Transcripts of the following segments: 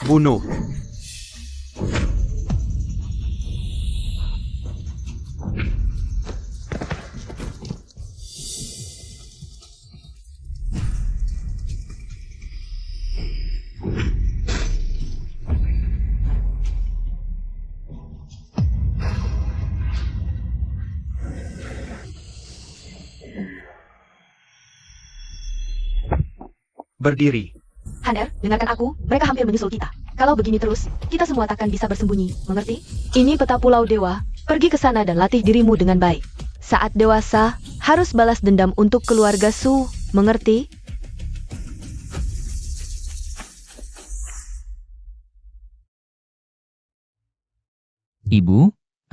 Bunuh. Berdiri. Haner, dengarkan aku, mereka hampir menyusul kita. Kalau begini terus, kita semua takkan bisa bersembunyi, mengerti? Ini peta Pulau Dewa, pergi ke sana dan latih dirimu dengan baik. Saat dewasa, harus balas dendam untuk keluarga Su, mengerti? Ibu,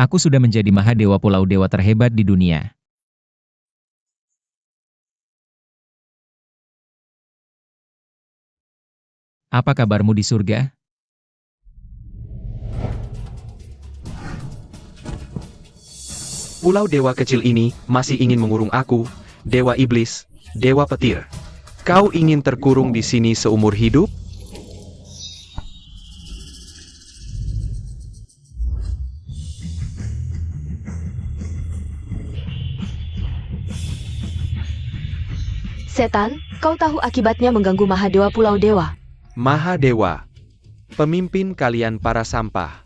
aku sudah menjadi Mahadewa Pulau Dewa terhebat di dunia. Apa kabarmu di surga? Pulau dewa kecil ini masih ingin mengurung aku, dewa iblis, dewa petir. Kau ingin terkurung di sini seumur hidup? Setan, kau tahu akibatnya mengganggu Mahadewa Pulau Dewa. Mahadewa, pemimpin kalian para sampah.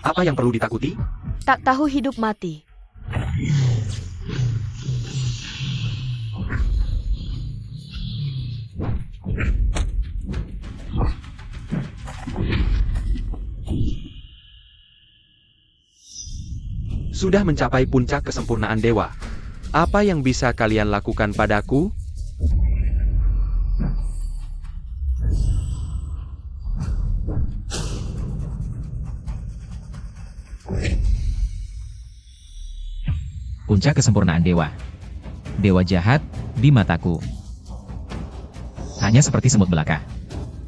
Apa yang perlu ditakuti? Tak tahu hidup mati. Sudah mencapai puncak kesempurnaan dewa. Apa yang bisa kalian lakukan padaku? Puncak kesempurnaan dewa. Dewa jahat di mataku. Hanya seperti semut belaka.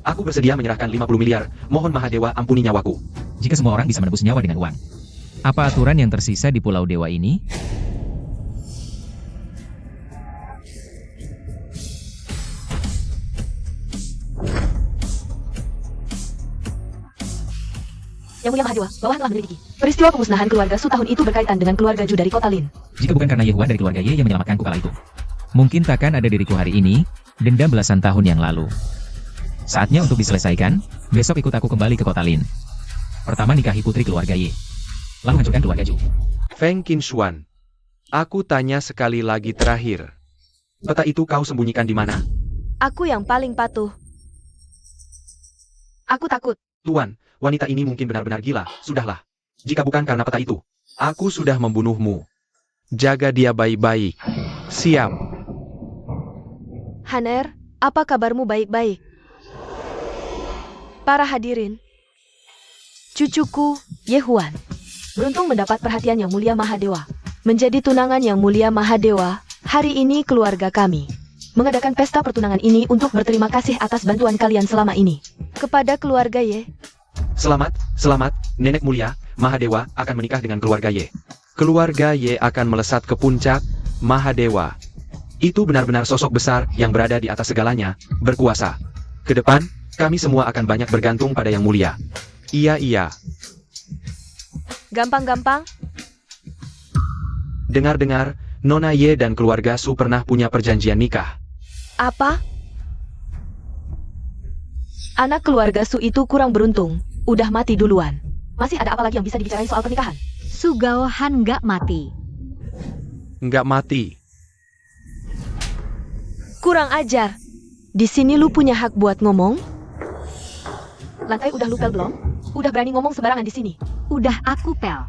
Aku bersedia menyerahkan 50 miliar. Mohon Mahadewa ampuni nyawaku. Jika semua orang bisa menebus nyawa dengan uang. Apa aturan yang tersisa di Pulau Dewa ini? Yang Mulia Mahadewa, bawahan telah menyelidiki. Peristiwa pemusnahan keluarga Su tahun itu berkaitan dengan keluarga Ju dari kota Lin. Jika bukan karena Yehuan dari keluarga Ye yang menyelamatkanku kala itu. Mungkin takkan ada diriku hari ini, dendam belasan tahun yang lalu. Saatnya untuk diselesaikan, besok ikut aku kembali ke kota Lin. Pertama nikahi putri keluarga Ye. Lalu hancurkan keluarga Ju. Feng Qinshuan. Aku tanya sekali lagi terakhir. Peta itu kau sembunyikan di mana? Aku yang paling patuh. Aku takut. Tuan, wanita ini mungkin benar-benar gila. Sudahlah. Jika bukan karena peta itu, aku sudah membunuhmu. Jaga dia baik-baik. Siap. Haner, apa kabarmu baik-baik? Para hadirin. Cucuku, Yehuan. Beruntung mendapat perhatian Yang Mulia Mahadewa. Menjadi tunangan Yang Mulia Mahadewa, hari ini keluarga kami mengadakan pesta pertunangan ini untuk berterima kasih atas bantuan kalian selama ini. Kepada keluarga Ye. Selamat, selamat, Nenek Mulia, Mahadewa akan menikah dengan keluarga Ye. Keluarga Ye akan melesat ke puncak, Mahadewa. Itu benar-benar sosok besar yang berada di atas segalanya, berkuasa. Ke depan, kami semua akan banyak bergantung pada Yang Mulia. Iya. Gampang-gampang? Dengar-dengar, Nona Ye dan keluarga Su pernah punya perjanjian nikah. Apa? Anak keluarga Su itu kurang beruntung, udah mati duluan. Masih ada apa lagi yang bisa dibicarain soal pernikahan? Su Gaohan nggak mati. Nggak mati. Kurang ajar. Di sini lu punya hak buat ngomong? Lantai udah lu pel belum? Udah berani ngomong sembarangan di sini. Udah aku pel.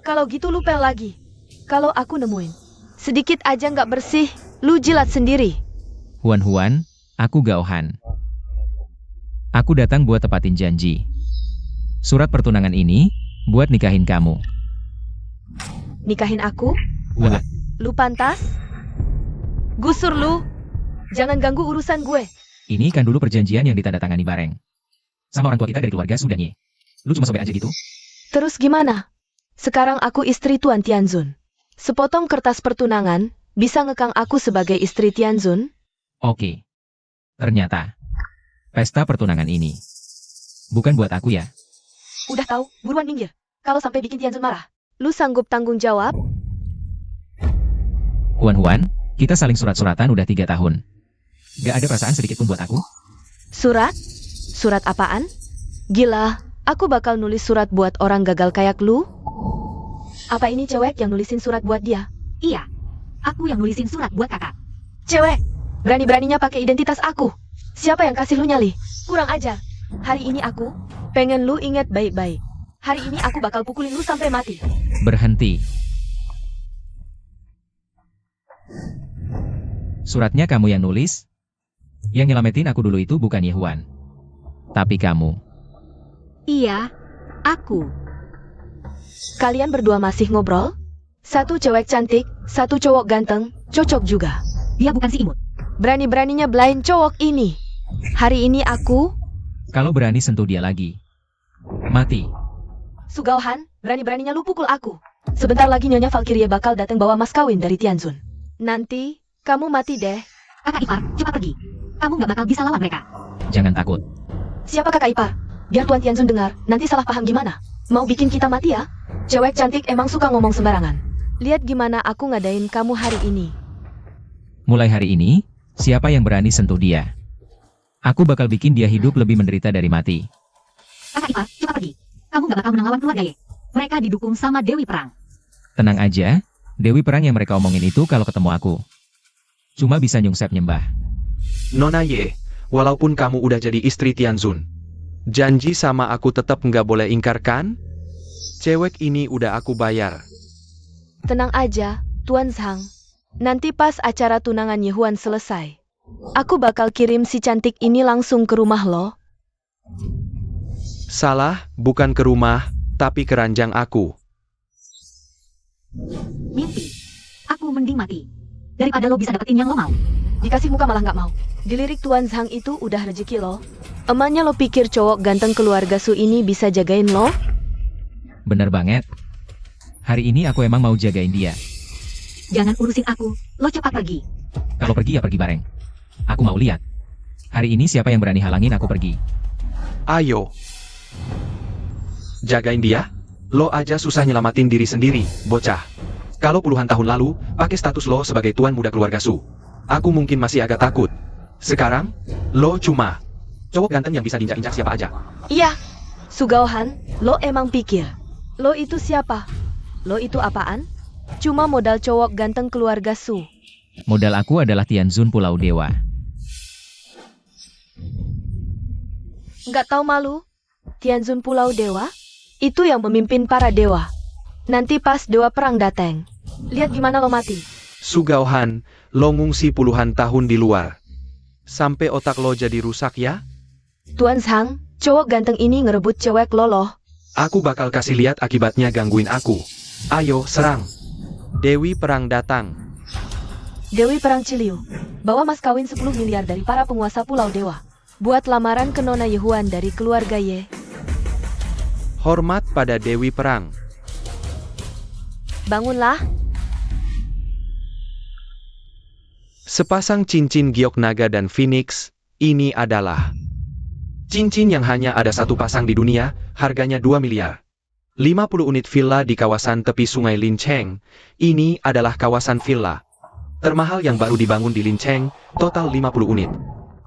Kalau gitu lu pel lagi. Kalau aku nemuin sedikit aja nggak bersih, lu jilat sendiri. Huan, aku Gaohan. Aku datang buat tepatin janji. Surat pertunangan ini, buat nikahin kamu. Nikahin aku? Wah, Lu pantas? Gusur lu. Jangan ganggu urusan gue. ini kan dulu perjanjian yang ditandatangani bareng. Sama orang tua kita dari keluarga Su dan Ye. Lu cuma sobek aja gitu? Terus gimana? Sekarang aku istri Tuan Tianzun. Sepotong kertas pertunangan, bisa ngekang aku sebagai istri Tianzun? Oke. Ternyata. Pesta pertunangan ini. Bukan buat aku ya. Udah tahu, buruan minggir. Kalau sampai bikin Tianzun marah. Lu sanggup tanggung jawab? Huan, kita saling surat-suratan udah 3 tahun. Gak ada perasaan sedikit pun buat aku? Surat? Surat apaan? Gila, aku bakal nulis surat buat orang gagal kayak lu? Apa ini cewek yang nulisin surat buat dia? Iya. Aku yang nulisin surat buat kakak. Cewek, berani-beraninya pakai identitas aku. Siapa yang kasih lu nyali? Kurang ajar. Hari ini aku pengen lu ingat baik-baik. Hari ini aku bakal pukulin lu sampai mati. Berhenti. Suratnya kamu yang nulis? Yang nyelamatin aku dulu itu bukan Yehuan. Tapi kamu. Iya, aku. Kalian berdua masih ngobrol? Satu cewek cantik, satu cowok ganteng, cocok juga. Dia bukan si imut. Berani-beraninya belain cowok ini. Hari ini aku, Kalau berani sentuh dia lagi. Mati. Sugauhan, berani-beraninya lu pukul aku. Sebentar lagi Nyonya Valkyrie bakal datang bawa mas kawin dari Tianzun. Nanti, kamu mati deh. Kakak ipar, cepat pergi. Kamu nggak bakal bisa lawan mereka. Jangan takut. Siapa kakak ipar? Biar Tuan Tianzun dengar, nanti salah paham gimana? Mau bikin kita mati ya? Cewek cantik emang suka ngomong sembarangan. Lihat gimana aku ngadain kamu hari ini. Mulai hari ini, siapa yang berani sentuh dia? Aku bakal bikin dia hidup lebih menderita dari mati. Kakak ipar, cepat pergi. Kamu nggak bakal menang lawan keluarga Ye. Mereka didukung sama Dewi Perang. Tenang aja, Dewi Perang yang mereka omongin itu kalau ketemu aku. Cuma bisa nyungsep nyembah. Nona Ye, walaupun kamu udah jadi istri Tianzun, janji sama aku tetap nggak boleh ingkar kan? Cewek ini udah aku bayar. Tenang aja, Tuan Zhang. Nanti pas acara tunangan Yehuan selesai, aku bakal kirim si cantik ini langsung ke rumah lo. Salah, bukan ke rumah, tapi ke ranjang aku. Mimpi. Aku mending mati. Daripada lo bisa dapetin yang lo mau. Dikasih muka malah nggak mau. Dilirik Tuan Zhang itu udah rezeki lo. Emaknya lo pikir cowok ganteng keluarga Su ini bisa jagain lo? Bener banget. Hari ini aku emang mau jagain dia. Jangan urusin aku. Lo cepat pergi. Kalau pergi ya pergi bareng. Aku mau lihat. Hari ini siapa yang berani halangin aku pergi. Ayo. Jagain dia? Lo aja susah nyelamatin diri sendiri, bocah. Kalau puluhan tahun lalu, pakai status lo sebagai tuan muda keluarga Su, aku mungkin masih agak takut. Sekarang, lo cuma cowok ganteng yang bisa diinjak-injak siapa aja. Iya. Sugauhan, lo emang pikir lo itu siapa? Lo itu apaan? Cuma modal cowok ganteng keluarga Su. Modal aku adalah Tianzun Pulau Dewa. Nggak tahu malu? Tianzun Pulau Dewa? Itu yang memimpin para dewa. Nanti pas dewa perang datang, lihat gimana lo mati. Sugauhan, lo ngungsi puluhan tahun di luar. Sampai otak lo jadi rusak ya? Tuan Zhang, cowok ganteng ini ngerebut cewek lo loh. Aku bakal kasih lihat akibatnya gangguin aku. Ayo, serang. Dewi perang datang. Dewi Perang Ciliu, bawa mas kawin 10 miliar dari para penguasa Pulau Dewa. Buat lamaran ke Nona Yehuan dari keluarga Ye. Hormat pada Dewi Perang. Bangunlah. Sepasang cincin giok naga dan phoenix, ini adalah cincin yang hanya ada satu pasang di dunia, harganya 2 miliar. 50 unit villa di kawasan tepi sungai Lincheng, ini adalah kawasan villa termahal yang baru dibangun di Lincheng, total 50 unit.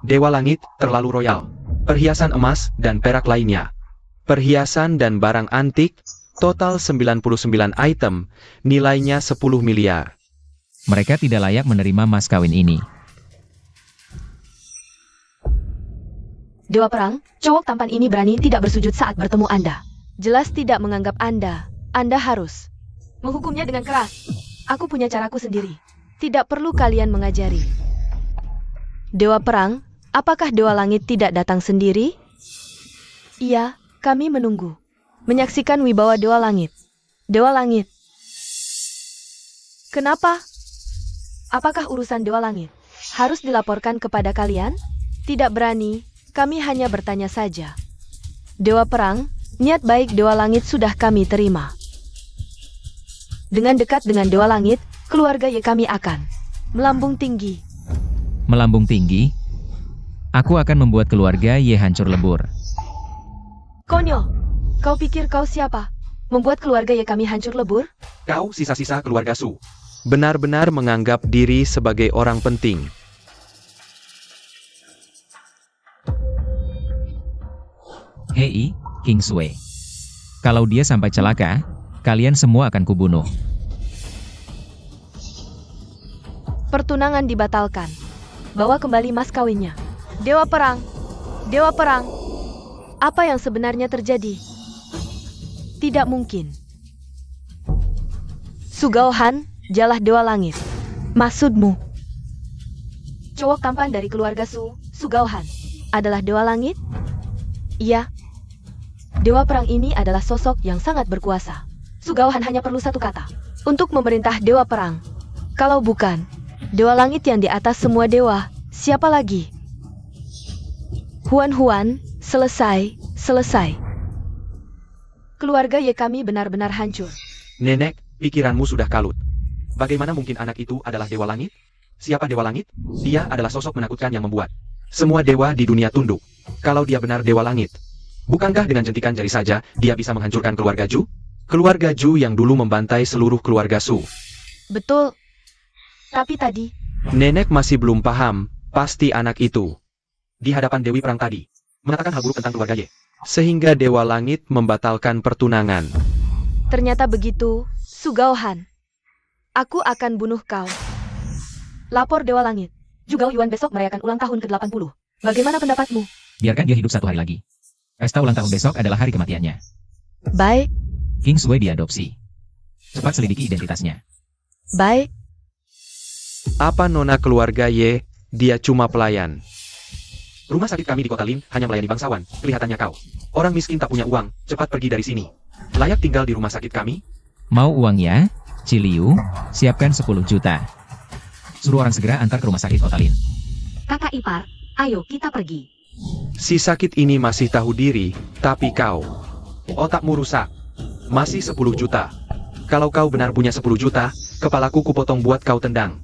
Dewa langit, terlalu royal. Perhiasan emas dan perak lainnya. Perhiasan dan barang antik, total 99 item, nilainya 10 miliar. Mereka tidak layak menerima mas kawin ini. Dewa Perang, cowok tampan ini berani tidak bersujud saat bertemu Anda. Jelas tidak menganggap Anda. Anda harus menghukumnya dengan keras. Aku punya caraku sendiri. Tidak perlu kalian mengajari. Dewa Perang, apakah Dewa Langit tidak datang sendiri? Iya, kami menunggu. Menyaksikan wibawa Dewa Langit. Dewa Langit. Kenapa? Apakah urusan Dewa Langit harus dilaporkan kepada kalian? Tidak berani, kami hanya bertanya saja. Dewa Perang, niat baik Dewa Langit sudah kami terima. Dengan dekat dengan Dewa Langit, keluarga Ye kami akan melambung tinggi. Melambung tinggi? Aku akan membuat keluarga Ye hancur lebur. Konyol. Kau pikir kau siapa? Membuat keluarga Ye kami hancur lebur? Kau sisa-sisa keluarga Su. Benar-benar menganggap diri sebagai orang penting. Hei, King Sui. Kalau dia sampai celaka, kalian semua akan kubunuh. Pertunangan dibatalkan. Bawa kembali mas kawinnya. Dewa Perang. Dewa Perang. Apa yang sebenarnya terjadi? Tidak mungkin. Sugao-han, jalah Dewa Langit. Maksudmu? Cowok tampan dari keluarga Su, Sugao-han, adalah Dewa Langit? Iya. Dewa Perang ini adalah sosok yang sangat berkuasa. Sugao-han hanya perlu satu kata untuk memerintah Dewa Perang. Kalau bukan Dewa Langit yang di atas semua dewa, siapa lagi? Huan-Huan, selesai. Keluarga Ye kami benar-benar hancur. Nenek, pikiranmu sudah kalut. Bagaimana mungkin anak itu adalah Dewa Langit? Siapa Dewa Langit? Dia adalah sosok menakutkan yang membuat semua dewa di dunia tunduk. Kalau dia benar Dewa Langit, bukankah dengan jentikan jari saja dia bisa menghancurkan keluarga Ju? Keluarga Ju yang dulu membantai seluruh keluarga Su. Betul. Tapi tadi, Nenek masih belum paham, pasti anak itu di hadapan Dewi Perang tadi mengatakan hal buruk tentang keluarga Ye. Sehingga Dewa Langit membatalkan pertunangan. ternyata begitu, Sugao-han. Aku akan bunuh kau. Lapor Dewa Langit. Zhugao Yuan besok merayakan ulang tahun ke-80. Bagaimana pendapatmu? Biarkan dia hidup 1 hari lagi. Pesta ulang tahun besok adalah hari kematiannya. Baik, King Sui diadopsi. Cepat selidiki identitasnya. baik. Apa nona keluarga Ye, dia cuma pelayan. Rumah sakit kami di kota Lin hanya melayani bangsawan, kelihatannya kau orang miskin tak punya uang, cepat pergi dari sini. Layak tinggal di rumah sakit kami? Mau uang ya? Ciliu, siapkan 10 juta. Suruh orang segera antar ke rumah sakit kota Lin. Kakak ipar, ayo kita pergi. Si sakit ini masih tahu diri, tapi kau otakmu rusak. Masih 10 juta. Kalau kau benar punya 10 juta, kepalaku kupotong buat kau tendang.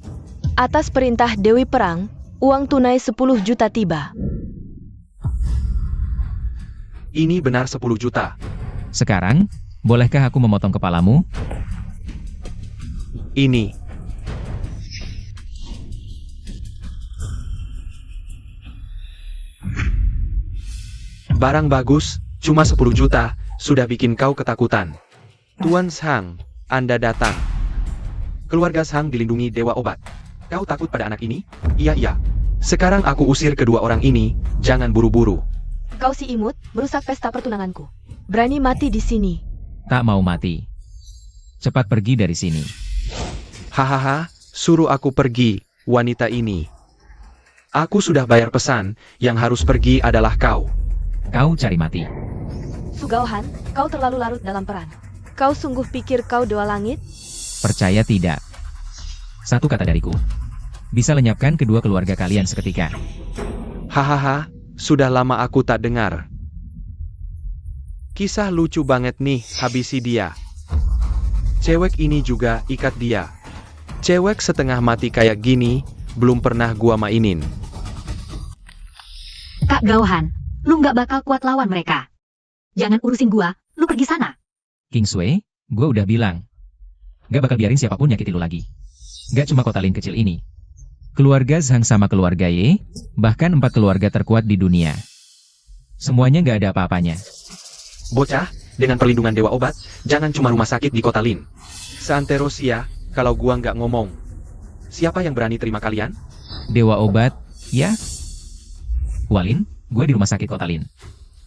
Atas perintah Dewi Perang, uang tunai 10 juta tiba. Ini benar 10 juta. Sekarang, bolehkah aku memotong kepalamu? Ini. Barang bagus, cuma 10 juta, sudah bikin kau ketakutan. Tuan Shang, Anda datang. Keluarga Shang dilindungi Dewa Obat. Kau takut pada anak ini? Iya. Sekarang aku usir kedua orang ini, jangan buru-buru. Kau si imut, merusak pesta pertunanganku. Berani mati di sini. Tak mau mati. Cepat pergi dari sini. Hahaha, suruh aku pergi, wanita ini. Aku sudah bayar pesan, yang harus pergi adalah kau. Kau cari mati. Sugao-han, kau terlalu larut dalam peran. Kau sungguh pikir kau Dewa Langit? Percaya tidak? Satu kata dariku. Bisa lenyapkan kedua keluarga kalian seketika. Hahaha, sudah lama aku tak dengar. Kisah lucu banget nih, habisi dia. Cewek ini juga, ikat dia. Cewek setengah mati kayak gini, belum pernah gua mainin. Kak Gaohan, lu nggak bakal kuat lawan mereka. Jangan urusin gua, lu pergi sana. King Sui, gue udah bilang. Gak bakal biarin siapapun nyakitin lu lagi. Gak cuma kota Lin kecil ini. Keluarga Zhang sama keluarga Ye, bahkan 4 keluarga terkuat di dunia. Semuanya gak ada apa-apanya. Bocah, dengan perlindungan Dewa Obat, jangan cuma rumah sakit di kota Lin. Seantero sia, kalau gua nggak ngomong. Siapa yang berani terima kalian? Dewa Obat, ya? Walin, gue di rumah sakit kota Lin.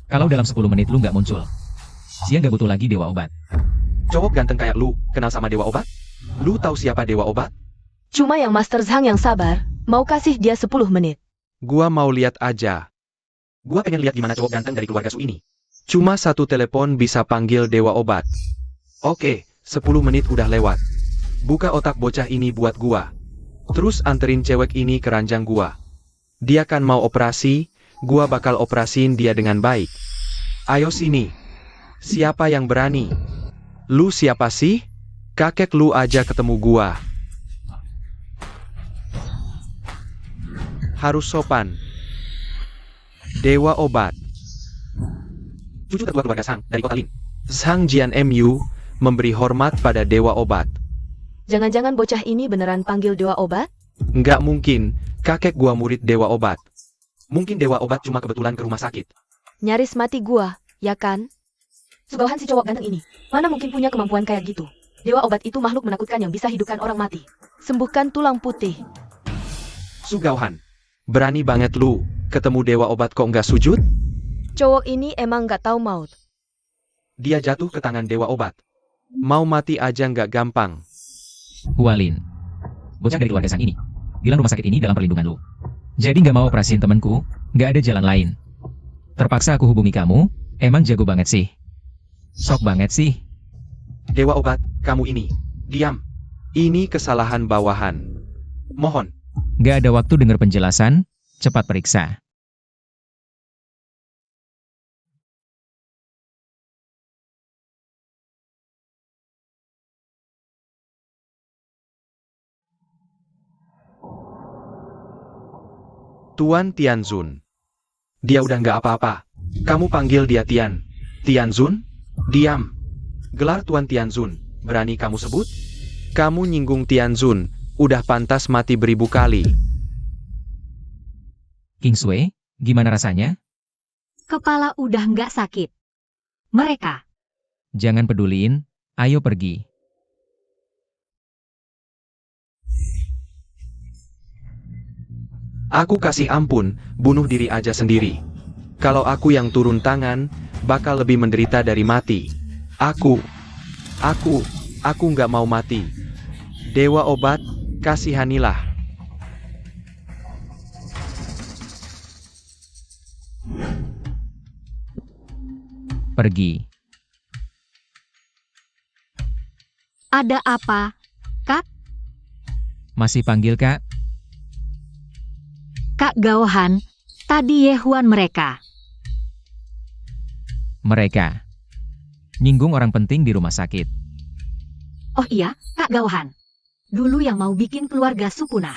Kalau dalam 10 menit lu gak muncul, Sia gak butuh lagi Dewa Obat. Cowok ganteng kayak lu, kenal sama Dewa Obat? Lu tahu siapa Dewa Obat? Cuma yang Master Zhang yang sabar, mau kasih dia 10 menit. Gua mau lihat aja. Gua pengen lihat gimana cowok ganteng dari keluarga Su ini. Cuma satu telepon bisa panggil Dewa Obat. Oke, 10 menit udah lewat. Buka otak bocah ini buat gua. Terus anterin cewek ini ke ranjang gua. Dia kan mau operasi, gua bakal operasiin dia dengan baik. Ayo sini. Siapa yang berani? Lu siapa sih? Kakek lu aja ketemu gua. Harus sopan. Dewa obat. Cucu tertua keluarga Sang dari kota Lin. Sang Jian Mu memberi hormat pada Dewa obat. Jangan-jangan bocah ini beneran panggil dewa obat? Nggak mungkin, kakek gua murid Dewa obat. Mungkin Dewa obat cuma kebetulan ke rumah sakit. Nyaris mati gua, ya kan? Sugauhan si cowok ganteng ini, mana mungkin punya kemampuan kayak gitu? Dewa obat itu makhluk menakutkan yang bisa hidupkan orang mati. Sembuhkan tulang putih. Sugauhan, berani banget lu, ketemu Dewa obat kok nggak sujud? Cowok ini emang nggak tahu maut. Dia jatuh ke tangan Dewa obat. Mau mati aja nggak gampang. Hualin. Bocah dari keluarga Sang ini bilang rumah sakit ini dalam perlindungan lu. Jadi nggak mau operasin temanku, nggak ada jalan lain. Terpaksa aku hubungi kamu, emang jago banget sih. Sok banget sih. Dewa obat, kamu ini. Diam. Ini kesalahan bawahan. Mohon. Nggak ada waktu dengar penjelasan, cepat periksa. Tuan Tianzun. Dia udah nggak apa-apa. Kamu panggil dia Tian. Tianzun? Diam. Gelar Tuan Tianzun, berani kamu sebut? Kamu nyinggung Tianzun, udah pantas mati beribu kali. King Sui, gimana rasanya? Kepala udah nggak sakit. Mereka. Jangan peduliin, ayo pergi. Aku kasih ampun, bunuh diri aja sendiri. Kalau aku yang turun tangan, bakal lebih menderita dari mati. Aku nggak mau mati. Dewa obat, kasihanilah. Pergi. Ada apa? Kak? Masih panggil kak? Kak Gaohan, tadi Yehuan mereka. Mereka. Nyinggung orang penting di rumah sakit. Oh iya, Kak Gaohan. Dulu yang mau bikin keluarga Su punah.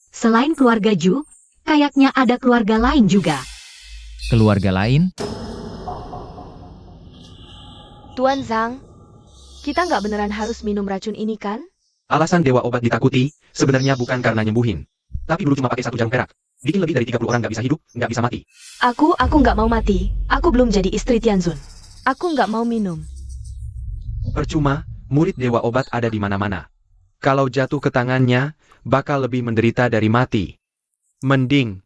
Selain keluarga Ju, kayaknya ada keluarga lain juga. Keluarga lain? Tuan Zhang, kita nggak beneran harus minum racun ini kan? Alasan Dewa obat ditakuti, sebenarnya bukan karena nyembuhin. Tapi dulu cuma pakai 1 jarum perak. Bikin lebih dari 30 orang nggak bisa hidup, nggak bisa mati. Aku nggak mau mati. Aku belum jadi istri Tianzun. Aku nggak mau minum. Percuma, murid Dewa obat ada di mana-mana. Kalau jatuh ke tangannya, bakal lebih menderita dari mati. Mending.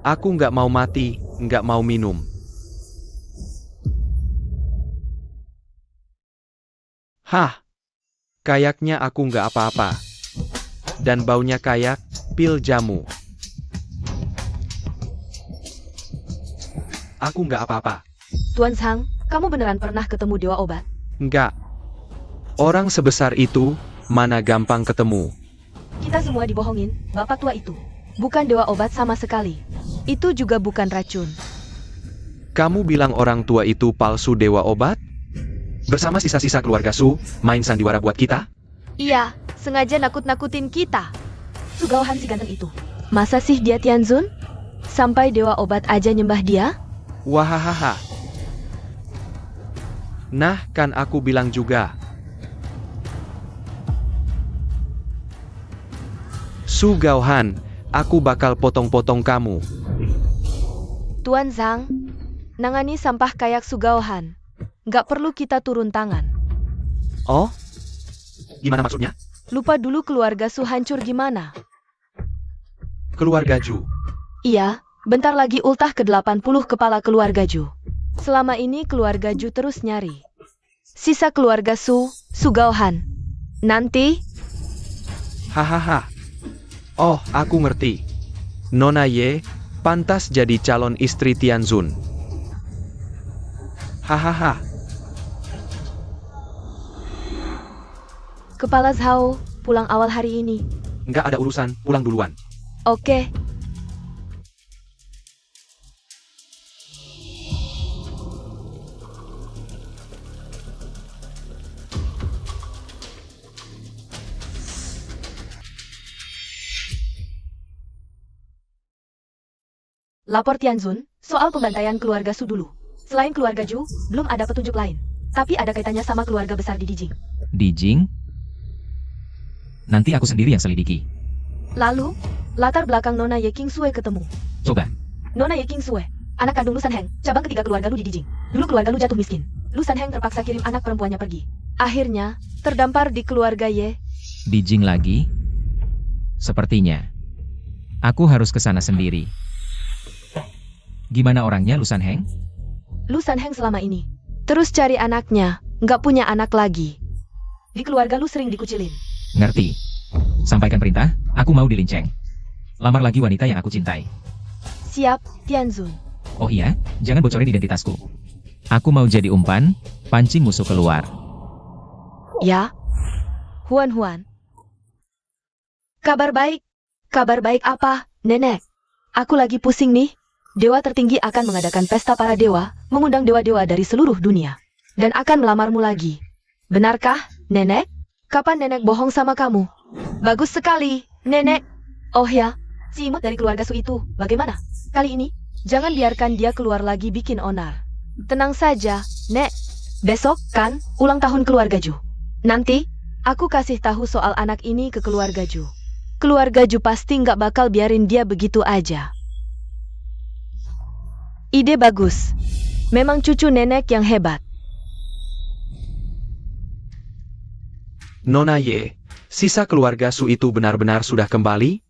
Aku nggak mau mati, nggak mau minum. Hah? Kayaknya aku nggak apa-apa. Dan baunya kayak pil jamu. Aku nggak apa-apa. Tuan Zhang, kamu beneran pernah ketemu dewa obat? Nggak. Orang sebesar itu, mana gampang ketemu. Kita semua dibohongin, bapak tua itu. Bukan dewa obat sama sekali. Itu juga bukan racun. Kamu bilang orang tua itu palsu Dewa obat? Bersama sisa-sisa keluarga Su, main sandiwara buat kita? Iya, sengaja nakut-nakutin kita. Sugauhan si ganteng itu. Masa sih dia Tianzun? Sampai dewa obat aja nyembah dia? Wahahaha. Nah, kan aku bilang juga. Su Gaohan, aku bakal potong-potong kamu. Tuan Zhang, nangani sampah kayak Sugauhan. Nggak perlu kita turun tangan. Oh? Gimana maksudnya? Lupa dulu keluarga Su hancur gimana? Keluarga Ju. Iya, bentar lagi ultah ke-80 kepala keluarga Ju. Selama ini keluarga Ju terus nyari. Sisa keluarga Sugauhan. Nanti, Hahaha. Oh, aku ngerti. Nona Ye, pantas jadi calon istri Tianzun. Hahaha. Kepala Zhao, pulang awal hari ini. Nggak ada urusan, pulang duluan. Oke. Lapor Tianzun, soal pembantaian keluarga Su dulu. Selain keluarga Ju, belum ada petunjuk lain. Tapi ada kaitannya sama keluarga besar di Dijing. Dijing? Nanti aku sendiri yang selidiki. Lalu, latar belakang Nona Ye King Sue ketemu. Coba. Nona Ye King Sue, anak kandung Lu San Heng, cabang ketiga keluarga Lu di Dijing. Dulu keluarga Lu jatuh miskin. Lu San Heng terpaksa kirim anak perempuannya pergi. Akhirnya, terdampar di keluarga Ye. Dijing lagi? Sepertinya. Aku harus ke sana sendiri. Gimana orangnya Lu San Heng? Lu San Heng selama ini terus cari anaknya, nggak punya anak lagi. Di keluarga Lu sering dikucilin. Ngerti. Sampaikan perintah, aku mau dilinceng. Lamar lagi wanita yang aku cintai. Siap, Tianzun. Oh iya, jangan bocorin identitasku. Aku mau jadi umpan, pancing musuh keluar. Ya. Huan. Kabar baik. Kabar baik apa, Nenek? Aku lagi pusing nih. Dewa tertinggi akan mengadakan pesta para dewa, mengundang dewa-dewa dari seluruh dunia. Dan akan melamarmu lagi. Benarkah, Nenek? Kapan Nenek bohong sama kamu? Bagus sekali, Nenek. Oh ya, si imut dari keluarga Su itu, bagaimana? Kali ini, jangan biarkan dia keluar lagi bikin onar. Tenang saja, Nek. Besok, kan, ulang tahun keluarga Ju. Nanti, aku kasih tahu soal anak ini ke keluarga Ju. Keluarga Ju pasti nggak bakal biarin dia begitu aja. Ide bagus. Memang cucu Nenek yang hebat. Nona Ye, sisa keluarga Su itu benar-benar sudah kembali?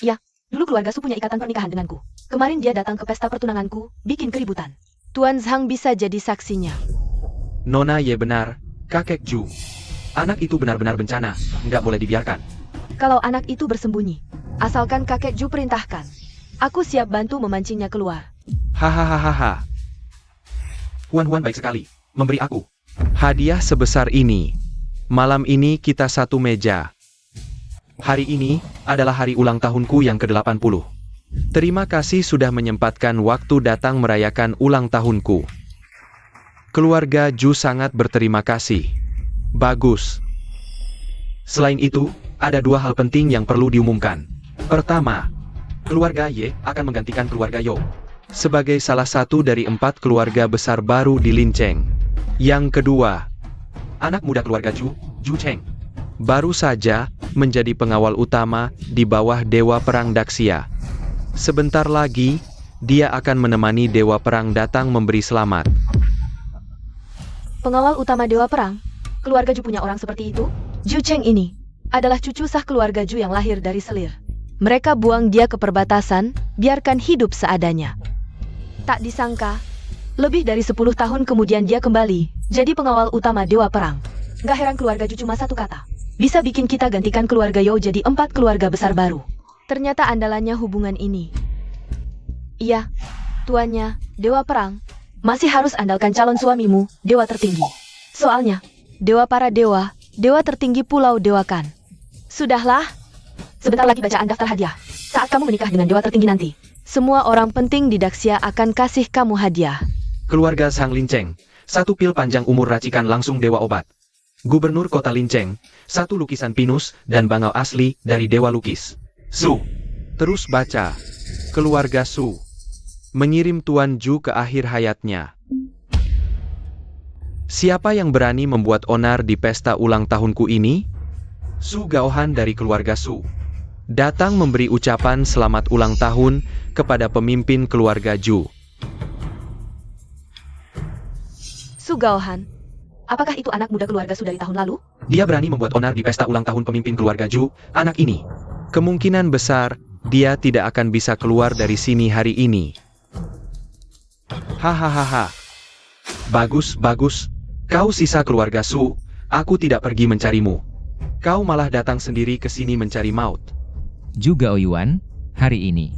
Ya, dulu keluarga Su punya ikatan pernikahan denganku. Kemarin dia datang ke pesta pertunanganku, bikin keributan. Tuan Zhang bisa jadi saksinya. Nona Ye benar, kakek Ju. Anak itu benar-benar bencana, nggak boleh dibiarkan. Kalau anak itu bersembunyi, asalkan kakek Ju perintahkan, aku siap bantu memancingnya keluar. Hahaha. Huan baik sekali, memberi aku hadiah sebesar ini. Malam ini kita satu meja. Hari ini adalah hari ulang tahunku yang ke-80. Terima kasih sudah menyempatkan waktu datang merayakan ulang tahunku. Keluarga Ju sangat berterima kasih. Bagus. Selain itu, ada dua hal penting yang perlu diumumkan. Pertama, keluarga Ye akan menggantikan keluarga Yo sebagai salah satu dari 4 keluarga besar baru di Linceng. Yang kedua, anak muda keluarga Ju, Ju Cheng, baru saja menjadi pengawal utama di bawah Dewa Perang Daxia. Sebentar lagi, dia akan menemani Dewa Perang datang memberi selamat. Pengawal utama Dewa Perang? Keluarga Ju punya orang seperti itu? Ju Cheng ini adalah cucu sah keluarga Ju yang lahir dari selir. Mereka buang dia ke perbatasan, biarkan hidup seadanya. Tak disangka, lebih dari 10 tahun kemudian dia kembali, jadi pengawal utama Dewa Perang. Gak heran keluarga Ju cuma satu kata. Bisa bikin kita gantikan keluarga Yo jadi 4 keluarga besar baru. Ternyata andalannya hubungan ini. Iya, tuannya, Dewa Perang, masih harus andalkan calon suamimu, Dewa Tertinggi. Soalnya, Dewa para Dewa, Dewa Tertinggi Pulau Dewakan. Sudahlah, sebentar lagi bacaan daftar hadiah. Saat kamu menikah dengan Dewa Tertinggi nanti, semua orang penting di Daxia akan kasih kamu hadiah. Keluarga Sang Linceng, 1 pil panjang umur racikan langsung Dewa Obat. Gubernur Kota Linceng, 1 lukisan pinus dan bangau asli dari Dewa Lukis. Su. Terus baca. Keluarga Su mengirim Tuan Ju ke akhir hayatnya. Siapa yang berani membuat onar di pesta ulang tahunku ini? Su Gaohan dari keluarga Su datang memberi ucapan selamat ulang tahun kepada pemimpin keluarga Ju. Su Gaohan, apakah itu anak muda keluarga Su dari tahun lalu? Dia berani membuat onar di pesta ulang tahun pemimpin keluarga Ju, anak ini. Kemungkinan besar, dia tidak akan bisa keluar dari sini hari ini. Hahaha. Bagus. Kau sisa keluarga Su, aku tidak pergi mencarimu. Kau malah datang sendiri ke sini mencari maut. Juga Ouyuan, hari ini.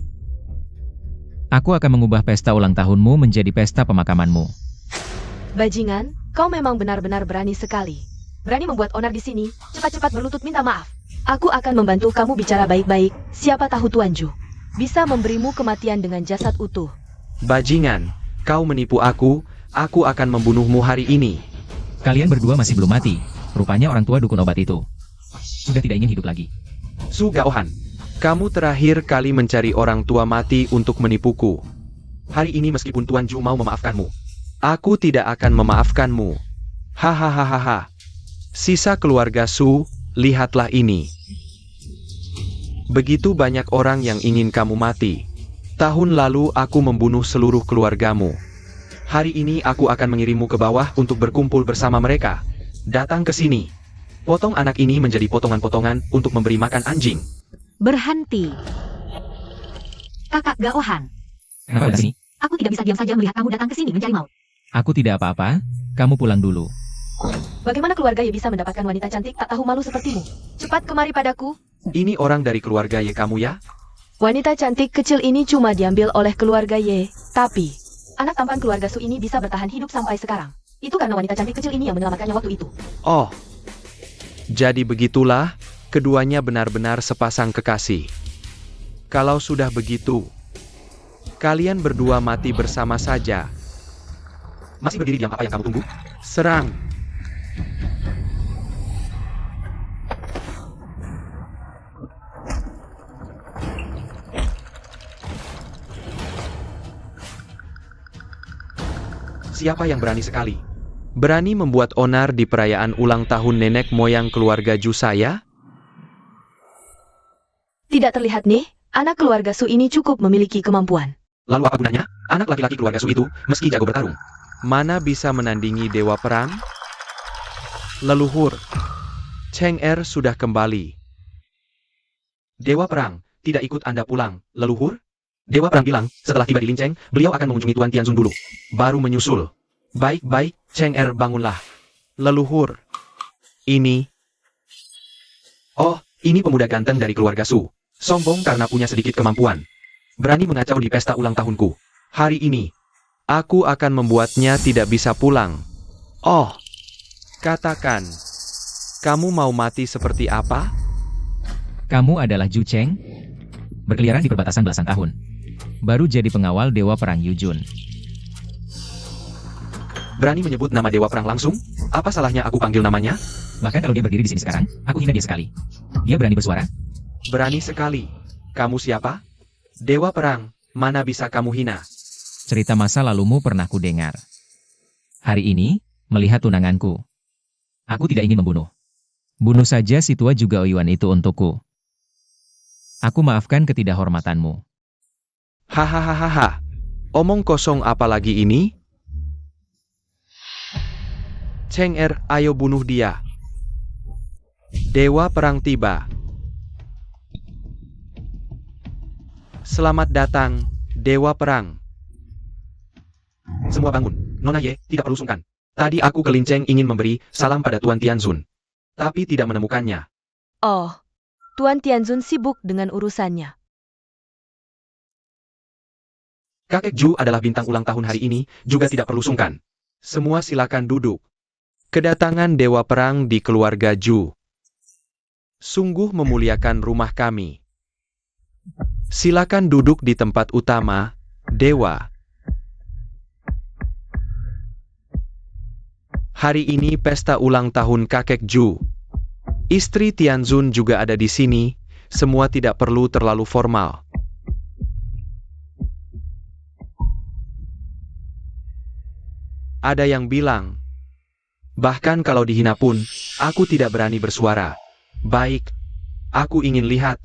Aku akan mengubah pesta ulang tahunmu menjadi pesta pemakamanmu. Bajingan, kau memang benar-benar berani sekali. Berani membuat onar di sini, cepat-cepat berlutut minta maaf. Aku akan membantu kamu bicara baik-baik, siapa tahu Tuan Ju bisa memberimu kematian dengan jasad utuh. Bajingan, kau menipu aku akan membunuhmu hari ini. Kalian berdua masih belum mati. Rupanya orang tua dukun obat itu sudah tidak ingin hidup lagi. Su Gaohan, kamu terakhir kali mencari orang tua mati untuk menipuku. Hari ini meskipun Tuan Ju mau memaafkanmu, aku tidak akan memaafkanmu. Hahaha. Sisa keluarga Su, lihatlah ini. Begitu banyak orang yang ingin kamu mati. Tahun lalu aku membunuh seluruh keluargamu. Hari ini aku akan mengirimmu ke bawah untuk berkumpul bersama mereka. Datang ke sini. Potong anak ini menjadi potongan-potongan untuk memberi makan anjing. Berhenti. Kakak Gaohan, Kenapa di sini? aku tidak bisa diam saja melihat kamu datang ke sini mencari maut. Aku tidak apa-apa, kamu pulang dulu. Bagaimana keluarga Ye bisa mendapatkan wanita cantik tak tahu malu sepertimu? Cepat kemari padaku. Ini orang dari keluarga Ye kamu ya? Wanita cantik kecil ini cuma diambil oleh keluarga Ye, tapi anak tampan keluarga Su ini bisa bertahan hidup sampai sekarang. Itu karena wanita cantik kecil ini yang menyelamatkannya waktu itu. Oh. Jadi begitulah, keduanya benar-benar sepasang kekasih. Kalau sudah begitu, kalian berdua mati bersama saja. Masih berdiri diam, apa yang kamu tunggu? Serang! Siapa yang berani sekali? Berani membuat onar di perayaan ulang tahun nenek moyang keluarga Ju saya? Tidak terlihat nih, anak keluarga Su ini cukup memiliki kemampuan. Lalu apa gunanya? Anak laki-laki keluarga Su itu, meski jago bertarung, mana bisa menandingi dewa perang? Leluhur, Cheng Er sudah kembali. Dewa perang, tidak ikut Anda pulang, leluhur? Dewa perang bilang, setelah tiba di Linceng, beliau akan mengunjungi Tuan Tianzun dulu. Baru menyusul. Baik-baik, Cheng Er bangunlah. Leluhur. Ini. Oh, ini pemuda ganteng dari keluarga Su. Sombong karena punya sedikit kemampuan. Berani mengacau di pesta ulang tahunku. Hari ini, aku akan membuatnya tidak bisa pulang. Oh, katakan. Kamu mau mati seperti apa? Kamu adalah Ju Cheng? Berkeliaran di perbatasan belasan tahun. Baru jadi pengawal Dewa Perang Yujun. Berani menyebut nama Dewa Perang langsung? Apa salahnya aku panggil namanya? Bahkan kalau dia berdiri di sini sekarang, aku hina dia sekali. Dia berani bersuara? Berani sekali. Kamu siapa? Dewa Perang, mana bisa kamu hina? Cerita masa lalumu pernah kudengar. Hari ini, melihat tunanganku. Aku tidak ingin membunuh. Bunuh saja si tua juga Ouyuan itu untukku. Aku maafkan ketidakhormatanmu. Hahaha. Omong kosong apa lagi ini? Cheng Er, ayo bunuh dia. Dewa Perang tiba. Selamat datang, Dewa Perang. Semua bangun. Nona Ye, tidak perlu sungkan. Tadi aku ke Linceng ingin memberi salam pada Tuan Tianzun. Tapi tidak menemukannya. Oh, Tuan Tianzun sibuk dengan urusannya. Kakek Ju adalah bintang ulang tahun hari ini, juga tidak perlu sungkan. Semua silakan duduk. Kedatangan Dewa Perang di keluarga Ju sungguh memuliakan rumah kami. Silakan duduk di tempat utama, Dewa. Hari ini pesta ulang tahun kakek Ju. Istri Tianzun juga ada di sini, semua tidak perlu terlalu formal. Ada yang bilang, bahkan kalau dihina pun, aku tidak berani bersuara. Baik, aku ingin lihat,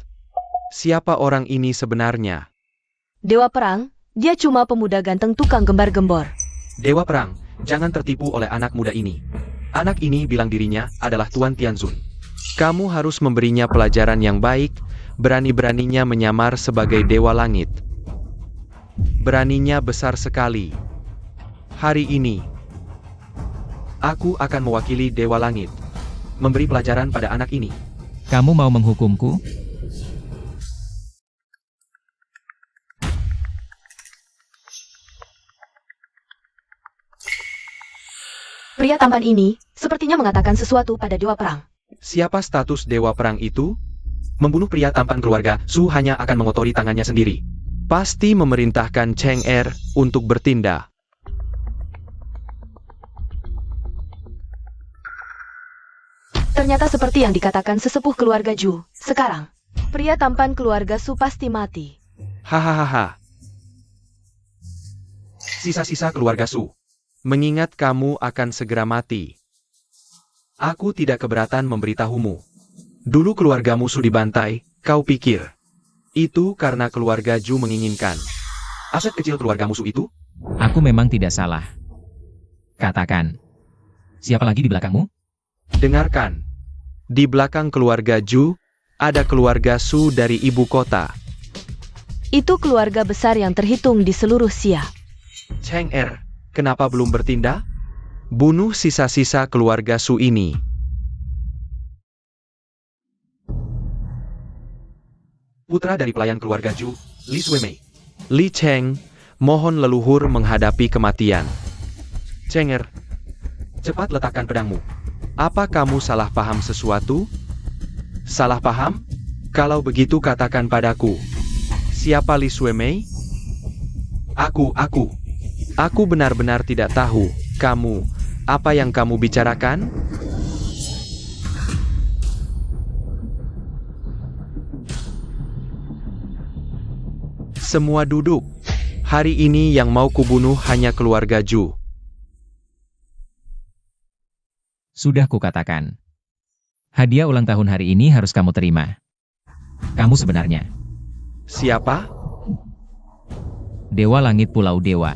siapa orang ini sebenarnya? Dewa Perang, dia cuma pemuda ganteng tukang gembar-gembor. Dewa Perang, jangan tertipu oleh anak muda ini. Anak ini bilang dirinya adalah Tuan Tianzun. Kamu harus memberinya pelajaran yang baik, berani-beraninya menyamar sebagai Dewa Langit. Beraninya besar sekali. Hari ini, aku akan mewakili Dewa Langit. Memberi pelajaran pada anak ini. Kamu mau menghukumku? Pria tampan ini, sepertinya mengatakan sesuatu pada Dewa Perang. Siapa status Dewa Perang itu? Membunuh pria tampan keluarga Su hanya akan mengotori tangannya sendiri. Pasti memerintahkan Cheng Er untuk bertindak. Ternyata seperti yang dikatakan sesepuh keluarga Ju. Sekarang, pria tampan keluarga Su pasti mati. Hahaha. Sisa-sisa keluarga Su. Mengingat kamu akan segera mati. Aku tidak keberatan memberitahumu. Dulu keluargamu Su dibantai, kau pikir. Itu karena keluarga Ju menginginkan. Aset kecil keluarga musuh itu? Aku memang tidak salah. Katakan. Siapa lagi di belakangmu? Dengarkan. Di belakang keluarga Ju, ada keluarga Su dari ibu kota. Itu keluarga besar yang terhitung di seluruh Xia. Cheng kenapa belum bertindak? Bunuh sisa-sisa keluarga Su ini. Putra dari pelayan keluarga Ju, Li Suimei. Li Cheng, mohon leluhur menghadapi kematian. Chenger, cepat letakkan pedangmu. Apa kamu salah paham sesuatu? Salah paham? Kalau begitu katakan padaku. Siapa Li Suimei? Aku benar-benar tidak tahu. Kamu, apa yang kamu bicarakan? Semua duduk. Hari ini yang mau kubunuh hanya keluarga Ju. Sudah kukatakan. Hadiah ulang tahun hari ini harus kamu terima. Kamu sebenarnya Siapa? Dewa Langit Pulau Dewa.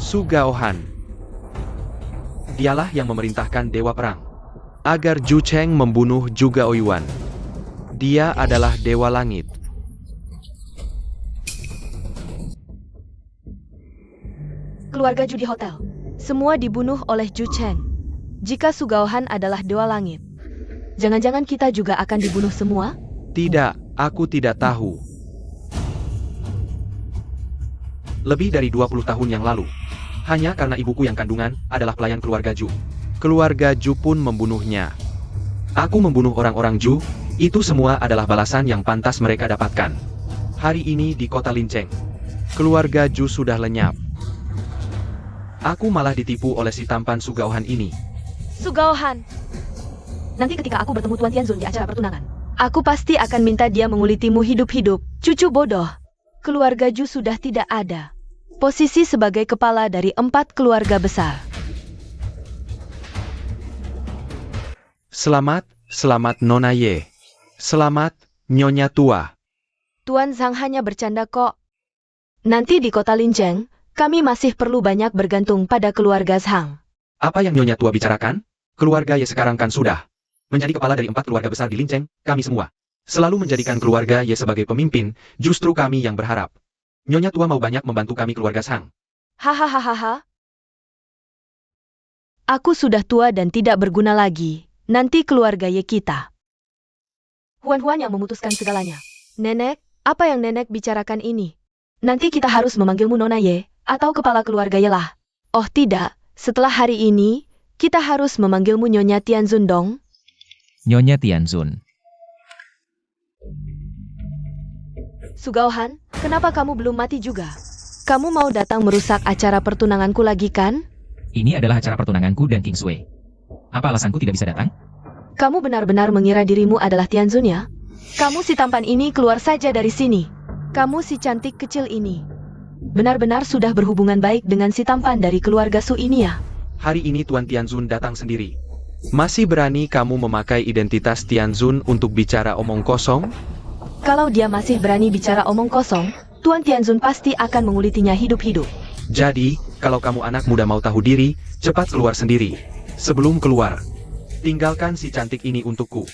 Su Gaohan. Dialah yang memerintahkan Dewa Perang agar Ju Cheng membunuh juga Ouyuan. Dia adalah Dewa Langit. Keluarga Ju di hotel. Semua dibunuh oleh Ju Cheng. Jika Su Gaohan adalah Dewa Langit, jangan-jangan kita juga akan dibunuh semua? Tidak, aku tidak tahu. Lebih dari 20 tahun yang lalu. Hanya karena ibuku yang kandungan adalah pelayan keluarga Ju. Keluarga Ju pun membunuhnya. Aku membunuh orang-orang Ju, itu semua adalah balasan yang pantas mereka dapatkan. Hari ini di kota Linceng, keluarga Ju sudah lenyap. Aku malah ditipu oleh si tampan Su Gaohan ini. Su Gaohan. Nanti ketika aku bertemu Tuan Tianzun di acara pertunangan, aku pasti akan minta dia mengulitimu hidup-hidup, cucu bodoh. Keluarga Ju sudah tidak ada. Posisi sebagai kepala dari 4 keluarga besar. Selamat Nona Ye. Selamat, Nyonya tua. Tuan Zhang hanya bercanda kok. Nanti di kota Linceng, kami masih perlu banyak bergantung pada keluarga Zhang. Apa yang Nyonya tua bicarakan? Keluarga Ye sekarang kan sudah menjadi kepala dari 4 keluarga besar di Linceng, kami semua selalu menjadikan keluarga Ye sebagai pemimpin, justru kami yang berharap Nyonya tua mau banyak membantu kami keluarga Zhang. Hahaha. Aku sudah tua dan tidak berguna lagi. Nanti keluarga Ye kita. Huan-Huan yang memutuskan segalanya. Nenek, apa yang nenek bicarakan ini? Nanti kita harus memanggilmu Nona Ye, atau kepala keluarga Ye lah. Oh tidak, setelah hari ini, kita harus memanggilmu Nyonya Tianzun dong. Nyonya Tianzun. Su Gaohan, kenapa kamu belum mati juga? Kamu mau datang merusak acara pertunanganku lagi kan? Ini adalah acara pertunanganku dan King Sui. Apa alasanku tidak bisa datang? Kamu benar-benar mengira dirimu adalah Tianzun ya? Kamu si tampan ini keluar saja dari sini. Kamu si cantik kecil ini. Benar-benar sudah berhubungan baik dengan si tampan dari keluarga Su ini ya? Hari ini Tuan Tianzun datang sendiri. Masih berani kamu memakai identitas Tianzun untuk bicara omong kosong? Kalau dia masih berani bicara omong kosong, Tuan Tianzun pasti akan mengulitinya hidup-hidup. Jadi, kalau kamu anak muda mau tahu diri, cepat keluar sendiri. Sebelum keluar, tinggalkan si cantik ini untukku.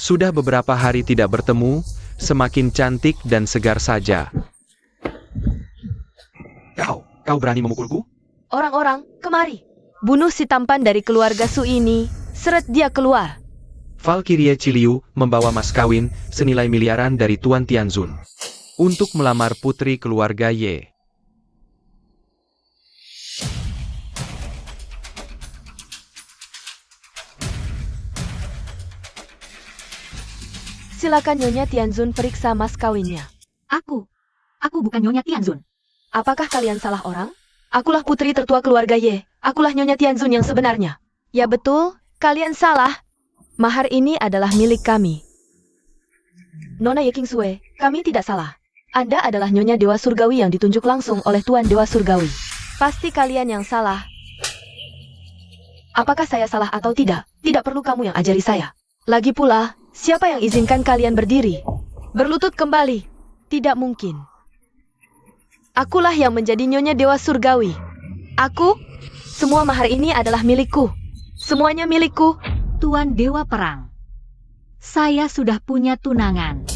Sudah beberapa hari tidak bertemu, semakin cantik dan segar saja. Kau berani memukulku? Orang-orang, kemari. Bunuh si tampan dari keluarga Su ini, seret dia keluar. Valkyrie Ciliu membawa mas kawin senilai miliaran dari Tuan Tianzun untuk melamar putri keluarga Ye. Silakan Nyonya Tianzun periksa mas kawinnya. Aku bukan Nyonya Tianzun. Apakah kalian salah orang? Akulah putri tertua keluarga Ye. Akulah Nyonya Tianzun yang sebenarnya. Ya betul, kalian salah. Mahar ini adalah milik kami. Nona Ye Kingsue, kami tidak salah. Anda adalah Nyonya Dewa Surgawi yang ditunjuk langsung oleh Tuan Dewa Surgawi. Pasti kalian yang salah. Apakah saya salah atau tidak? Tidak perlu kamu yang ajari saya. Lagi pula, siapa yang izinkan kalian berdiri? Berlutut kembali. Tidak mungkin. Akulah yang menjadi Nyonya Dewa Surgawi. Aku? Semua mahar ini adalah milikku. Semuanya milikku. Tuan Dewa Perang. Saya sudah punya tunangan.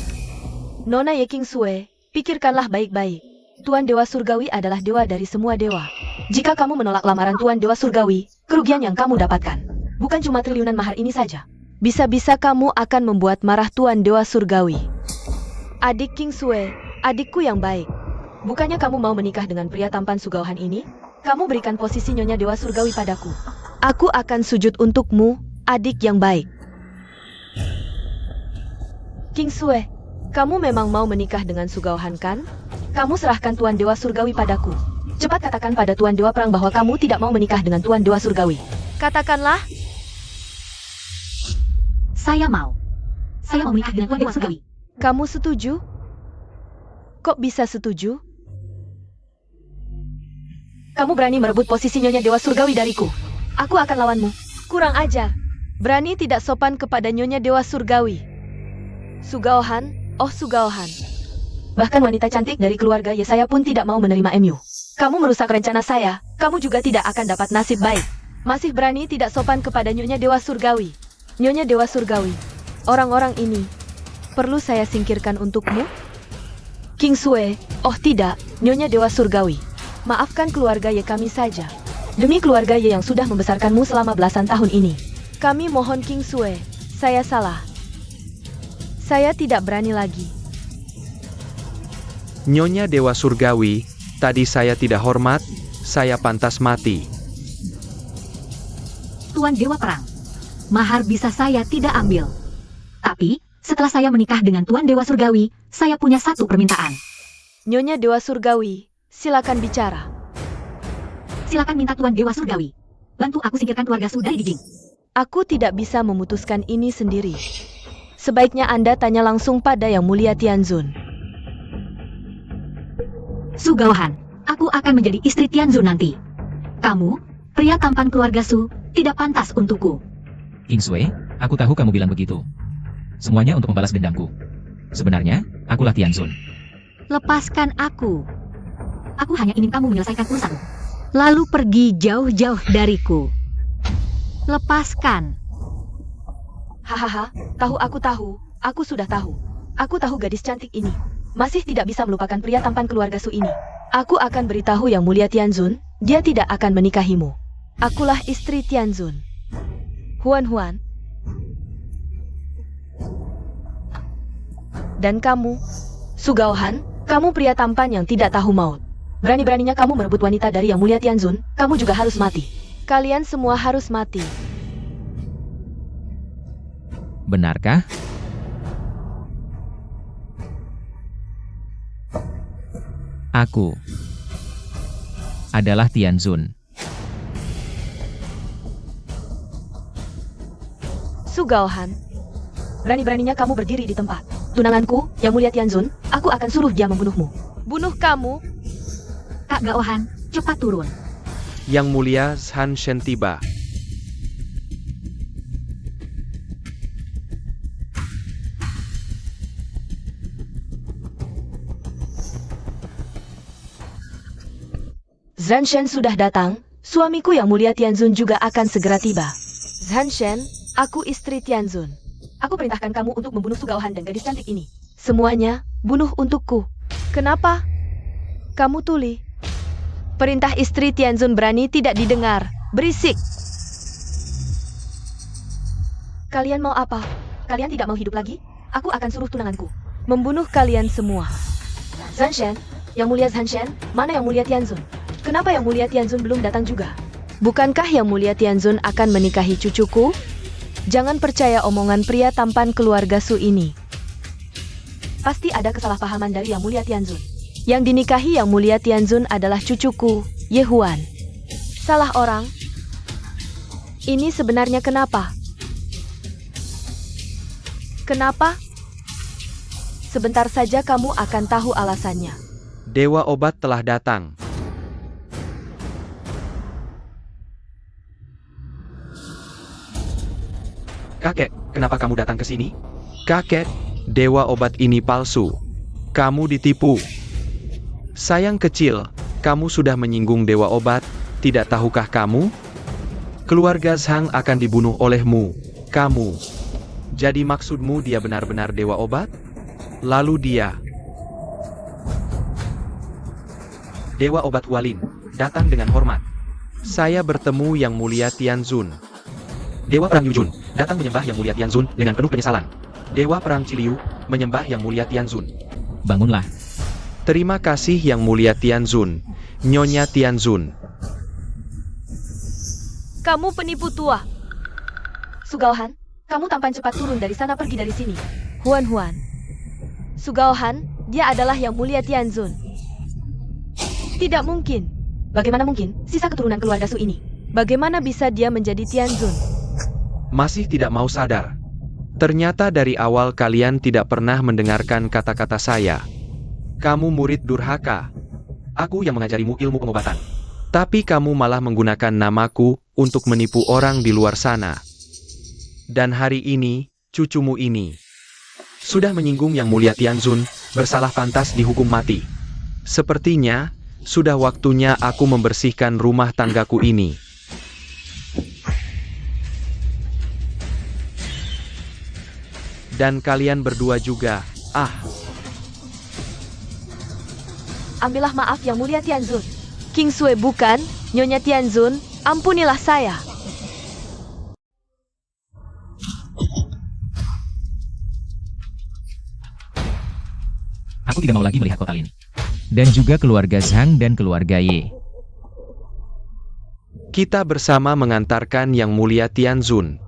Nona Ye Kingsue, pikirkanlah baik-baik. Tuan Dewa Surgawi adalah dewa dari semua dewa. Jika kamu menolak lamaran Tuan Dewa Surgawi, kerugian yang kamu dapatkan bukan cuma triliunan mahar ini saja. Bisa-bisa kamu akan membuat marah Tuan Dewa Surgawi. Adik Kingsue, adikku yang baik. Bukannya kamu mau menikah dengan pria tampan Sugauhan ini? Kamu berikan posisi Nyonya Dewa Surgawi padaku. Aku akan sujud untukmu, adik yang baik. Kingsue, kamu memang mau menikah dengan Sugauhan kan? Kamu serahkan Tuan Dewa Surgawi padaku. Cepat katakan pada Tuan Dewa Perang bahwa kamu tidak mau menikah dengan Tuan Dewa Surgawi. Katakanlah. Saya mau. Saya mau menikah dengan Tuan Dewa Surgawi. Kamu setuju? Kok bisa setuju? Kamu berani merebut posisi Nyonya Dewa Surgawi dariku. Aku akan lawanmu. Kurang ajar. Berani tidak sopan kepada Nyonya Dewa Surgawi. Sugauhan, oh Sugauhan. Bahkan wanita cantik dari keluarga Ye saya pun tidak mau menerima MU. Kamu merusak rencana saya, kamu juga tidak akan dapat nasib baik. Masih berani tidak sopan kepada Nyonya Dewa Surgawi. Nyonya Dewa Surgawi, orang-orang ini perlu saya singkirkan untukmu? Kingsue, oh tidak, Nyonya Dewa Surgawi. Maafkan keluarga Ye kami saja. Demi keluarga Ye yang sudah membesarkanmu selama belasan tahun ini. Kami mohon Kingsue, saya salah. Saya tidak berani lagi. Nyonya Dewa Surgawi, tadi saya tidak hormat, saya pantas mati. Tuan Dewa Perang. Mahar bisa saya tidak ambil. Tapi, setelah saya menikah dengan Tuan Dewa Surgawi, saya punya satu permintaan. Nyonya Dewa Surgawi, silakan bicara. Silakan minta Tuan Dewa Surgawi. Bantu aku singkirkan keluarga Su dari Dijing. Aku tidak bisa memutuskan ini sendiri. Sebaiknya Anda tanya langsung pada Yang Mulia Tianzun. Sugauhan, aku akan menjadi istri Tianzun nanti. Kamu, pria tampan keluarga Su, tidak pantas untukku. Kingsue, aku tahu kamu bilang begitu. Semuanya untuk membalas dendamku. Sebenarnya, akulah Tianzun. Lepaskan aku. Aku hanya ingin kamu menyelesaikan urusanmu. Lalu pergi jauh-jauh dariku. Lepaskan. Hahaha, aku sudah tahu. Aku tahu gadis cantik ini. Masih tidak bisa melupakan pria tampan keluarga Su ini. Aku akan beritahu Yang Mulia Tianzun, dia tidak akan menikahimu. Akulah istri Tianzun. Huan. Dan kamu, Sugauhan, kamu pria tampan yang tidak tahu maut. Berani-beraninya kamu merebut wanita dari Yang Mulia Tianzun, kamu juga harus mati. Kalian semua harus mati. Benarkah? Aku adalah Tianzun. Sugauhan, berani-beraninya kamu berdiri di tempat tunanganku, Yang Mulia Tianzun, aku akan suruh dia membunuhmu. Bunuh kamu? Kak Gaohan, cepat turun. Yang Mulia Han Shen tiba. Zanshen sudah datang, suamiku Yang Mulia Tianzun juga akan segera tiba. Zanshen, aku istri Tianzun. Aku perintahkan kamu untuk membunuh Sugauhan dan gadis cantik ini. Semuanya, bunuh untukku. Kenapa? Kamu tuli. Perintah istri Tianzun berani tidak didengar. Berisik. Kalian mau apa? Kalian tidak mau hidup lagi? Aku akan suruh tunanganku membunuh kalian semua. Zanshen, Yang Mulia Zanshen, mana Yang Mulia Tianzun? Kenapa Yang Mulia Tianzun belum datang juga? Bukankah Yang Mulia Tianzun akan menikahi cucuku? Jangan percaya omongan pria tampan keluarga Su ini. Pasti ada kesalahpahaman dari Yang Mulia Tianzun. Yang dinikahi Yang Mulia Tianzun adalah cucuku, Ye Huan. Salah orang? Ini sebenarnya kenapa? Kenapa? Sebentar saja kamu akan tahu alasannya. Dewa obat telah datang. Kakek, kenapa kamu datang ke sini? Kakek, dewa obat ini palsu. Kamu ditipu. Sayang kecil, kamu sudah menyinggung dewa obat, tidak tahukah kamu? Keluarga Zhang akan dibunuh olehmu, kamu. Jadi maksudmu dia benar-benar dewa obat? Lalu dia, Dewa Obat Hualin, datang dengan hormat. Saya bertemu Yang Mulia Tianzun. Dewa Perang Yujun, datang menyembah Yang Mulia Tianzun dengan penuh penyesalan. Dewa Perang Ciliu, menyembah Yang Mulia Tianzun. Bangunlah. Terima kasih Yang Mulia Tianzun, Nyonya Tianzun. Kamu penipu tua. Sugaohan, kamu tampan cepat turun dari sana, pergi dari sini. Huan. Sugaohan, dia adalah Yang Mulia Tianzun. Tidak mungkin. Bagaimana mungkin sisa keturunan keluarga Su ini? Bagaimana bisa dia menjadi Tianzun? Masih tidak mau sadar. Ternyata dari awal kalian tidak pernah mendengarkan kata-kata saya. Kamu murid durhaka. Aku yang mengajarimu ilmu pengobatan. Tapi kamu malah menggunakan namaku untuk menipu orang di luar sana. Dan hari ini, cucumu ini sudah menyinggung Yang Mulia Tianzun, bersalah pantas dihukum mati. Sepertinya, sudah waktunya aku membersihkan rumah tanggaku ini. Dan kalian berdua juga, Ambillah maaf Yang Mulia Tianzun. King Sui bukan, Nyonya Tianzun, ampunilah saya. Aku tidak mau lagi melihat kota Lin. Dan juga keluarga Zhang dan keluarga Ye. Kita bersama mengantarkan Yang Mulia Tianzun.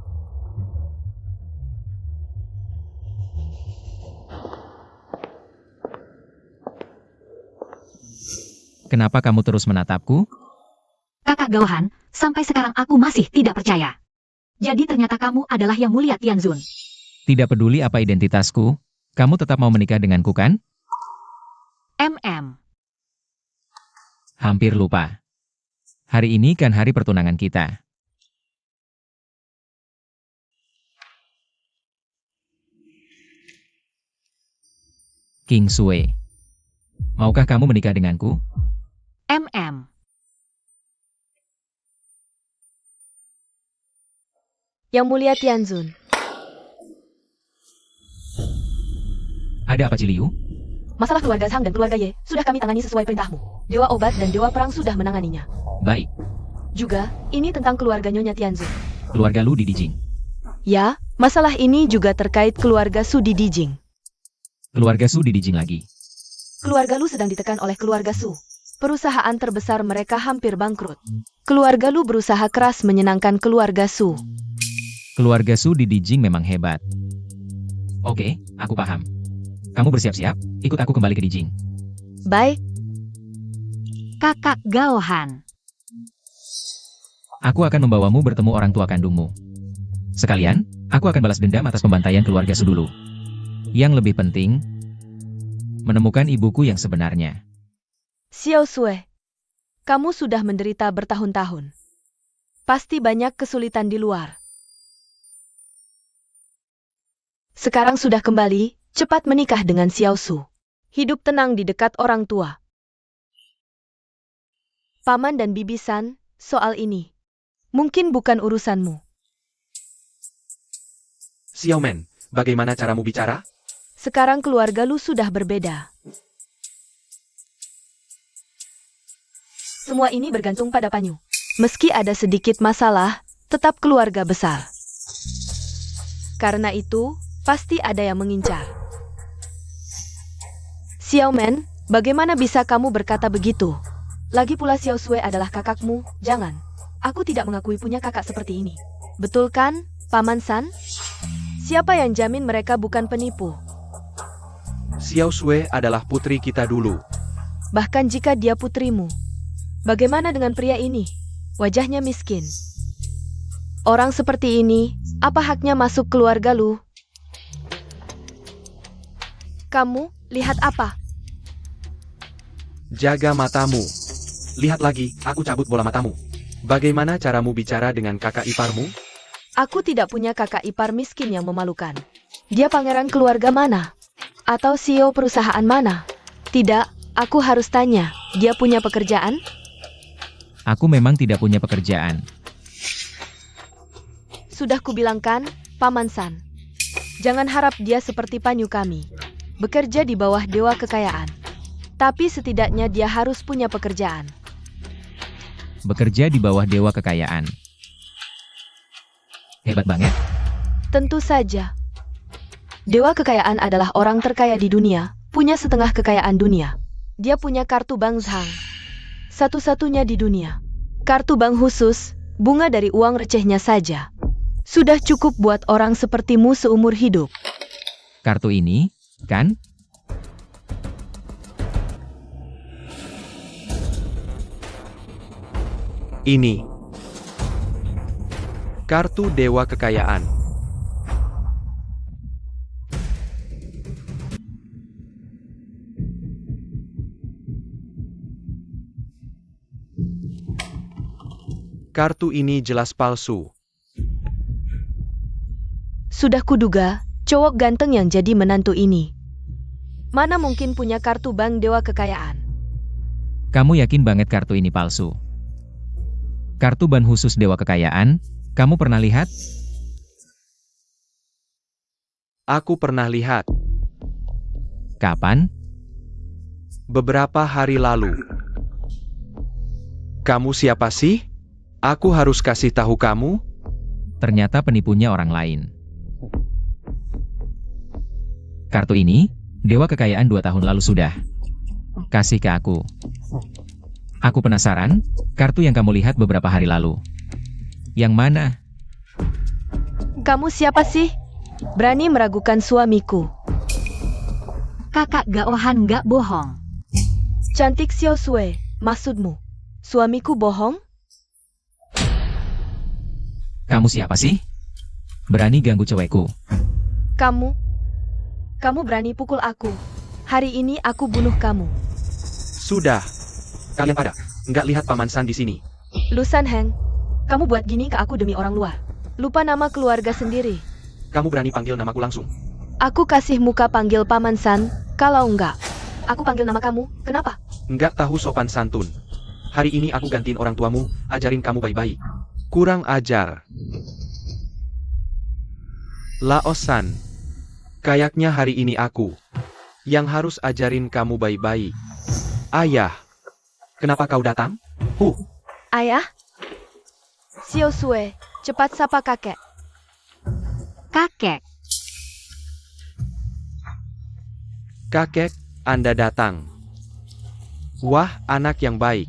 Kenapa kamu terus menatapku? Kakak Gaohan, sampai sekarang aku masih tidak percaya. Jadi ternyata kamu adalah Yang Mulia Tianzun. Tidak peduli apa identitasku, kamu tetap mau menikah denganku kan? Hampir lupa. Hari ini kan hari pertunangan kita. King Sui, maukah kamu menikah denganku? Yang Mulia Tianzun. Ada apa Ciliu? Masalah keluarga Zhang dan keluarga Ye sudah kami tangani sesuai perintahmu. Dewa obat dan dewa perang sudah menanganinya. Baik. Juga, ini tentang keluarga Nyonya Tianzun. Keluarga Lu di Dijing. Ya, masalah ini juga terkait keluarga Su di Dijing. Keluarga Su di Dijing lagi. Keluarga Lu sedang ditekan oleh keluarga Su. Perusahaan terbesar mereka hampir bangkrut. Keluarga Lu berusaha keras menyenangkan keluarga Su. Keluarga Su di Dijing memang hebat. Oke, aku paham. Kamu bersiap-siap, ikut aku kembali ke Dijing. Baik. Kakak Gaohan. Aku akan membawamu bertemu orang tua kandungmu. Sekalian, aku akan balas dendam atas pembantaian keluarga Su dulu. Yang lebih penting, menemukan ibuku yang sebenarnya. Xiao Sui, kamu sudah menderita bertahun-tahun. Pasti banyak kesulitan di luar. Sekarang sudah kembali, cepat menikah dengan Xiao Su. Hidup tenang di dekat orang tua. Paman dan Bibi San, soal ini mungkin bukan urusanmu. Xiaomen, bagaimana caramu bicara? Sekarang keluarga Lu sudah berbeda. Semua ini bergantung pada Panyu. Meski ada sedikit masalah, tetap keluarga besar. Karena itu, pasti ada yang mengincar. Xiaomen, bagaimana bisa kamu berkata begitu? Lagi pula Xiao Sui adalah kakakmu, jangan. Aku tidak mengakui punya kakak seperti ini. Betul kan, Paman San? Siapa yang jamin mereka bukan penipu? Xiao Sui adalah putri kita dulu. Bahkan jika dia putrimu. Bagaimana dengan pria ini? Wajahnya miskin. Orang seperti ini, apa haknya masuk keluarga lu? Kamu, lihat apa? Jaga matamu. Lihat lagi, aku cabut bola matamu. Bagaimana caramu bicara dengan kakak iparmu? Aku tidak punya kakak ipar miskin yang memalukan. Dia pangeran keluarga mana? Atau CEO perusahaan mana? Tidak, aku harus tanya. Dia punya pekerjaan? Aku memang tidak punya pekerjaan. Sudah kubilangkan, Paman San. Jangan harap dia seperti Panyu kami. Bekerja di bawah dewa kekayaan. Tapi setidaknya dia harus punya pekerjaan. Bekerja di bawah dewa kekayaan. Hebat banget. Tentu saja. Dewa kekayaan adalah orang terkaya di dunia, punya setengah kekayaan dunia. Dia punya kartu bank Zhang. Satu-satunya di dunia. Kartu bank khusus, bunga dari uang recehnya saja. Sudah cukup buat orang sepertimu seumur hidup. Kartu ini, kan? Ini. Kartu Dewa Kekayaan. Kartu ini jelas palsu. Sudah kuduga, cowok ganteng yang jadi menantu ini. Mana mungkin punya kartu bank dewa kekayaan? Kamu yakin banget kartu ini palsu? Kartu ban khusus dewa kekayaan, kamu pernah lihat? Aku pernah lihat. Kapan? Beberapa hari lalu. Kamu siapa sih? Aku harus kasih tahu kamu? Ternyata penipunya orang lain. Kartu ini, dewa kekayaan 2 tahun lalu sudah. Kasih ke aku. Aku penasaran, kartu yang kamu lihat beberapa hari lalu. Yang mana? Kamu siapa sih? Berani meragukan suamiku. Kakak Gaohan nggak bohong. Cantik Xiao Sui, maksudmu? Suamiku bohong? Kamu siapa sih? Berani ganggu cewekku. Kamu berani pukul aku. Hari ini aku bunuh kamu. Sudah. Kalian pada nggak lihat Paman San di sini? Lu San Heng, kamu buat gini ke aku demi orang luar. Lupa nama keluarga sendiri. Kamu berani panggil namaku langsung? Aku kasih muka panggil Paman San, kalau enggak. Aku panggil nama kamu, kenapa? Nggak tahu sopan santun. Hari ini aku gantiin orang tuamu, ajarin kamu baik-baik. Kurang ajar. Laosan. Kayaknya hari ini aku yang harus ajarin kamu baik-baik. Ayah. Kenapa kau datang? Ayah? Xiao Sui, cepat sapa kakek. Kakek, Kakek, Anda datang. Wah, anak yang baik.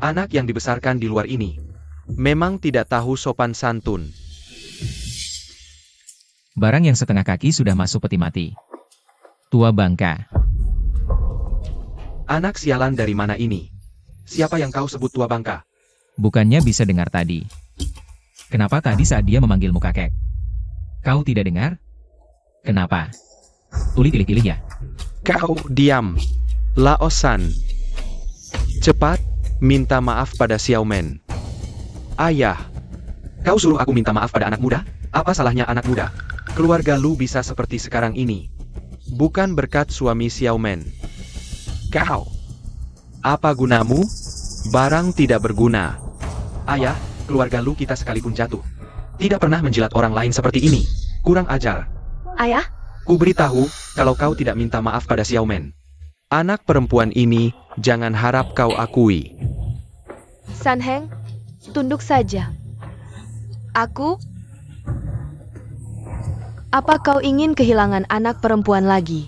Anak yang dibesarkan di luar ini memang tidak tahu sopan santun. Barang yang setengah kaki sudah masuk peti mati. Tua bangka. Anak sialan dari mana ini? Siapa yang kau sebut tua bangka? Bukannya bisa dengar tadi. Kenapa tadi saat dia memanggilmu kakek? Kau tidak dengar? Kenapa? Tuli pilih-pilih ya? Kau diam. Laosan. Cepat, minta maaf pada Xiaomen. Ayah. Kau suruh aku minta maaf pada anak muda? Apa salahnya anak muda? Keluarga lu bisa seperti sekarang ini. Bukan berkat suami Xiaomen. Kau. Apa gunamu? Barang tidak berguna. Ayah, keluarga lu kita sekalipun jatuh. Tidak pernah menjilat orang lain seperti ini. Kurang ajar. Ayah? Ku beritahu, kalau kau tidak minta maaf pada Xiaomen. Anak perempuan ini, jangan harap kau akui. San Heng, tunduk saja. Aku? Apa kau ingin kehilangan anak perempuan lagi?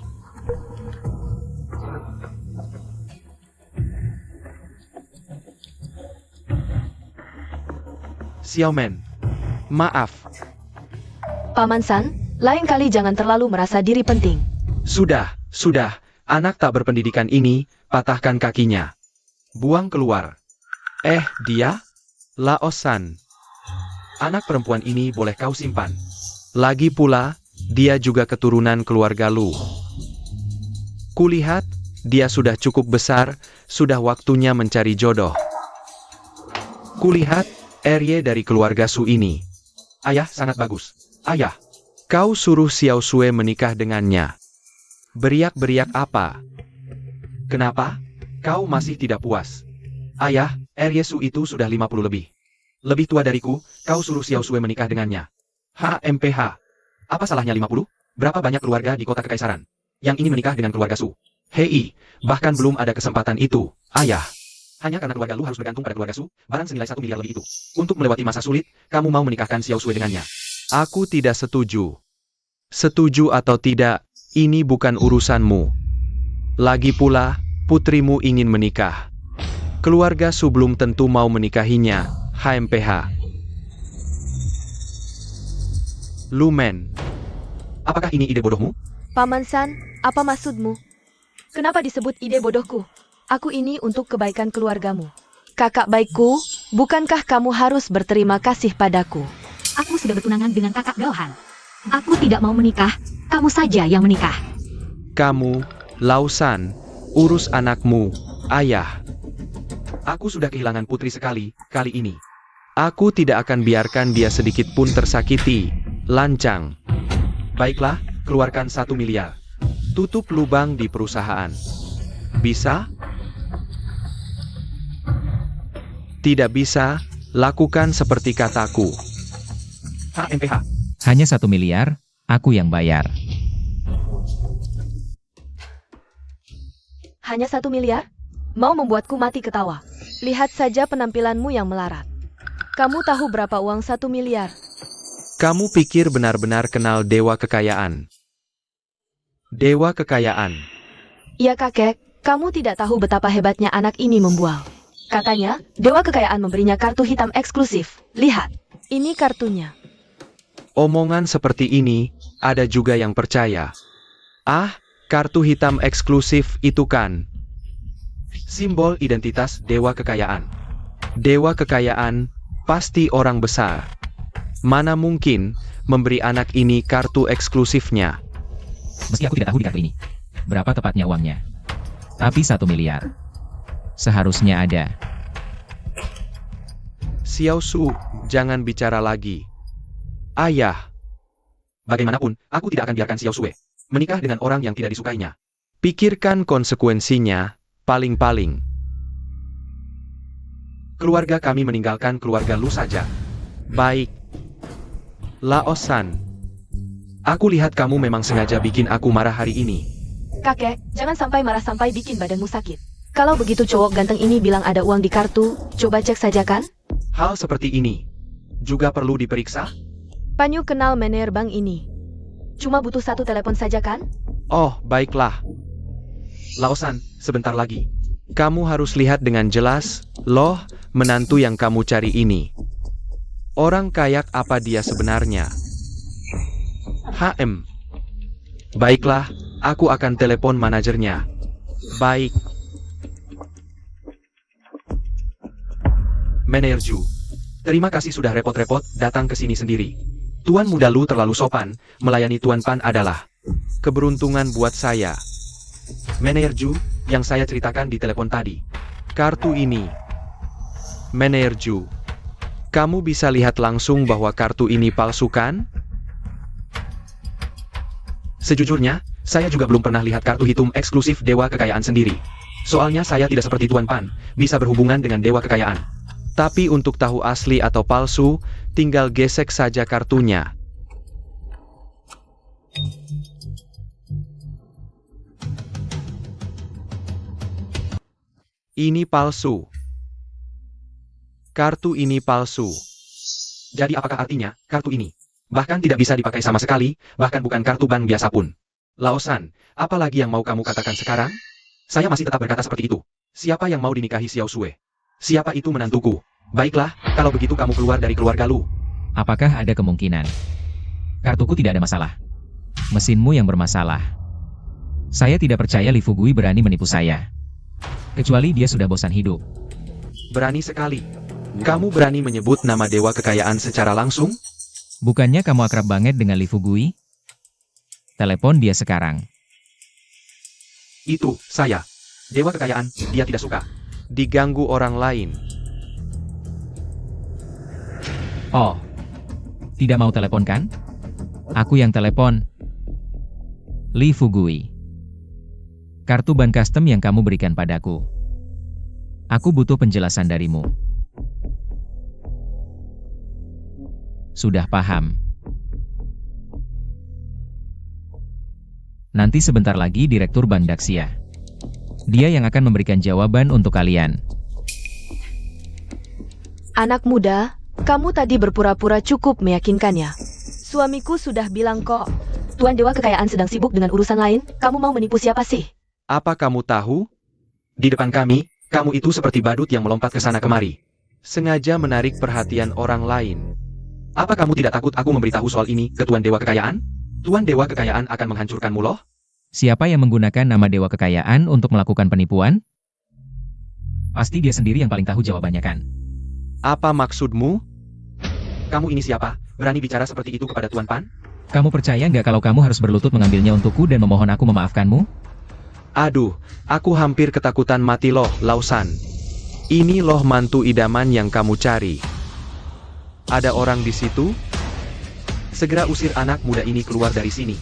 Xiaomen. Maaf. Paman San, Lain kali jangan terlalu merasa diri penting. Sudah, anak tak berpendidikan ini, patahkan kakinya. Buang keluar. Dia? Laosan. Anak perempuan ini boleh kau simpan. Lagi pula, dia juga keturunan keluarga Lu. Kulihat, dia sudah cukup besar, sudah waktunya mencari jodoh. Kulihat, Erye dari keluarga Su ini. Ayah, sangat bagus. Ayah, kau suruh Xiao Sui menikah dengannya. Beriak-beriak apa? Kenapa? Kau masih tidak puas? Ayah, Erye Su itu sudah 50 lebih. Lebih tua dariku, kau suruh Xiao Sui menikah dengannya. HMPH. Apa salahnya 50? Berapa banyak keluarga di kota kekaisaran yang ingin menikah dengan keluarga Su? Hei, bahkan belum ada kesempatan itu, ayah. Hanya karena keluarga Lu harus bergantung pada keluarga Su, barang senilai 1 miliar lebih itu. Untuk melewati masa sulit, kamu mau menikahkan Xiao Sui dengannya. Aku tidak setuju. Setuju atau tidak, ini bukan urusanmu. Lagi pula, putrimu ingin menikah. Keluarga Su belum tentu mau menikahinya, HMPH. Lumen. Apakah ini ide bodohmu? Paman San, apa maksudmu? Kenapa disebut ide bodohku? Aku ini untuk kebaikan keluargamu. Kakak baikku, bukankah kamu harus berterima kasih padaku? Aku sudah bertunangan dengan kakak Gaohan. Aku tidak mau menikah, kamu saja yang menikah. Kamu, Lausan, urus anakmu, ayah. Aku sudah kehilangan putri sekali, kali ini. Aku tidak akan biarkan dia sedikit pun tersakiti, lancang. Baiklah, keluarkan 1 miliar. Tutup lubang di perusahaan. Bisa? Tidak bisa, lakukan seperti kataku. HMPH. Hanya 1 miliar, aku yang bayar. Hanya 1 miliar? Mau membuatku mati ketawa. Lihat saja penampilanmu yang melarat. Kamu tahu berapa uang 1 miliar? Kamu pikir benar-benar kenal dewa kekayaan? Dewa kekayaan. Ya kakek, kamu tidak tahu betapa hebatnya anak ini membual. Katanya, dewa kekayaan memberinya kartu hitam eksklusif. Lihat, ini kartunya. Omongan seperti ini, ada juga yang percaya. Ah, kartu hitam eksklusif itu kan simbol identitas dewa kekayaan. Dewa kekayaan, pasti orang besar. Mana mungkin memberi anak ini kartu eksklusifnya? Meski aku tidak tahu di kartu ini berapa tepatnya uangnya. Tapi 1 miliar. Seharusnya ada. Xiao Su, jangan bicara lagi. Ayah. Bagaimanapun, aku tidak akan biarkan Xiao Sui menikah dengan orang yang tidak disukainya. Pikirkan konsekuensinya, paling-paling. Keluarga kami meninggalkan keluarga Lu saja. Baik. Laosan. Aku lihat kamu memang sengaja bikin aku marah hari ini. Kakek, jangan sampai marah sampai bikin badanmu sakit. Kalau begitu cowok ganteng ini bilang ada uang di kartu, coba cek saja kan? Hal seperti ini juga perlu diperiksa? Panyu kenal manajer bank ini. Cuma butuh 1 telepon saja kan? Oh, baiklah. Laosan, sebentar lagi. Kamu harus lihat dengan jelas, loh, menantu yang kamu cari ini. Orang kayak apa dia sebenarnya? Baiklah, aku akan telepon manajernya. Baik. Manajer Ju, terima kasih sudah repot-repot datang ke sini sendiri. Tuan muda Lu terlalu sopan, melayani Tuan Pan adalah keberuntungan buat saya. Manajer Ju, yang saya ceritakan di telepon tadi. Kartu ini. Manajer Ju, kamu bisa lihat langsung bahwa kartu ini palsu kan? Sejujurnya, saya juga belum pernah lihat kartu hitam eksklusif dewa kekayaan sendiri. Soalnya saya tidak seperti Tuan Pan, bisa berhubungan dengan dewa kekayaan. Tapi untuk tahu asli atau palsu, tinggal gesek saja kartunya. Ini palsu. Kartu ini palsu. Jadi apakah artinya, kartu ini bahkan tidak bisa dipakai sama sekali, bahkan bukan kartu bank biasa pun. Laosan, apalagi yang mau kamu katakan sekarang? Saya masih tetap berkata seperti itu. Siapa yang mau dinikahi Xiao Sui? Siapa itu menantuku? Baiklah, kalau begitu kamu keluar dari keluarga Lu. Apakah ada kemungkinan? Kartuku tidak ada masalah. Mesinmu yang bermasalah. Saya tidak percaya Li Fugui berani menipu saya. Kecuali dia sudah bosan hidup. Berani sekali. Kamu berani menyebut nama dewa kekayaan secara langsung? Bukannya kamu akrab banget dengan Li Fugui? Telepon dia sekarang. Itu, saya. Dewa kekayaan, dia tidak suka diganggu orang lain. Oh. Tidak mau telepon kan? Aku yang telepon. Li Fugui. Kartu ban custom yang kamu berikan padaku. Aku butuh penjelasan darimu. Sudah paham. Nanti sebentar lagi Direktur Bank Daxia. Dia yang akan memberikan jawaban untuk kalian. Anak muda, kamu tadi berpura-pura cukup meyakinkannya. Suamiku sudah bilang kok. Tuan Dewa Kekayaan sedang sibuk dengan urusan lain, kamu mau menipu siapa sih? Apa kamu tahu? Di depan kami, kamu itu seperti badut yang melompat ke sana kemari. Sengaja menarik perhatian orang lain. Apa kamu tidak takut aku memberitahu soal ini ke Tuan Dewa Kekayaan? Tuan Dewa Kekayaan akan menghancurkanmu loh. Siapa yang menggunakan nama Dewa Kekayaan untuk melakukan penipuan? Pasti dia sendiri yang paling tahu jawabannya kan? Apa maksudmu? Kamu ini siapa? Berani bicara seperti itu kepada Tuan Pan? Kamu percaya nggak kalau kamu harus berlutut mengambilnya untukku dan memohon aku memaafkanmu? Aduh, aku hampir ketakutan mati loh, Lausan. Ini loh mantu idaman yang kamu cari. Ada orang di situ? Segera usir anak muda ini keluar dari sini.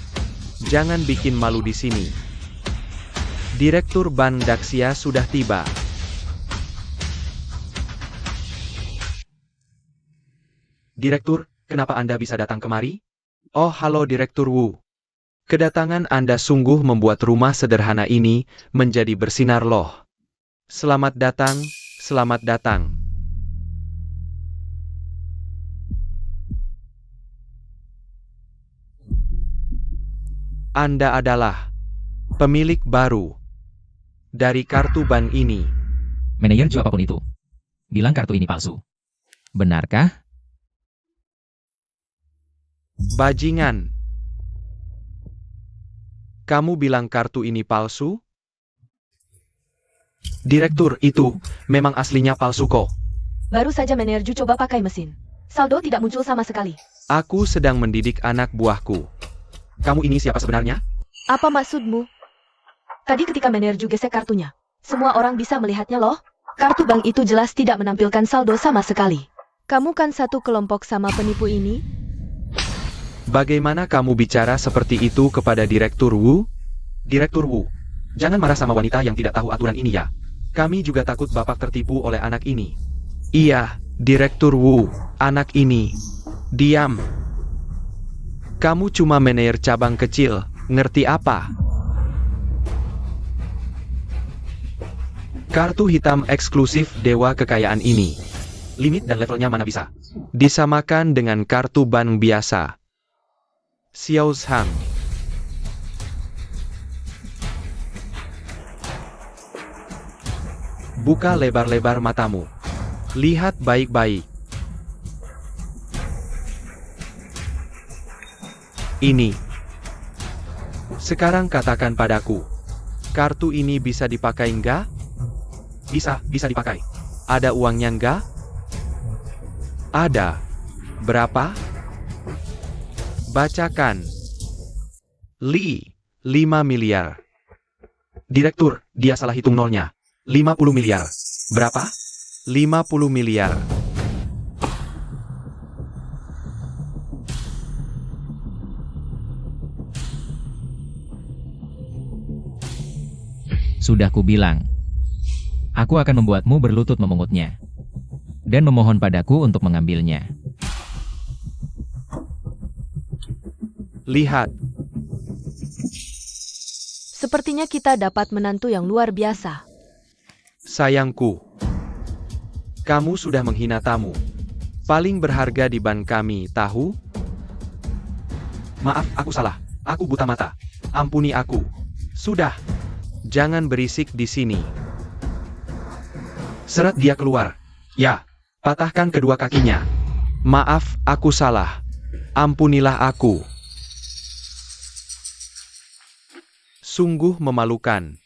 Jangan bikin malu di sini. Direktur Bank Daxia sudah tiba. Direktur, kenapa Anda bisa datang kemari? Oh, halo Direktur Wu. Kedatangan Anda sungguh membuat rumah sederhana ini menjadi bersinar loh. Selamat datang, selamat datang. Anda adalah pemilik baru dari kartu bank ini. Manajer jual apapun itu. Bilang kartu ini palsu. Benarkah? Bajingan. Kamu bilang kartu ini palsu? Direktur, itu memang aslinya palsu kok. Baru saja manajer coba pakai mesin. Saldo tidak muncul sama sekali. Aku sedang mendidik anak buahku. Kamu ini siapa sebenarnya? Apa maksudmu? Tadi ketika manajer gesek kartunya, semua orang bisa melihatnya loh. Kartu bank itu jelas tidak menampilkan saldo sama sekali. Kamu kan satu kelompok sama penipu ini? Bagaimana kamu bicara seperti itu kepada Direktur Wu? Direktur Wu, jangan marah sama wanita yang tidak tahu aturan ini ya. Kami juga takut Bapak tertipu oleh anak ini. Iya, Direktur Wu, anak ini. Diam. Kamu cuma manajer cabang kecil, ngerti apa? Kartu hitam eksklusif Dewa Kekayaan ini. Limit dan levelnya mana bisa disamakan dengan kartu bank biasa. Xiao Zhang. Buka lebar-lebar matamu. Lihat baik-baik. Ini. Sekarang katakan padaku. Kartu ini bisa dipakai enggak? Bisa dipakai. Ada uangnya enggak? Ada. Berapa? Bacakan. 5 miliar. Direktur, dia salah hitung nolnya. 50 miliar. Berapa? 50 miliar. Sudah kubilang. Aku akan membuatmu berlutut memungutnya. Dan memohon padaku untuk mengambilnya. Lihat. Sepertinya kita dapat menantu yang luar biasa. Sayangku. Kamu sudah menghina tamu. Paling berharga di bank kami, tahu? Maaf, aku salah. Aku buta mata. Ampuni aku. Sudah. Jangan berisik di sini. Seret dia keluar. Ya, patahkan kedua kakinya. Maaf, aku salah. Ampunilah aku. Sungguh memalukan.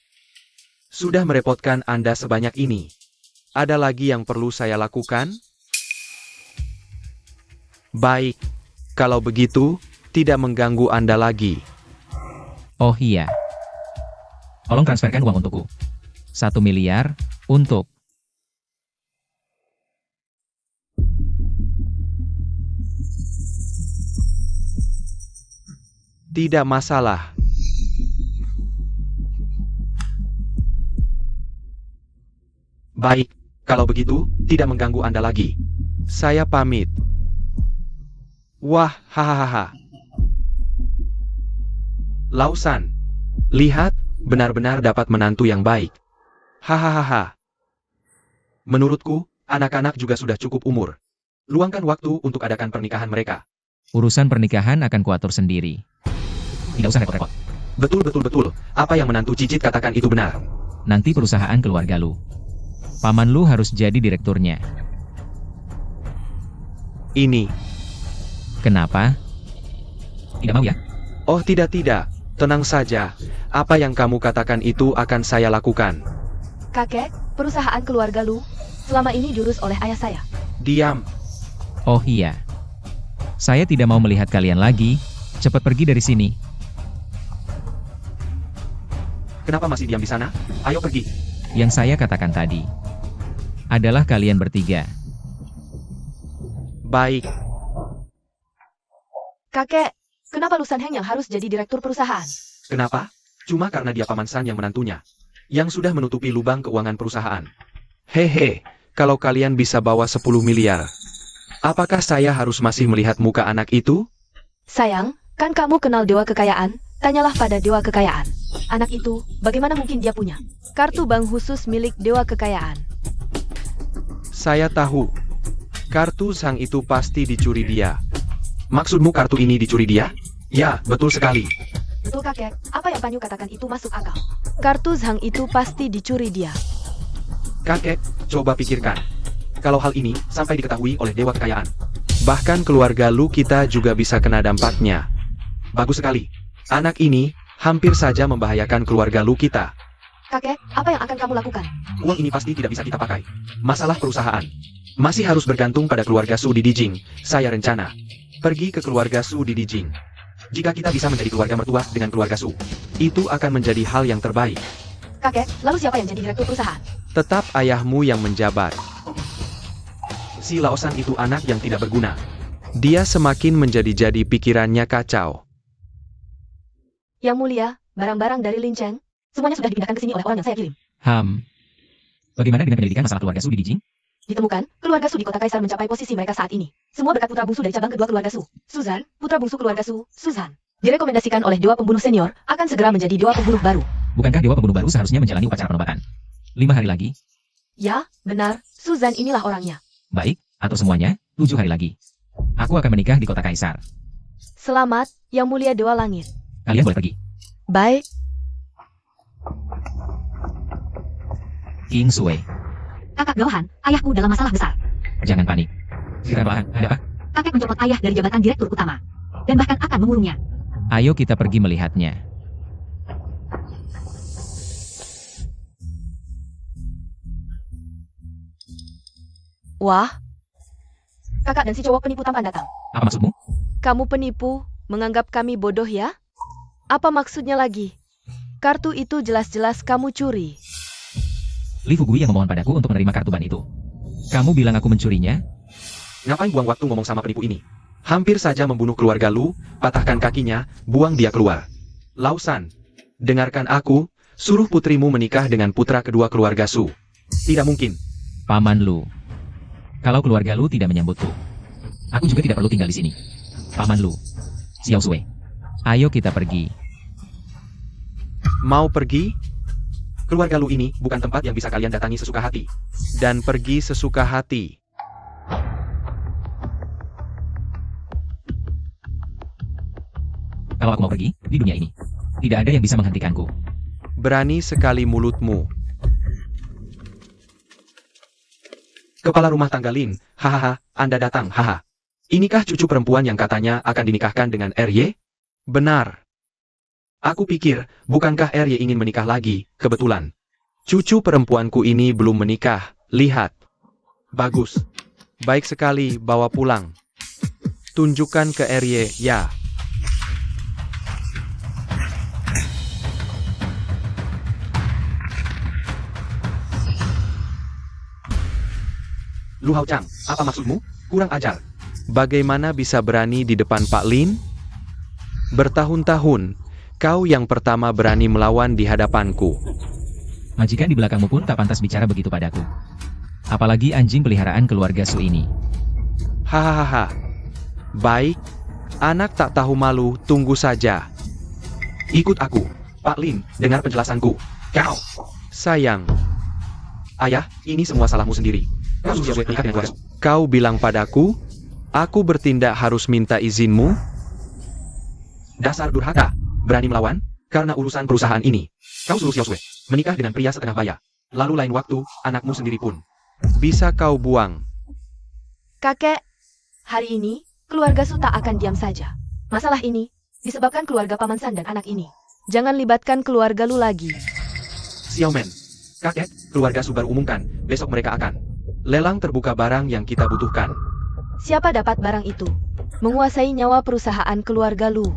Sudah merepotkan Anda sebanyak ini. Ada lagi yang perlu saya lakukan? Baik, kalau begitu, tidak mengganggu Anda lagi. Oh iya. Tolong transferkan uang untukku. 1 miliar, untuk. Tidak masalah. Baik, kalau begitu, tidak mengganggu Anda lagi. Saya pamit. Wah, hahaha. Lausan, lihat, benar-benar dapat menantu yang baik. Hahaha. Menurutku, anak-anak juga sudah cukup umur. Luangkan waktu untuk adakan pernikahan mereka. Urusan pernikahan akan kuatur sendiri. Tidak usah repot-repot. Betul. Apa yang menantu Cicit katakan itu benar. Nanti perusahaan keluarga lu. Paman lu harus jadi direkturnya. Ini. Kenapa? Tidak mau ya? Oh tidak. Tenang saja. Apa yang kamu katakan itu akan saya lakukan. Kakek, perusahaan keluarga Lu selama ini diurus oleh ayah saya. Diam. Oh iya. Saya tidak mau melihat kalian lagi. Cepat pergi dari sini. Kenapa masih diam di sana? Ayo pergi. Yang saya katakan tadi adalah kalian bertiga. Baik. Kakek, kenapa Lu San Heng yang harus jadi direktur perusahaan? Kenapa? Cuma karena dia Paman San yang menantunya. Yang sudah menutupi lubang keuangan perusahaan. Hehe, kalau kalian bisa bawa 10 miliar. Apakah saya harus masih melihat muka anak itu? Sayang, kan kamu kenal dewa kekayaan? Tanyalah pada dewa kekayaan. Anak itu, bagaimana mungkin dia punya kartu bank khusus milik dewa kekayaan? Saya tahu. Kartu sang itu pasti dicuri dia. Maksudmu kartu ini dicuri dia? Ya, betul sekali. Betul kakek, apa yang Panyu katakan itu masuk akal. Kartu Zhang itu pasti dicuri dia. Kakek, coba pikirkan. Kalau hal ini sampai diketahui oleh dewa kekayaan, bahkan keluarga Lu kita juga bisa kena dampaknya. Bagus sekali. Anak ini hampir saja membahayakan keluarga Lu kita. Kakek, apa yang akan kamu lakukan? Uang ini pasti tidak bisa kita pakai. Masalah perusahaan masih harus bergantung pada keluarga Su di Dijing. Saya rencana pergi ke keluarga Su di Dijing. Jika kita bisa menjadi keluarga mertua dengan keluarga Su, itu akan menjadi hal yang terbaik. Kakek, lalu siapa yang jadi direktur perusahaan? Tetap ayahmu yang menjabat. Si Laosan itu anak yang tidak berguna. Dia semakin menjadi-jadi pikirannya kacau. Yang mulia, barang-barang dari Lin Cheng, semuanya sudah dipindahkan ke sini oleh orang yang saya kirim. Bagaimana dengan penyelidikan masalah keluarga Su di Dijing? Ditemukan, keluarga Su di kota Kaisar mencapai posisi mereka saat ini. Semua berkat putra bungsu dari cabang kedua keluarga Su. Suzan, putra bungsu keluarga Su, Suzan. Direkomendasikan oleh dewa pembunuh senior, akan segera menjadi dewa pembunuh baru. Bukankah dewa pembunuh baru seharusnya menjalani upacara penobatan? 5 hari lagi? Ya, benar, Suzan inilah orangnya. Baik, atau semuanya, 7 hari lagi. Aku akan menikah di kota Kaisar. Selamat, yang mulia dewa langit. Kalian boleh pergi. Baik. King Sui, Kakak Gaohan, ayahku dalam masalah besar. jangan panik. Segera belahan, ada apa? Kakek mencopot ayah dari jabatan direktur utama. Dan bahkan akan mengurungnya. Ayo kita pergi melihatnya. Wah. Kakak dan si cowok penipu tampan datang. Apa maksudmu? Kamu penipu, menganggap kami bodoh ya? Apa maksudnya lagi? Kartu itu jelas-jelas kamu curi. Li Fugui yang memohon padaku untuk menerima kartu ban itu. Kamu bilang aku mencurinya? Ngapain buang waktu ngomong sama penipu ini? Hampir saja membunuh keluarga Lu, patahkan kakinya, buang dia keluar. Lausan, dengarkan aku, suruh putrimu menikah dengan putra kedua keluarga Su. Tidak mungkin. Paman Lu. Kalau keluarga Lu tidak menyambutku, aku juga tidak perlu tinggal di sini. Paman Lu. Xiao Sui. Ayo kita pergi. Mau pergi? Keluarga Lu ini bukan tempat yang bisa kalian datangi sesuka hati. Dan pergi sesuka hati. Kalau aku mau pergi, di dunia ini, tidak ada yang bisa menghentikanku. Berani sekali mulutmu. Kepala rumah tangga Lin, hahaha, Anda datang, haha. Inikah cucu perempuan yang katanya akan dinikahkan dengan RY? Benar. Aku pikir, bukankah RY ingin menikah lagi, kebetulan. Cucu perempuanku ini belum menikah, lihat. Bagus. Baik sekali, bawa pulang. Tunjukkan ke RY, ya. Lu Hao Chang, apa maksudmu? Kurang ajar. Bagaimana bisa berani di depan Pak Lin? Bertahun-tahun, kau yang pertama berani melawan di hadapanku. Majikan di belakangmu pun tak pantas bicara begitu padaku. Apalagi anjing peliharaan keluarga Su ini. Hahaha. Baik, anak tak tahu malu, tunggu saja. Ikut aku, Pak Lin, dengar penjelasanku. Kau, sayang. Ayah, ini semua salahmu sendiri. Kau sudah menikah dengan keluarga. Kau bilang padaku, aku bertindak harus minta izinmu? Dasar durhaka, berani melawan, karena urusan perusahaan ini. Kau suruh Xiao Sui menikah dengan pria setengah baya. Lalu lain waktu, anakmu sendiri pun. Bisa kau buang. Kakek, hari ini, keluarga Su tak akan diam saja. Masalah ini, disebabkan keluarga Paman San dan anak ini. Jangan libatkan keluarga Lu lagi. Xiaomen, kakek, keluarga Su baru umumkan, besok mereka akan lelang terbuka barang yang kita butuhkan. Siapa dapat barang itu? Menguasai nyawa perusahaan keluarga Lu.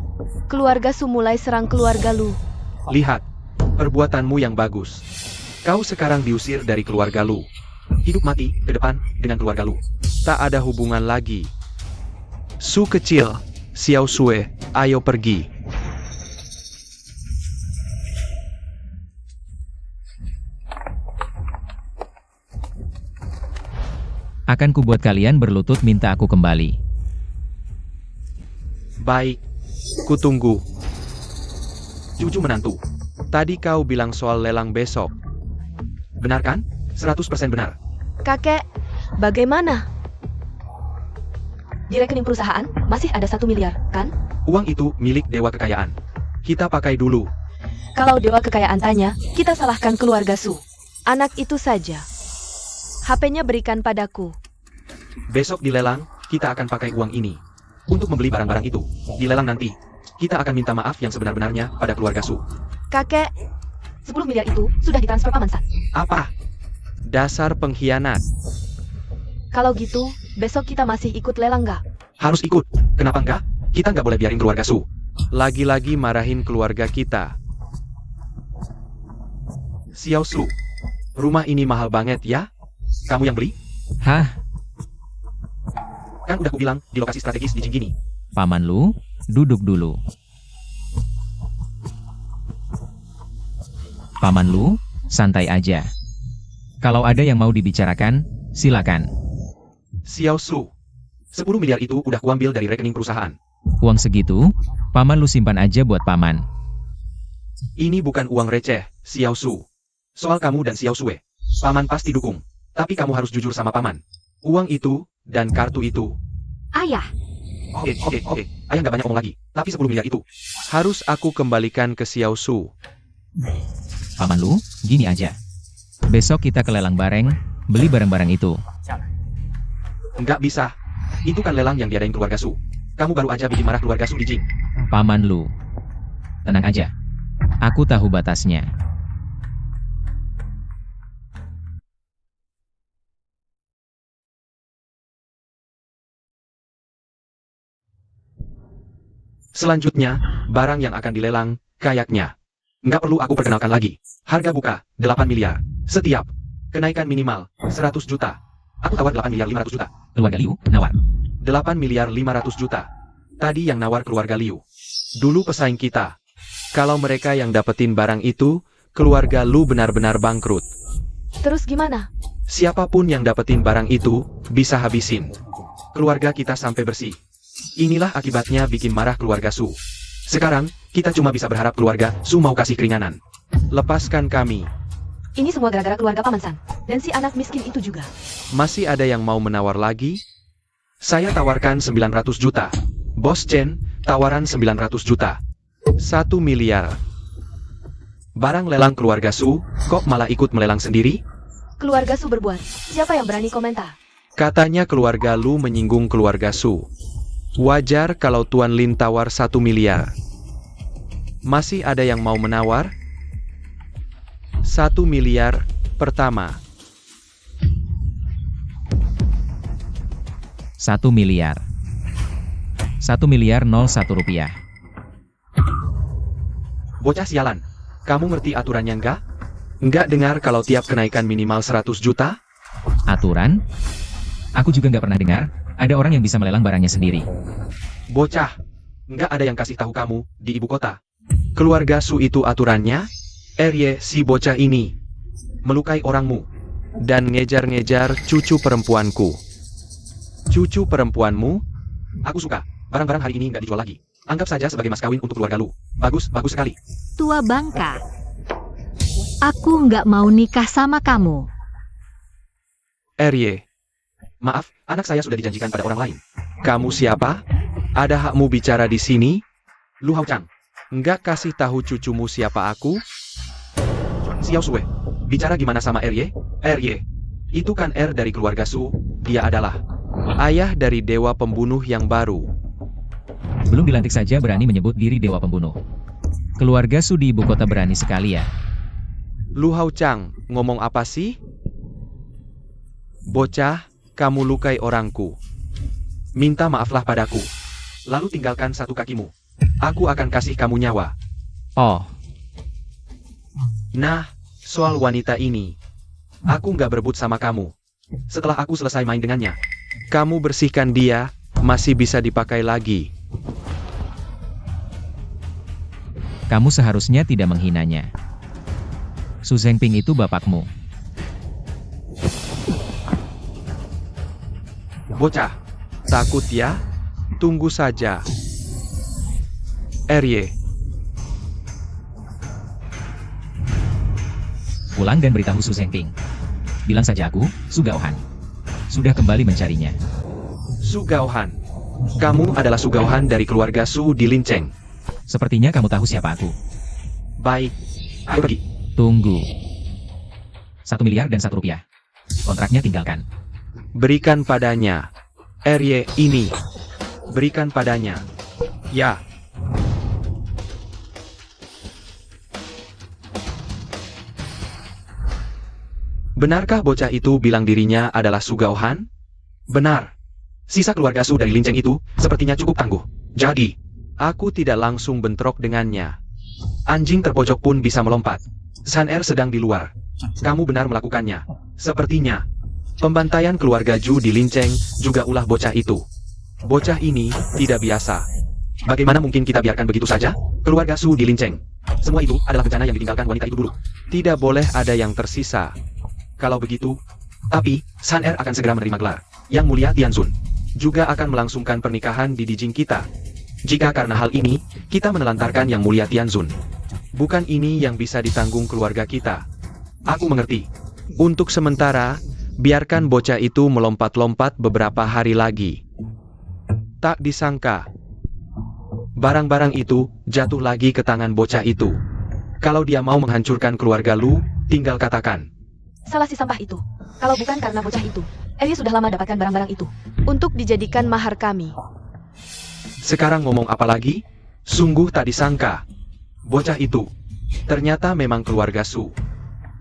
Keluarga Su mulai serang keluarga Lu. Lihat, perbuatanmu yang bagus. Kau sekarang diusir dari keluarga Lu. Hidup mati, ke depan, dengan keluarga Lu. Tak ada hubungan lagi. Su kecil, Xiao Sui, ayo pergi. Akan kubuat kalian berlutut minta aku kembali. Baik, kutunggu. Cucu menantu, tadi kau bilang soal lelang besok. Benar kan? 100% benar. Kakek, bagaimana? Di rekening perusahaan, masih ada 1 miliar, kan? Uang itu milik Dewa Kekayaan. Kita pakai dulu. Kalau Dewa Kekayaan tanya, kita salahkan keluarga Su. Anak itu saja. HP-nya berikan padaku. Besok di lelang, kita akan pakai uang ini untuk membeli barang-barang itu. Di lelang nanti, kita akan minta maaf yang sebenar-benarnya pada keluarga Su. Kakek, 10 miliar itu sudah ditransfer Paman San. Apa? Dasar pengkhianat. Kalau gitu, besok kita masih ikut lelang nggak? Harus ikut. Kenapa enggak? Kita nggak boleh biarin keluarga Su lagi-lagi marahin keluarga kita. Xiao Su, rumah ini mahal banget ya? Kamu yang beli? Hah? Kan udah kubilang di lokasi strategis di Jinggini. Paman Lu, duduk dulu. Paman Lu, santai aja. Kalau ada yang mau dibicarakan, silakan. Xiao Su, 10 miliar itu udah kuambil dari rekening perusahaan. Uang segitu, Paman Lu simpan aja buat Paman. Ini bukan uang receh, Xiao Su. Soal kamu dan Xiao Sui, Paman pasti dukung. Tapi kamu harus jujur sama Paman. Uang itu, dan kartu itu. Ayah, Oke. Ayah nggak banyak ngomong lagi. Tapi 10 miliar itu harus aku kembalikan ke Xiao Su. Paman Lu, gini aja. Besok kita ke lelang bareng, beli barang-barang itu. Nggak bisa. Itu kan lelang yang diadain keluarga Su. Kamu baru aja bikin marah keluarga Su di Jing. Paman Lu, tenang aja. Aku tahu batasnya. Selanjutnya, barang yang akan dilelang, kayaknya. Nggak perlu aku perkenalkan lagi. Harga buka, 8 miliar. Setiap. Kenaikan minimal, 100 juta. Aku tawar 8 miliar 500 juta. Keluarga Liu, nawar. 8 miliar 500 juta. Tadi yang nawar keluarga Liu. Dulu pesaing kita. Kalau mereka yang dapetin barang itu, keluarga Lu benar-benar bangkrut. Terus gimana? Siapapun yang dapetin barang itu, bisa habisin. Keluarga kita sampai bersih. Inilah akibatnya bikin marah keluarga Su. Sekarang, kita cuma bisa berharap keluarga Su mau kasih keringanan. Lepaskan kami. Ini semua gara-gara keluarga Paman San. Dan si anak miskin itu juga. Masih ada yang mau menawar lagi? Saya tawarkan 900 juta. Bos Chen, tawaran 900 juta. 1 miliar. Barang lelang keluarga Su, kok malah ikut melelang sendiri? Keluarga Su berbuat. Siapa yang berani komentar? Katanya keluarga Lu menyinggung keluarga Su. Wajar kalau Tuan Lin tawar 1 miliar. Masih ada yang mau menawar? 1 miliar pertama. 1 miliar. 1 miliar 01 rupiah. Bocah sialan. Kamu ngerti aturannya enggak? Enggak dengar kalau tiap kenaikan minimal 100 juta? Aturan? Aku juga nggak pernah dengar, ada orang yang bisa melelang barangnya sendiri. Bocah. Enggak ada yang kasih tahu kamu di ibu kota. Keluarga Su itu aturannya? Si bocah ini melukai orangmu dan ngejar-ngejar cucu perempuanku. Cucu perempuanmu? Aku suka. Barang-barang hari ini nggak dijual lagi. Anggap saja sebagai mas kawin untuk keluarga lu. Bagus, bagus sekali. Tua bangka. Aku nggak mau nikah sama kamu. Maaf, anak saya sudah dijanjikan pada orang lain. Kamu siapa? Ada hakmu bicara di sini? Lu Hao Chang. Nggak kasih tahu cucumu siapa aku? Xiao Sue, bicara gimana sama Rye? Itu kan dari keluarga Su. Dia adalah ayah dari dewa pembunuh yang baru. Belum dilantik saja berani menyebut diri dewa pembunuh. Keluarga Su di ibu kota berani sekali ya. Lu Hao Chang, ngomong apa sih? Bocah, kamu lukai orangku. Minta maaflah padaku. Lalu tinggalkan satu kakimu. Aku akan kasih kamu nyawa. Oh, Nah, soal wanita ini. Aku nggak berebut sama kamu. Setelah aku selesai main dengannya, kamu bersihkan dia, masih bisa dipakai lagi. kamu seharusnya tidak menghinanya. Su Zhengping itu bapakmu. Bocah, takut ya? Tunggu saja. Pulang dan beritahu Su Zhengping. Bilang saja aku, Su Gaohan, sudah kembali mencarinya. Su Gaohan. Kamu adalah Su Gaohan dari keluarga Su di Linceng. Sepertinya kamu tahu siapa aku. Baik. Ayo pergi. Tunggu. 1 miliar dan 1 rupiah. Kontraknya tinggalkan. Berikan padanya. ini. Berikan padanya. Ya. Benarkah bocah itu bilang dirinya adalah Su Gaohan? Benar. Sisa keluarga Su dari Linceng itu sepertinya cukup tangguh. Jadi, aku tidak langsung bentrok dengannya. Anjing terpojok pun bisa melompat. San sedang di luar. Kamu benar melakukannya. Sepertinya, pembantaian keluarga Ju di Linceng juga ulah bocah itu. Bocah ini tidak biasa. Bagaimana mungkin kita biarkan begitu saja? Keluarga Su di Linceng. Semua itu adalah bencana yang ditinggalkan wanita itu dulu. Tidak boleh ada yang tersisa. Kalau begitu, tapi San akan segera menerima gelar. Yang Mulia Tianzun juga akan melangsungkan pernikahan di Dijing kita. Jika karena hal ini, kita menelantarkan Yang Mulia Tianzun. Bukan ini yang bisa ditanggung keluarga kita. Aku mengerti. Untuk sementara, biarkan bocah itu melompat-lompat beberapa hari lagi. Tak disangka, barang-barang itu jatuh lagi ke tangan bocah itu. Kalau dia mau menghancurkan keluarga lu, tinggal katakan. Salah si sampah itu. Kalau bukan karena bocah itu, sudah lama dapatkan barang-barang itu untuk dijadikan mahar kami. Sekarang ngomong apa lagi? Sungguh tak disangka. Bocah itu ternyata memang keluarga Su.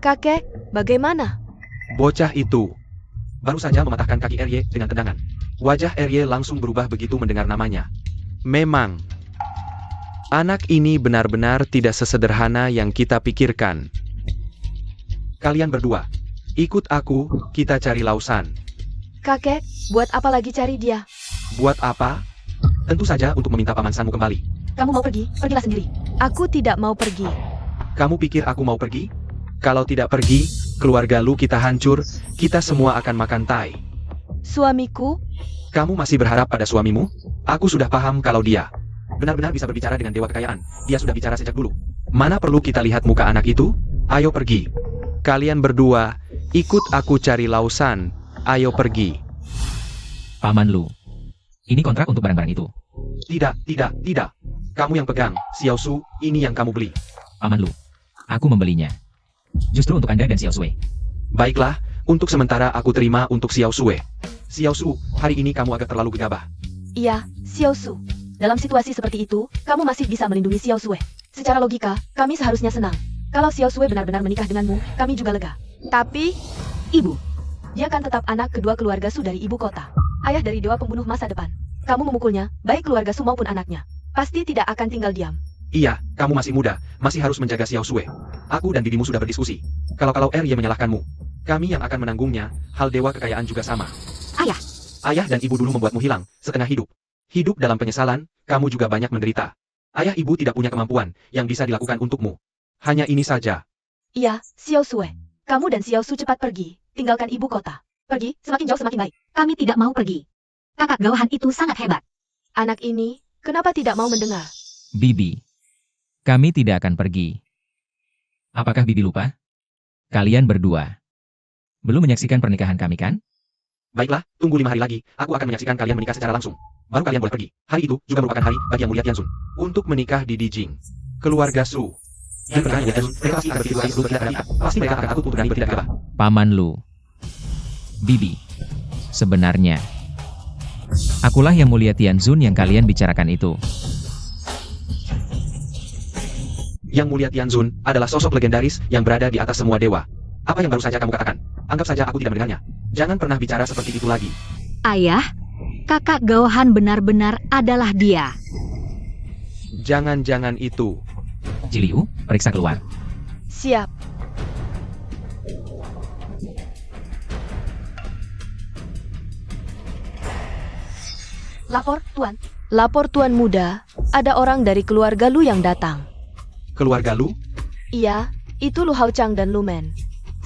Kakek, bagaimana? Bocah itu baru saja mematahkan kaki dengan tendangan. Wajah langsung berubah begitu mendengar namanya. Memang, anak ini benar-benar tidak sesederhana yang kita pikirkan. Kalian berdua, ikut aku, kita cari Lausan. Kakek, buat apa lagi cari dia? Buat apa? Tentu saja untuk meminta pamansanmu kembali. Kamu mau pergi? Pergilah sendiri. Aku tidak mau pergi. Kamu pikir aku mau pergi? Kalau tidak pergi, keluarga lu kita hancur, kita semua akan makan tai. Suamiku? Kamu masih berharap pada suamimu? Aku sudah paham kalau dia benar-benar bisa berbicara dengan dewa kekayaan. Dia sudah bicara sejak dulu. Mana perlu kita lihat muka anak itu? Ayo pergi. Kalian berdua, ikut aku cari Lausan. Ayo pergi. Paman Lu, ini kontrak untuk barang-barang itu. Tidak. Kamu yang pegang, Xiao Su, ini yang kamu beli. Paman Lu, aku membelinya. Justru untuk Anda dan Xiao Sui. Baiklah, untuk sementara aku terima untuk Xiao Sue. Xiao Su, hari ini kamu agak terlalu gegabah. Iya, Xiao Su. Dalam situasi seperti itu, kamu masih bisa melindungi Xiao Sue. Secara logika, kami seharusnya senang. Kalau Xiao Sui benar-benar menikah denganmu, kami juga lega. Tapi, Ibu, dia kan tetap anak kedua keluarga Su dari ibu kota. Ayah dari dewa pembunuh masa depan. Kamu memukulnya, baik keluarga Su maupun anaknya. Pasti tidak akan tinggal diam. Iya, kamu masih muda, masih harus menjaga Xiao Sui. Aku dan bibimu sudah berdiskusi. Kalau RY menyalahkanmu, kami yang akan menanggungnya, hal dewa kekayaan juga sama. Ayah. Ayah dan ibu dulu membuatmu hilang, setengah hidup. Hidup dalam penyesalan, kamu juga banyak menderita. Ayah ibu tidak punya kemampuan yang bisa dilakukan untukmu. Hanya ini saja. Iya, Xiao Sui. Kamu dan Xiao Su cepat pergi, tinggalkan ibu kota. Pergi, semakin jauh semakin baik. kami tidak mau pergi. Kakak Gawahan itu sangat hebat. Anak ini, kenapa tidak mau mendengar? Bibi. Kami tidak akan pergi. Apakah Bibi lupa? Kalian berdua belum menyaksikan pernikahan kami kan? Baiklah, tunggu 5 hari lagi, aku akan menyaksikan kalian menikah secara langsung. Baru kalian boleh pergi. Hari itu juga merupakan hari bagi Yang Mulia Tianzun untuk menikah di Dijing. Keluarga Su. Di pernikahan Yang Mulia Tianzun, mereka pasti akan berpikir 2 kali sebelum bertindak dengan kita. Pasti mereka akan takut untuk berani bertindak gegabah. Paman Lu. Bibi. Sebenarnya, akulah Yang Mulia Tianzun yang kalian bicarakan itu. Yang Mulia Tianzun adalah sosok legendaris yang berada di atas semua dewa. Apa yang baru saja kamu katakan? Anggap saja aku tidak mendengarnya. Jangan pernah bicara seperti itu lagi. Ayah, kakak Gawahan benar-benar adalah dia. Jangan-jangan itu. Jiliu, periksa keluar. Siap. Lapor, Tuan. Lapor Tuan Muda, ada orang dari keluarga Lu yang datang. Keluarga Lu? Iya, itu Lu Hao Chang dan Lu Men.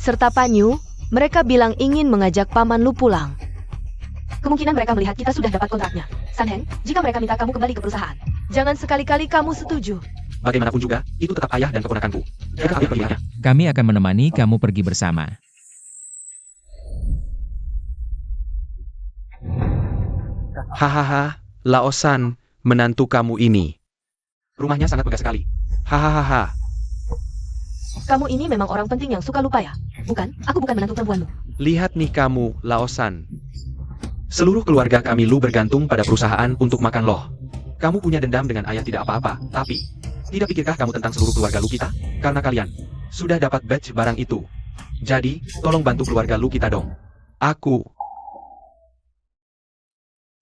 Serta Panyu, mereka bilang ingin mengajak Paman Lu pulang. Kemungkinan mereka melihat kita sudah dapat kontraknya. San Heng, jika mereka minta kamu kembali ke perusahaan, jangan sekali-kali kamu setuju. Bagaimanapun juga, itu tetap ayah dan keponakanku. Mereka ambil pilihannya. Kami akan menemani kamu pergi bersama. Hahaha, Laosan, menantu kamu ini. Rumahnya sangat megah sekali. Hahaha. Kamu ini memang orang penting yang suka lupa ya? Bukan, aku bukan menantu perempuanmu. Lihat nih kamu, Laosan. Seluruh keluarga kami Lu bergantung pada perusahaan untuk makan loh. Kamu punya dendam dengan ayah tidak apa-apa, tapi tidak pikirkah kamu tentang seluruh keluarga Lu kita? Karena kalian sudah dapat badge barang itu. Jadi, tolong bantu keluarga Lu kita dong. Aku.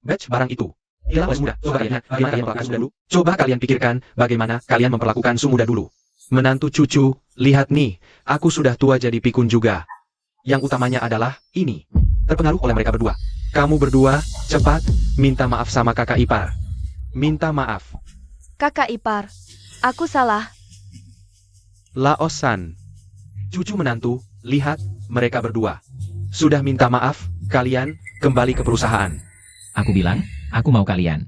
Badge barang itu. Gila masih muda. Coba kalian lihat bagaimana kalian memperlakukan Su dulu. Coba kalian pikirkan bagaimana kalian memperlakukan Su muda dulu. Menantu cucu, lihat nih, aku sudah tua jadi pikun juga. Yang utamanya adalah ini. Terpengaruh oleh mereka berdua. Kamu berdua, cepat, minta maaf sama kakak ipar. Minta maaf. Kakak ipar, aku salah. Laosan. Cucu menantu, lihat, mereka berdua. Sudah minta maaf, kalian kembali ke perusahaan. Aku bilang, aku mau kalian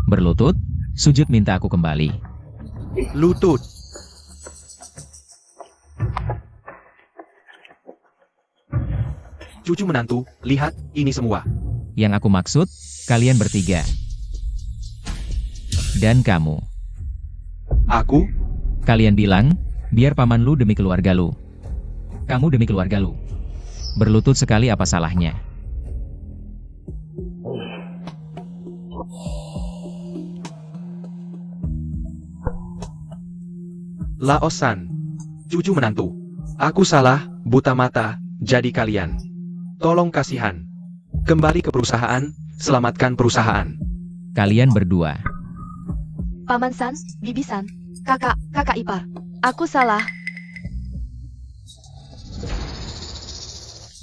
berlutut, sujud minta aku kembali. Lutut. Cucu menantu, lihat, ini semua. Yang aku maksud, kalian bertiga. Dan kamu. Aku, Kalian bilang, biar paman Lu demi keluarga Lu. Kamu demi keluarga Lu. Berlutut sekali apa salahnya? Laosan. Cucu menantu. Aku salah, buta mata, jadi kalian. Tolong kasihan. Kembali ke perusahaan, selamatkan perusahaan. Kalian berdua. Paman San, Bibi San, kakak ipar. Aku salah.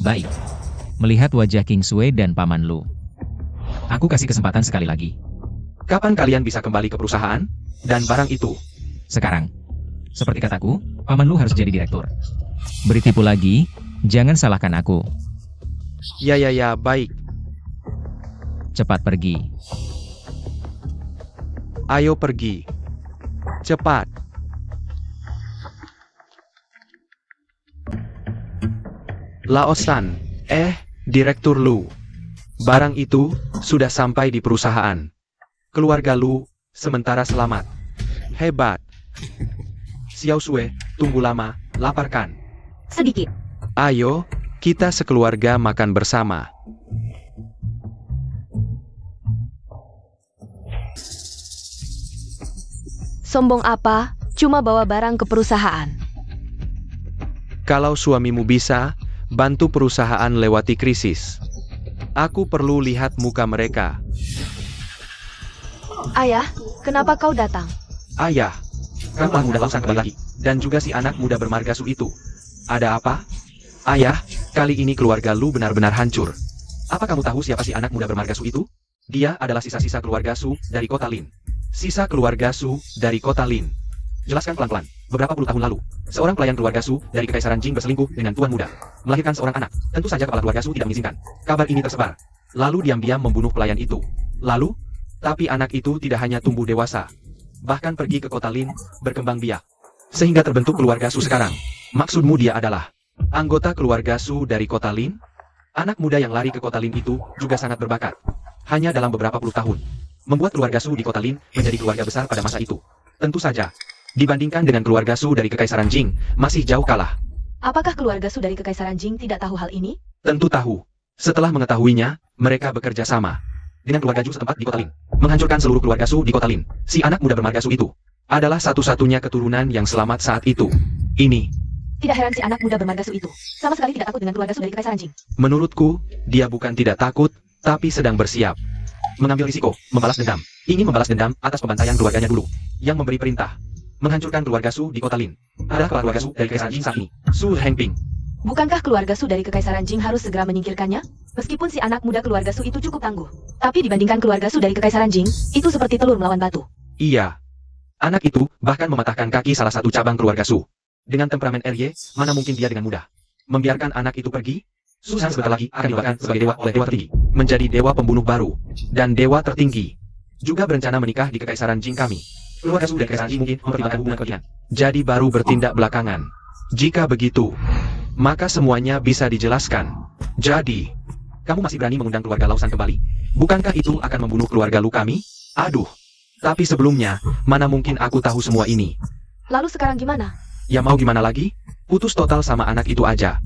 Baik. Melihat wajah King Sui dan paman Lu, aku kasih kesempatan sekali lagi. Kapan kalian bisa kembali ke perusahaan? Dan barang itu. Sekarang. Seperti kataku, paman Lu harus jadi direktur. Beri tipu lagi, jangan salahkan aku. Ya, baik. Cepat pergi. Ayo pergi. Cepat. Laosan. Direktur Lu. Barang itu sudah sampai di perusahaan. Keluarga Lu sementara selamat. Hebat. Xiao Sui, tunggu lama, laparkan. Sedikit. Ayo, kita sekeluarga makan bersama. Sombong apa? cuma bawa barang ke perusahaan. Kalau suamimu bisa, bantu perusahaan lewati krisis. Aku perlu lihat muka mereka. Ayah, kenapa kau datang? Ayah, kamu anak muda Lausan kembali lagi. Dan juga si anak muda bermargasu itu. Ada apa? Ayah, kali ini keluarga Lu benar-benar hancur. Apa kamu tahu siapa si anak muda bermargasu itu? Dia adalah sisa-sisa keluarga Su dari kota Lin. Sisa keluarga Su dari kota Lin. Jelaskan pelan-pelan. Beberapa puluh tahun lalu, seorang pelayan keluarga Su dari Kekaisaran Jing berselingkuh dengan tuan muda. Melahirkan seorang anak. Tentu saja kepala keluarga Su tidak mengizinkan. Kabar ini tersebar. Lalu diam-diam membunuh pelayan itu. Lalu, tapi anak itu tidak hanya tumbuh dewasa. Bahkan pergi ke kota Lin, berkembang biak. Sehingga terbentuk keluarga Su sekarang. Maksudmu dia adalah anggota keluarga Su dari kota Lin? Anak muda yang lari ke kota Lin itu juga sangat berbakat. Hanya dalam beberapa puluh tahun. Membuat keluarga Su di kota Lin menjadi keluarga besar pada masa itu. Tentu saja, dibandingkan dengan keluarga Su dari Kekaisaran Jing, masih jauh kalah. Apakah keluarga Su dari Kekaisaran Jing tidak tahu hal ini? Tentu tahu. Setelah mengetahuinya, mereka bekerja sama dengan keluarga Ju setempat di kota Lin. Menghancurkan seluruh keluarga Su di kota Lin. Si anak muda bermarga Su itu adalah satu-satunya keturunan yang selamat saat itu. Ini. Tidak heran si anak muda bermarga Su itu sama sekali tidak takut dengan keluarga Su dari Kekaisaran Jing. Menurutku, dia bukan tidak takut, tapi sedang bersiap. Mengambil risiko, membalas dendam. Ingin membalas dendam atas pembantaian keluarganya dulu. Yang memberi perintah menghancurkan keluarga Su di kota Lin adalah keluarga Su dari Kekaisaran Jing saat ini, Su Hengping. Bukankah keluarga Su dari Kekaisaran Jing harus segera menyingkirkannya? Meskipun si anak muda keluarga Su itu cukup tangguh, tapi dibandingkan keluarga Su dari Kekaisaran Jing, itu seperti telur melawan batu. Iya. Anak itu bahkan mematahkan kaki salah satu cabang keluarga Su. Dengan temperamen RY, mana mungkin dia dengan mudah membiarkan anak itu pergi? Su Sang sebentar lagi akan dibakar sebagai dewa oleh dewa tertinggi, menjadi dewa pembunuh baru, dan dewa tertinggi. Juga berencana menikah di Kekaisaran Jing kami. Keluarga Su dari Kekaisaran Jing mungkin mempertimbangkan hubungan kalian. Jadi baru bertindak belakangan. Jika begitu, maka semuanya bisa dijelaskan. Jadi, kamu masih berani mengundang keluarga Lausan kembali? Bukankah itu akan membunuh keluarga Lu kami? Aduh. Tapi sebelumnya, mana mungkin aku tahu semua ini? Lalu sekarang gimana? Ya mau gimana lagi? Putus total sama anak itu aja.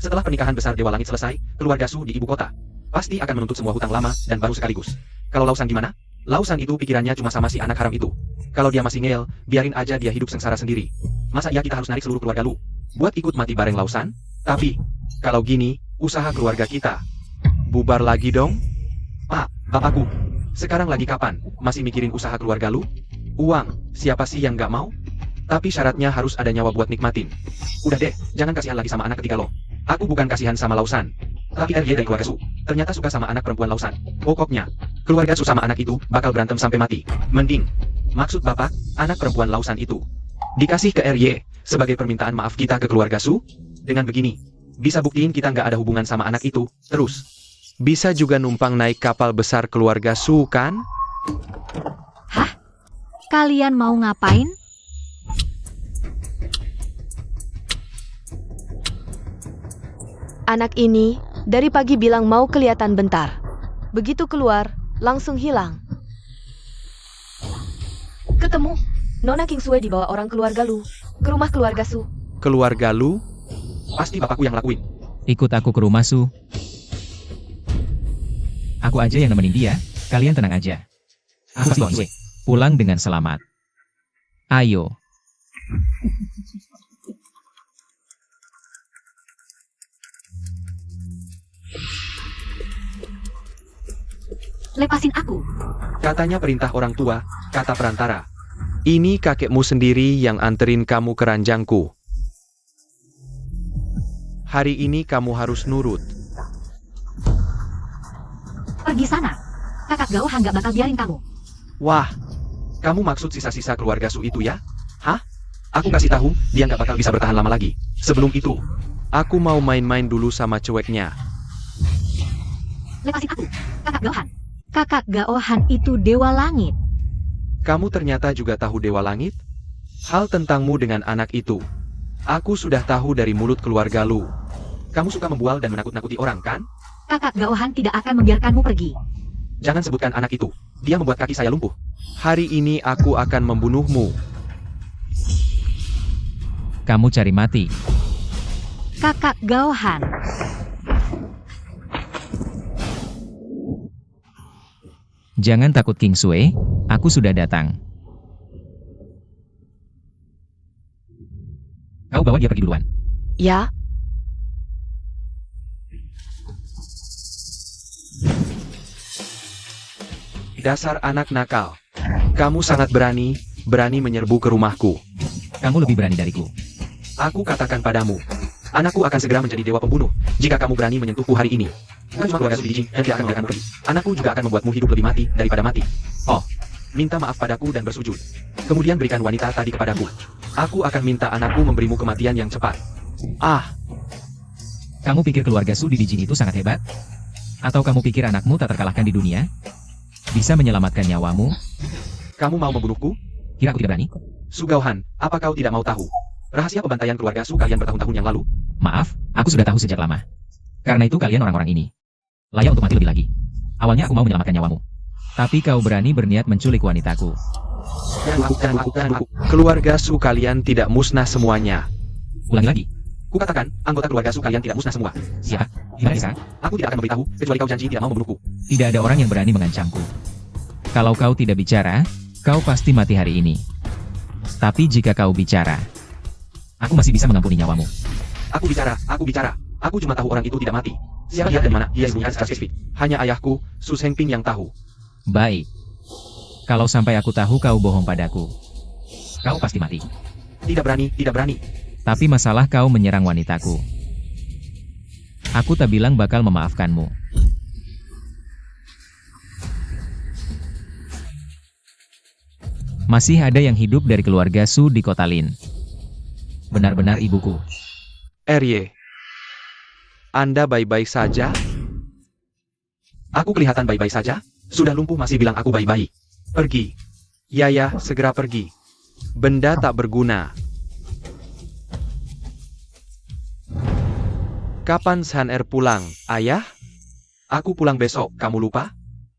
Setelah pernikahan besar Dewa Langit selesai, keluarga Su di ibu kota pasti akan menuntut semua hutang lama dan baru sekaligus. Kalau Lausan gimana? Lausan itu pikirannya cuma sama si anak haram itu. Kalau dia masih ngeyel, biarin aja dia hidup sengsara sendiri. Masa iya kita harus narik seluruh keluarga Lu buat ikut mati bareng Lausan? Tapi, kalau gini, usaha keluarga kita bubar lagi dong? Pak, bapakku, sekarang lagi kapan? Masih mikirin usaha keluarga Lu? Uang, siapa sih yang gak mau? Tapi syaratnya harus ada nyawa buat nikmatin. Udah deh, jangan kasihan lagi sama anak ketiga lo. Aku bukan kasihan sama Lausan, tapi RY dari keluarga Su ternyata suka sama anak perempuan Lausan. Pokoknya, keluarga Su sama anak itu bakal berantem sampai mati. Mending, maksud bapak, anak perempuan Lausan itu dikasih ke RY sebagai permintaan maaf kita ke keluarga Su. Dengan begini, bisa buktiin kita nggak ada hubungan sama anak itu. Terus, bisa juga numpang naik kapal besar keluarga Su kan? Hah? Kalian mau ngapain? Anak ini dari pagi bilang mau kelihatan bentar. Begitu keluar, langsung hilang. Ketemu, Nona King Sue dibawa orang keluarga Lu ke rumah keluarga Su. Keluarga Lu? Pasti bapakku yang lakuin. Ikut aku ke rumah Su. Aku aja yang nemenin dia, kalian tenang aja. Aku pasti bawa pulang dengan selamat. Ayo. Lepasin aku. Katanya perintah orang tua, kata perantara. Ini kakekmu sendiri yang anterin kamu ke ranjangku. Hari ini kamu harus nurut. Pergi sana. Kakak Gaohan gak bakal biarin kamu. Wah, kamu maksud sisa-sisa keluarga Su itu ya? Hah? Aku kasih tahu, dia nggak bakal bisa bertahan lama lagi. Sebelum itu, aku mau main-main dulu sama cueknya. Lepasin aku. Kakak Gaohan. Kakak Gaohan itu Dewa Langit. Kamu ternyata juga tahu Dewa Langit? Hal tentangmu dengan anak itu, aku sudah tahu dari mulut keluarga Lu. Kamu suka membual dan menakut-nakuti orang, kan? Kakak Gaohan tidak akan membiarkanmu pergi. Jangan sebutkan anak itu. Dia membuat kaki saya lumpuh. Hari ini aku akan membunuhmu. Kamu cari mati. Kakak Gaohan. Jangan takut King Sue, aku sudah datang. Kau bawa dia pergi duluan. Ya, Dasar anak nakal. Kamu sangat berani menyerbu ke rumahku. Kamu lebih berani dariku. Aku katakan padamu, anakku akan segera menjadi dewa pembunuh jika kamu berani menyentuhku hari ini. Bukan cuma keluarga Sudijing yang tidak akan membiarkanmu pergi. Anakku juga akan membuatmu hidup lebih mati daripada mati. Oh, minta maaf padaku dan bersujud. Kemudian berikan wanita tadi kepadaku. Aku akan minta anakku memberimu kematian yang cepat. Ah, Kamu pikir keluarga Su Dijin itu sangat hebat? Atau kamu pikir anakmu tak terkalahkan di dunia? Bisa menyelamatkan nyawamu? kamu mau membunuhku? Kira aku tidak berani? Su Gauhan, apa kau tidak mau tahu rahasia pembantaian keluarga Su kalian bertahun-tahun yang lalu? Maaf, aku sudah tahu sejak lama. Karena itu kalian orang-orang ini layak untuk mati lebih lagi. Awalnya aku mau menyelamatkan nyawamu. Tapi kau berani berniat menculik wanitaku. Keluarga Su kalian tidak musnah semuanya. Ulangi lagi. Kukatakan, anggota keluarga Su kalian tidak musnah semua. Siapa? Di mana sekarang? Aku tidak akan memberitahu, kecuali kau janji tidak mau membunuhku. Tidak ada orang yang berani mengancamku. Kalau kau tidak bicara, kau pasti mati hari ini. Tapi jika kau bicara, aku masih bisa mengampuni nyawamu. Aku bicara. Aku cuma tahu orang itu tidak mati. Siapa dia dan mana dia sembunyikan secara spesifik. Hanya ayahku, Su Sengping yang tahu. Baik. Kalau sampai aku tahu kau bohong padaku, kau pasti mati. Tidak berani. Tapi masalah kau menyerang wanitaku. Aku tak bilang bakal memaafkanmu. Masih ada yang hidup dari keluarga Su di kota Lin. Benar-benar ibuku. Erye, Anda baik-baik saja? Aku kelihatan baik-baik saja? Sudah lumpuh masih bilang aku baik-baik. Pergi. Ya, segera pergi. Benda tak berguna. Kapan San Er pulang, ayah? Aku pulang besok, kamu lupa?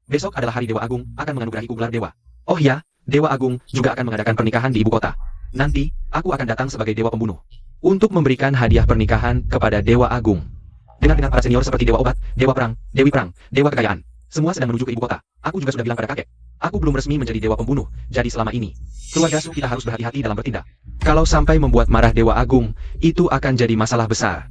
Besok adalah hari Dewa Agung, akan menganugerahiku gelar dewa. Oh ya, Dewa Agung juga akan mengadakan pernikahan di ibu kota. Nanti, aku akan datang sebagai dewa pembunuh. Untuk memberikan hadiah pernikahan kepada Dewa Agung. Dengan para senior seperti Dewa Obat, Dewa Perang, Dewi Perang, Dewa Kekayaan. Semua sedang menuju ke ibu kota. Aku juga sudah bilang pada kakek. Aku belum resmi menjadi dewa pembunuh, jadi selama ini, keluarga Su kita harus berhati-hati dalam bertindak. Kalau sampai membuat marah Dewa Agung, itu akan jadi masalah besar.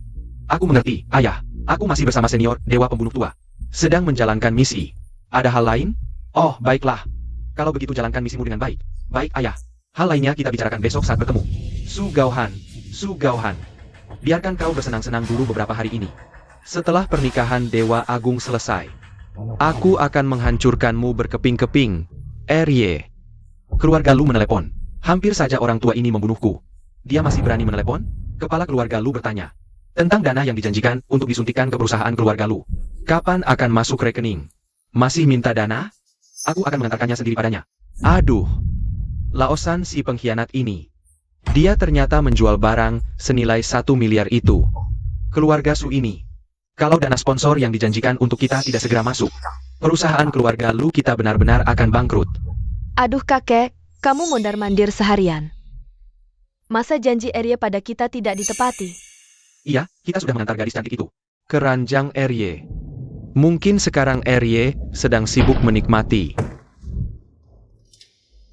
Aku mengerti, ayah. Aku masih bersama senior, dewa pembunuh tua. Sedang menjalankan misi. Ada hal lain? Oh, baiklah. Kalau begitu jalankan misimu dengan baik. Baik, ayah. Hal lainnya kita bicarakan besok saat bertemu. Su Gauhan. Biarkan kau bersenang-senang dulu beberapa hari ini. Setelah pernikahan Dewa Agung selesai, aku akan menghancurkanmu berkeping-keping. Erye. Keluarga Lu menelepon. Hampir saja orang tua ini membunuhku. Dia masih berani menelepon? Kepala keluarga Lu bertanya. Tentang dana yang dijanjikan untuk disuntikkan ke perusahaan keluarga Lu. Kapan akan masuk rekening? Masih minta dana? Aku akan mengantarkannya sendiri padanya. Aduh. Laosan si pengkhianat ini. Dia ternyata menjual barang senilai 1 miliar itu. Keluarga Su ini. Kalau dana sponsor yang dijanjikan untuk kita tidak segera masuk, perusahaan keluarga Lu kita benar-benar akan bangkrut. aduh kakek, kamu mondar-mandir seharian. Masa janji Erye pada kita tidak ditepati? Iya, kita sudah mengantar gadis cantik itu. Keranjang Erye. Mungkin sekarang Erye sedang sibuk menikmati.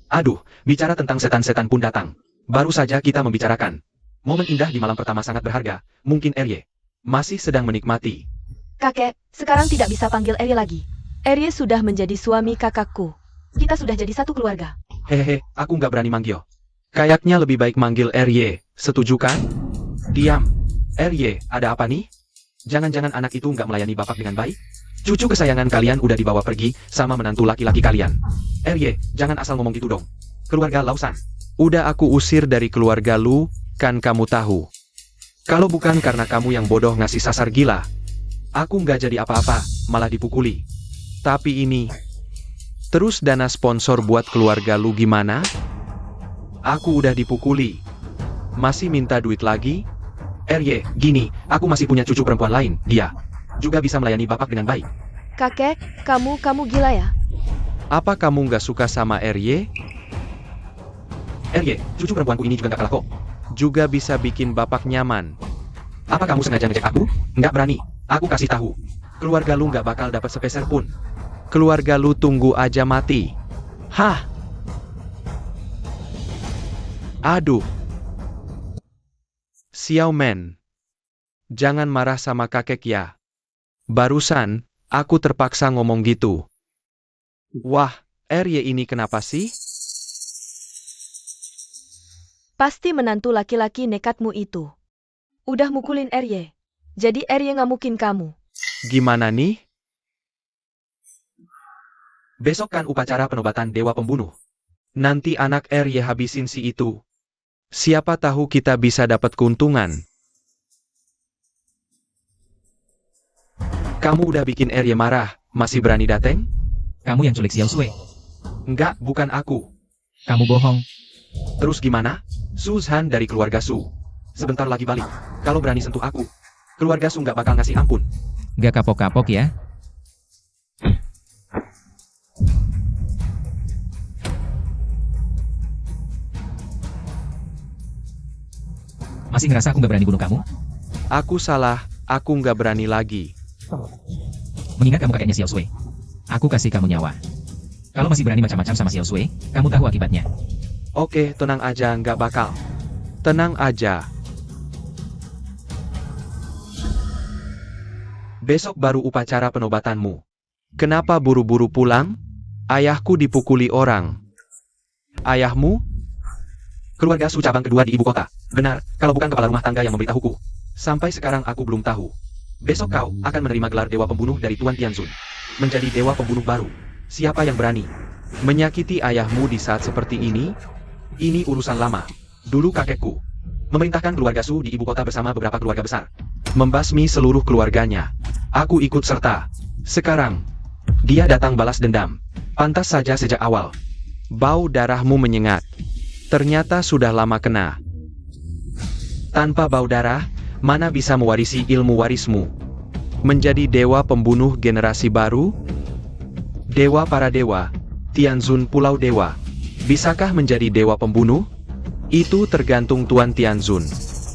Aduh, bicara tentang setan-setan pun datang. Baru saja kita membicarakan. Momen indah di malam pertama sangat berharga. Mungkin Erye masih sedang menikmati. Kakek, sekarang tidak bisa panggil Erye lagi. Erye sudah menjadi suami kakakku. Kita sudah jadi satu keluarga. Hehehe, aku nggak berani manggil. Kayaknya lebih baik manggil Erye. Setuju kan? Diam. Erye, ada apa nih? Jangan-jangan anak itu nggak melayani bapak dengan baik? Cucu kesayangan kalian udah dibawa pergi sama menantu laki-laki kalian. Erye, jangan asal ngomong gitu dong. Keluarga Lausan. Udah aku usir dari keluarga Lu, kan kamu tahu. Kalau bukan karena kamu yang bodoh ngasih sasar gila, aku nggak jadi apa-apa, malah dipukuli. Tapi ini, terus dana sponsor buat keluarga Lu gimana? Aku udah dipukuli. Masih minta duit lagi? Erye, gini, aku masih punya cucu perempuan lain, dia juga bisa melayani bapak dengan baik. Kakek, kamu gila ya? Apa kamu nggak suka sama Erye? Erye, cucu perempuanku ini juga nggak kalah kok. Juga bisa bikin bapak nyaman. Apa kamu sengaja ngecek aku? Nggak berani. Aku kasih tahu. Keluarga Lu nggak bakal dapat sepeser pun. Keluarga Lu tunggu aja mati. Hah? Aduh. Xiao Men. Jangan marah sama kakek ya. Barusan, aku terpaksa ngomong gitu. Wah, RY ini kenapa sih? Pasti menantu laki-laki nekatmu itu. Udah mukulin RY. Jadi RY ngamukin kamu. Gimana nih? Besok kan upacara penobatan Dewa Pembunuh. Nanti anak RY habisin si itu. Siapa tahu kita bisa dapat keuntungan. Kamu udah bikin RY marah, masih berani dateng? Kamu yang culik Xiao Sui. Enggak, bukan aku. Kamu bohong. Terus gimana? Suzhan dari keluarga Su. Sebentar lagi balik. Kalau berani sentuh aku, keluarga Su nggak bakal ngasih ampun. Gak kapok-kapok ya? Masih ngerasa aku gak berani bunuh kamu? Aku salah, aku nggak berani lagi. Mengingat kamu kakeknya Xiao Sui. Aku kasih kamu nyawa. Kalau masih berani macam-macam sama Xiao Sui, kamu tahu akibatnya. Oke, tenang aja, nggak bakal. Tenang aja. Besok baru upacara penobatanmu. Kenapa buru-buru pulang? Ayahku dipukuli orang. Ayahmu? Keluarga Su cabang kedua di ibu kota. Benar, kalau bukan kepala rumah tangga yang memberitahuku. Sampai sekarang aku belum tahu. Besok kau akan menerima gelar Dewa Pembunuh dari Tuan Tianzun. Menjadi Dewa Pembunuh baru. Siapa yang berani menyakiti ayahmu di saat seperti ini? Ini urusan lama. Dulu kakekku memerintahkan keluarga Su di ibu kota bersama beberapa keluarga besar. Membasmi seluruh keluarganya. Aku ikut serta. Sekarang, dia datang balas dendam. Pantas saja sejak awal. Bau darahmu menyengat. Ternyata sudah lama kena. Tanpa bau darah, mana bisa mewarisi ilmu warismu? Menjadi dewa pembunuh generasi baru? Dewa para dewa, Tianzun Pulau Dewa. Bisakah menjadi dewa pembunuh? Itu tergantung Tuan Tianzun.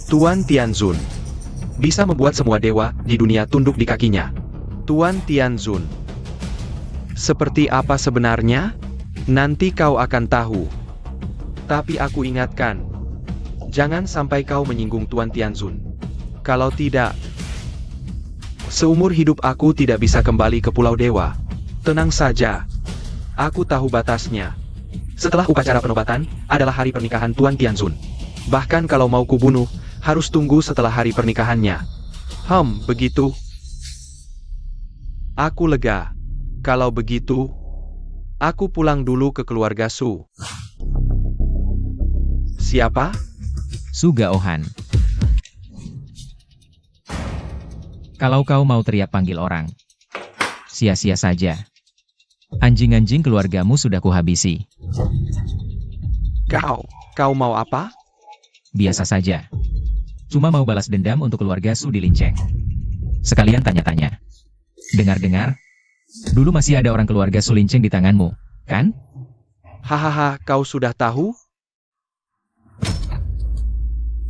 Tuan Tianzun bisa membuat semua dewa di dunia tunduk di kakinya. Tuan Tianzun seperti apa sebenarnya? Nanti kau akan tahu. Tapi aku ingatkan, jangan sampai kau menyinggung Tuan Tianzun. Kalau tidak, seumur hidup aku tidak bisa kembali ke Pulau Dewa. Tenang saja, aku tahu batasnya. Setelah upacara penobatan, adalah hari pernikahan Tuan Tianzun. Bahkan kalau mau kubunuh, harus tunggu setelah hari pernikahannya. Begitu. Aku lega. Kalau begitu, aku pulang dulu ke keluarga Su. Siapa? Su Gaohan. Kalau kau mau teriak panggil orang, sia-sia saja. Anjing-anjing keluargamu sudah kuhabisi. Kau mau apa? Biasa saja. Cuma mau balas dendam untuk keluarga Su di Linceng. Sekalian tanya-tanya. Dengar-dengar, dulu masih ada orang keluarga Su Linceng di tanganmu, kan? Hahaha, kau sudah tahu?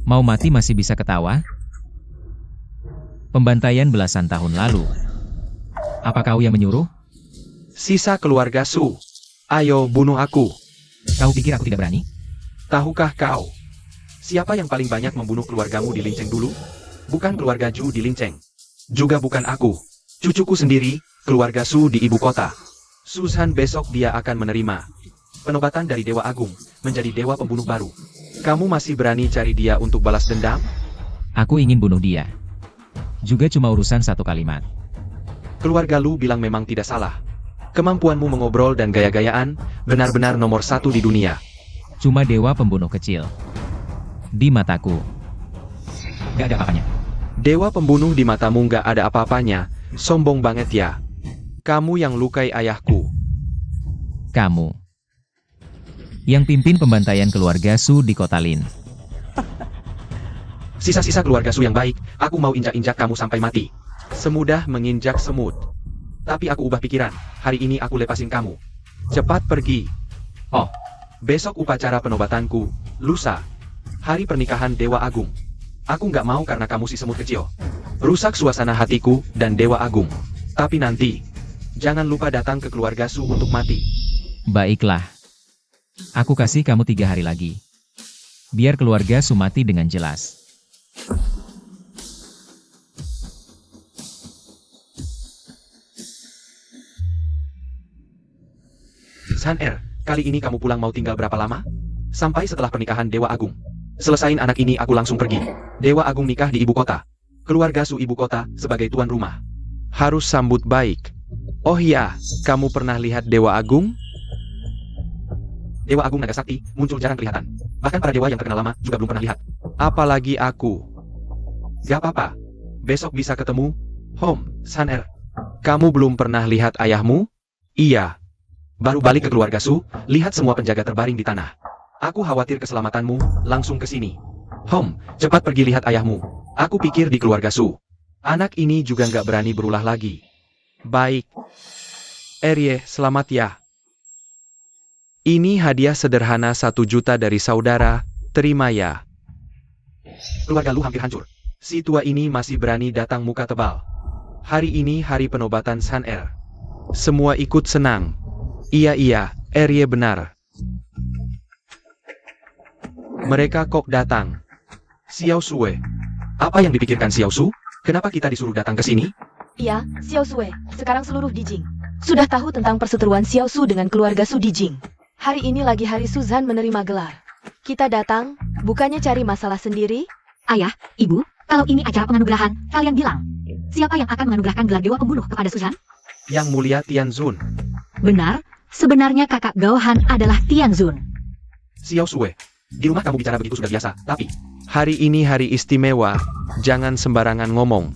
Mau mati masih bisa ketawa? Pembantaian belasan tahun lalu. Apa kau yang menyuruh? Sisa keluarga Su. Ayo bunuh aku. Kau pikir aku tidak berani? Tahukah kau? Siapa yang paling banyak membunuh keluargamu di Linceng dulu? Bukan keluarga Ju di Linceng. Juga bukan aku. Cucuku sendiri, keluarga Su di ibu kota. Suzhan besok dia akan menerima penobatan dari Dewa Agung, menjadi Dewa Pembunuh baru. Kamu masih berani cari dia untuk balas dendam? Aku ingin bunuh dia. Juga cuma urusan satu kalimat. Keluarga Lu bilang memang tidak salah. Kemampuanmu mengobrol dan gaya-gayaan, benar-benar nomor satu di dunia. Cuma dewa pembunuh kecil. Di mataku. Gak ada apa-apanya. Dewa pembunuh di matamu gak ada apa-apanya, sombong banget ya. Kamu yang lukai ayahku. Kamu. Yang pimpin pembantaian keluarga Su di kota Lin. Sisa-sisa keluarga Su yang baik, aku mau injak-injak kamu sampai mati. Semudah menginjak semut. Tapi aku ubah pikiran, hari ini aku lepasin kamu. Cepat pergi. Oh, besok upacara penobatanku, lusa. Hari pernikahan Dewa Agung. Aku nggak mau karena kamu si semut kecil. Rusak suasana hatiku dan Dewa Agung. Tapi nanti, jangan lupa datang ke keluarga Su untuk mati. baiklah. Aku kasih kamu 3 hari lagi. Biar keluarga Su mati dengan jelas. San Er, kali ini kamu pulang mau tinggal berapa lama? Sampai setelah pernikahan Dewa Agung. Selesain anak ini aku langsung pergi. Dewa Agung nikah di ibu kota. Keluarga Su ibu kota sebagai tuan rumah. Harus sambut baik. Oh iya, kamu pernah lihat Dewa Agung? Dewa Agung Naga Sakti muncul jarang kelihatan. Bahkan para dewa yang terkenal lama juga belum pernah lihat. Apalagi aku. Gak apa-apa. Besok bisa ketemu. San Er. Kamu belum pernah lihat ayahmu? Iya. Baru balik ke keluarga Su, lihat semua penjaga terbaring di tanah. Aku khawatir keselamatanmu, langsung ke sini. Cepat pergi lihat ayahmu. Aku pikir di keluarga Su. Anak ini juga nggak berani berulah lagi. Baik. Erye, selamat ya. Ini hadiah sederhana 1 juta dari saudara, terima ya. Keluarga Lu hampir hancur. Si tua ini masih berani datang muka tebal. Hari ini hari penobatan San Er. Semua ikut senang. Iya, Erye benar. Mereka kok datang. Xiao Sue. Apa yang dipikirkan Xiao Su? Kenapa kita disuruh datang ke sini? Iya, Xiao Sue. Sekarang seluruh Dijing sudah tahu tentang perseteruan Xiao Su dengan keluarga Su Dijing. Hari ini lagi hari Suzan menerima gelar. Kita datang, bukannya cari masalah sendiri? Ayah, Ibu, kalau ini acara penganugerahan, kalian bilang. Siapa yang akan menganugerahkan gelar Dewa Pembunuh kepada Suzan? Yang Mulia Tianzun. Benar, sebenarnya kakak Gaohan adalah Tianzun. Xiao Sue, di rumah kamu bicara begitu sudah biasa, tapi hari ini hari istimewa, jangan sembarangan ngomong.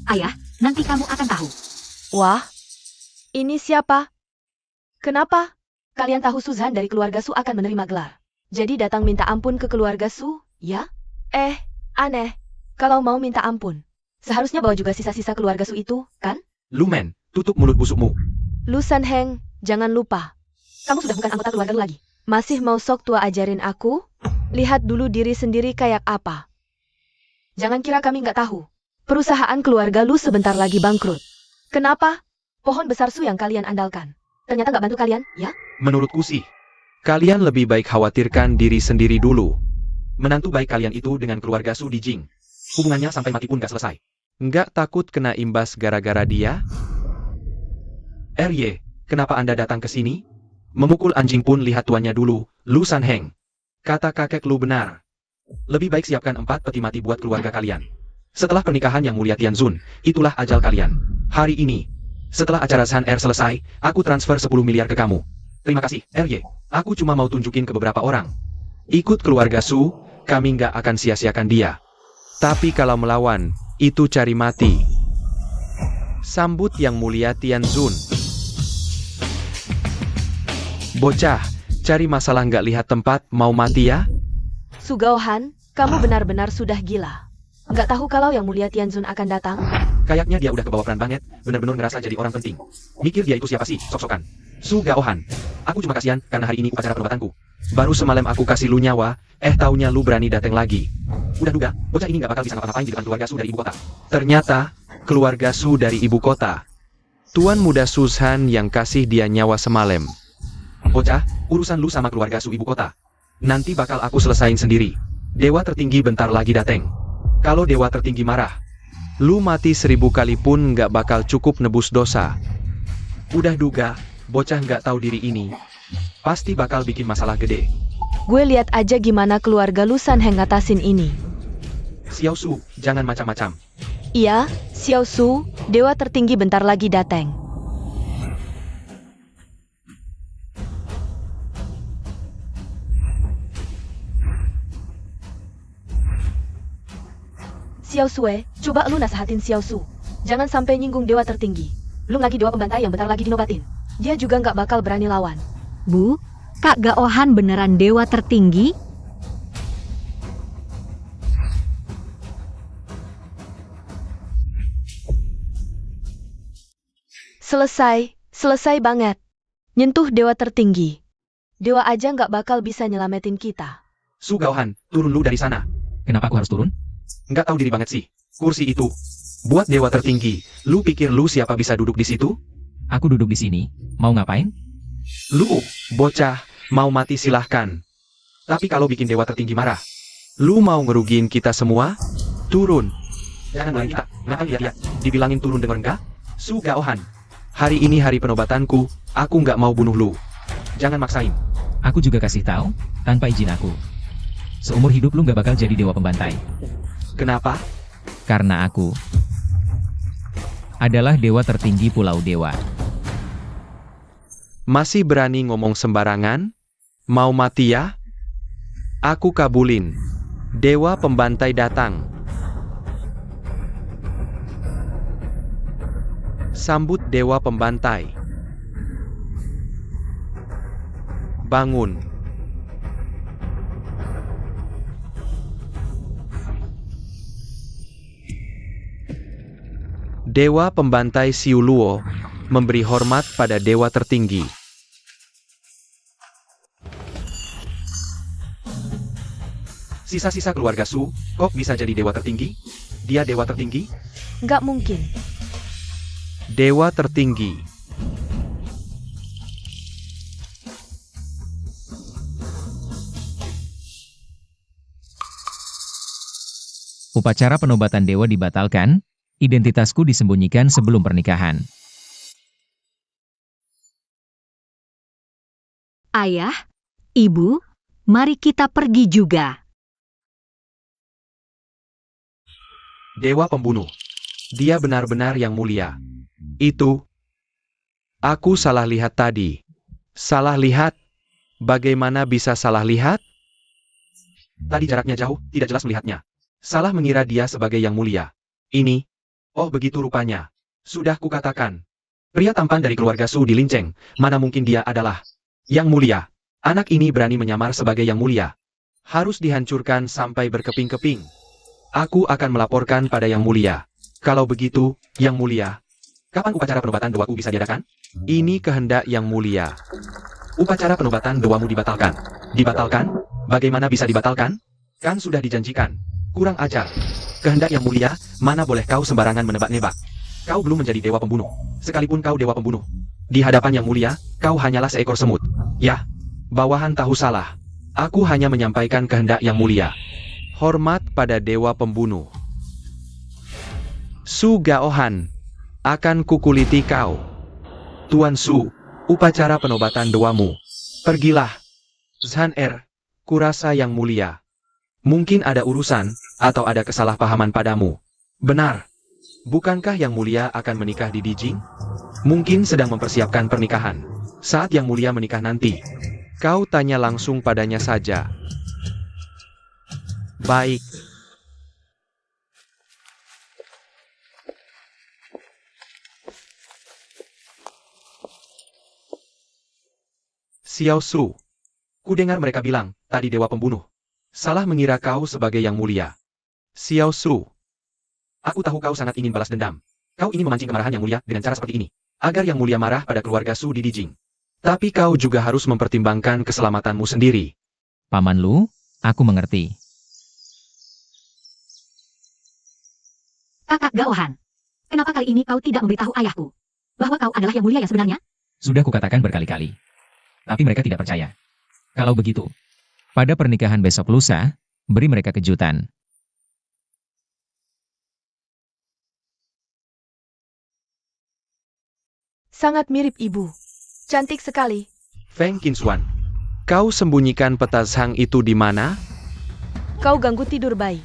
Ayah, nanti kamu akan tahu. Wah, ini siapa? Kenapa? Kalian tahu Suzan dari keluarga Su akan menerima gelar. Jadi datang minta ampun ke keluarga Su, ya? Aneh. Kalau mau minta ampun, seharusnya bawa juga sisa-sisa keluarga Su itu, kan? Lumen, tutup mulut busukmu. Lu San Heng, jangan lupa. Kamu sudah bukan anggota keluarga Lu lagi. Masih mau sok tua ajarin aku? Lihat dulu diri sendiri kayak apa. Jangan kira kami nggak tahu. Perusahaan keluarga Lu sebentar lagi bangkrut. Kenapa? Pohon besar Su yang kalian andalkan ternyata nggak bantu kalian, ya? Menurutku sih, kalian lebih baik khawatirkan diri sendiri dulu. Menantu baik kalian itu dengan keluarga Su Dijing. Hubungannya sampai mati pun gak selesai. Nggak takut kena imbas gara-gara dia? Erye, kenapa Anda datang ke sini? Memukul anjing pun lihat tuannya dulu, Lu San Heng. Kata kakek Lu benar. Lebih baik siapkan 4 peti mati buat keluarga kalian. Setelah pernikahan yang mulia Tianzun, itulah ajal kalian. Hari ini, setelah acara San Er selesai, aku transfer 10 miliar ke kamu. Terima kasih, Erye. Aku cuma mau tunjukin ke beberapa orang. Ikut keluarga Su, kami nggak akan sia-siakan dia. Tapi kalau melawan, itu cari mati. Sambut yang mulia Tianzun. Bocah, cari masalah nggak lihat tempat, mau mati ya? Su Gaohan, kamu benar-benar sudah gila. Nggak tahu kalau yang mulia Tianzun akan datang? Kayaknya dia udah kebawa peran banget, bener-bener ngerasa jadi orang penting. Mikir dia itu siapa sih, sok-sokan. Su Gaohan. Aku cuma kasihan, karena hari ini upacara penobatanku. Baru semalam aku kasih lu nyawa, taunya lu berani dateng lagi. Udah duga, bocah ini gak bakal bisa ngapa-ngapain di depan keluarga Su dari ibu kota. Ternyata, keluarga Su dari ibu kota. Tuan muda Suzhan yang kasih dia nyawa semalam. Bocah, urusan lu sama keluarga Su ibu kota. Nanti bakal aku selesain sendiri. Dewa tertinggi bentar lagi dateng. Kalau dewa tertinggi marah, lu mati 1000 kali pun nggak bakal cukup nebus dosa. Udah duga, bocah nggak tahu diri ini pasti bakal bikin masalah gede. Gue lihat aja gimana keluarga Lu San Heng ngatasin ini. Xiao Su, jangan macam-macam. Iya, Xiao Su, dewa tertinggi bentar lagi datang. Xiao Sue, coba lu nasihatin Xiao Su. Jangan sampai nyinggung dewa tertinggi. Lu lagi dewa pembantai yang bentar lagi dinobatin. Dia juga nggak bakal berani lawan. Bu, Kak Gaohan beneran dewa tertinggi? Selesai banget. Nyentuh dewa tertinggi. Dewa aja nggak bakal bisa nyelamatin kita. Su Gaohan, turun lu dari sana. Kenapa aku harus turun? Nggak tahu diri banget sih. Kursi itu buat dewa tertinggi. Lu pikir lu siapa bisa duduk di situ? Aku duduk di sini. Mau ngapain? Lu, bocah, mau mati silahkan. Tapi kalau bikin dewa tertinggi marah, lu mau ngerugiin kita semua? Turun. Jangan main kita. Ngapain lihat-lihat? Dibilangin turun denger enggak? Su Gaohan. Hari ini hari penobatanku. Aku nggak mau bunuh lu. Jangan maksain. Aku juga kasih tahu, tanpa izin aku. Seumur hidup lu gak bakal jadi dewa pembantai. Kenapa? Karena aku adalah dewa tertinggi Pulau Dewa. Masih berani ngomong sembarangan? Mau mati ya? Aku kabulin. Dewa pembantai datang. Sambut dewa pembantai. Bangun. Dewa pembantai Siuluo memberi hormat pada dewa tertinggi. Sisa-sisa keluarga Su, kok bisa jadi dewa tertinggi? Dia dewa tertinggi? Nggak mungkin. Dewa tertinggi. Upacara penobatan dewa dibatalkan, identitasku disembunyikan sebelum pernikahan. Ayah, Ibu, mari kita pergi juga. Dewa pembunuh. Dia benar-benar yang mulia. Itu. Aku salah lihat tadi. Salah lihat? Bagaimana bisa salah lihat? Tadi jaraknya jauh, tidak jelas melihatnya. Salah mengira dia sebagai yang mulia. Ini. Oh begitu rupanya. Sudah kukatakan. Pria tampan dari keluarga Su dilinceng. Mana mungkin dia adalah yang mulia. Anak ini berani menyamar sebagai yang mulia. Harus dihancurkan sampai berkeping-keping. Aku akan melaporkan pada yang mulia. Kalau begitu, yang mulia. Kapan upacara penobatan doaku bisa diadakan? Ini kehendak yang mulia. Upacara penobatan doamu dibatalkan. Dibatalkan? Bagaimana bisa dibatalkan? Kan sudah dijanjikan. Kurang ajar. Kehendak yang mulia, mana boleh kau sembarangan menebak-nebak. Kau belum menjadi dewa pembunuh. Sekalipun kau dewa pembunuh. Di hadapan yang mulia, kau hanyalah seekor semut. Yah, bawahan tahu salah. Aku hanya menyampaikan kehendak yang mulia. Hormat pada dewa pembunuh. Su Gaohan. Akan kukuliti kau. Tuan Su, upacara penobatan doamu. Pergilah. Zhan kurasa yang mulia. Mungkin ada urusan, atau ada kesalahpahaman padamu. Benar. Bukankah yang mulia akan menikah di Dijing? Mungkin sedang mempersiapkan pernikahan. Saat yang mulia menikah nanti. Kau tanya langsung padanya saja. Baik. Xiao Su. Kudengar mereka bilang, tadi dewa pembunuh. Salah mengira kau sebagai yang mulia. Xiao Su. Aku tahu kau sangat ingin balas dendam. Kau ingin memancing kemarahan yang mulia dengan cara seperti ini. Agar yang mulia marah pada keluarga Su di Dijing. Tapi kau juga harus mempertimbangkan keselamatanmu sendiri. Paman Lu, aku mengerti. Kakak Gaohan, kenapa kali ini kau tidak memberitahu ayahku bahwa kau adalah yang mulia yang sebenarnya? Sudah kukatakan berkali-kali. Tapi mereka tidak percaya. Kalau begitu, pada pernikahan besok lusa, beri mereka kejutan. Sangat mirip ibu. Cantik sekali. Feng Qinxuan. Kau sembunyikan peta Zhang itu di mana? Kau ganggu tidur bayi.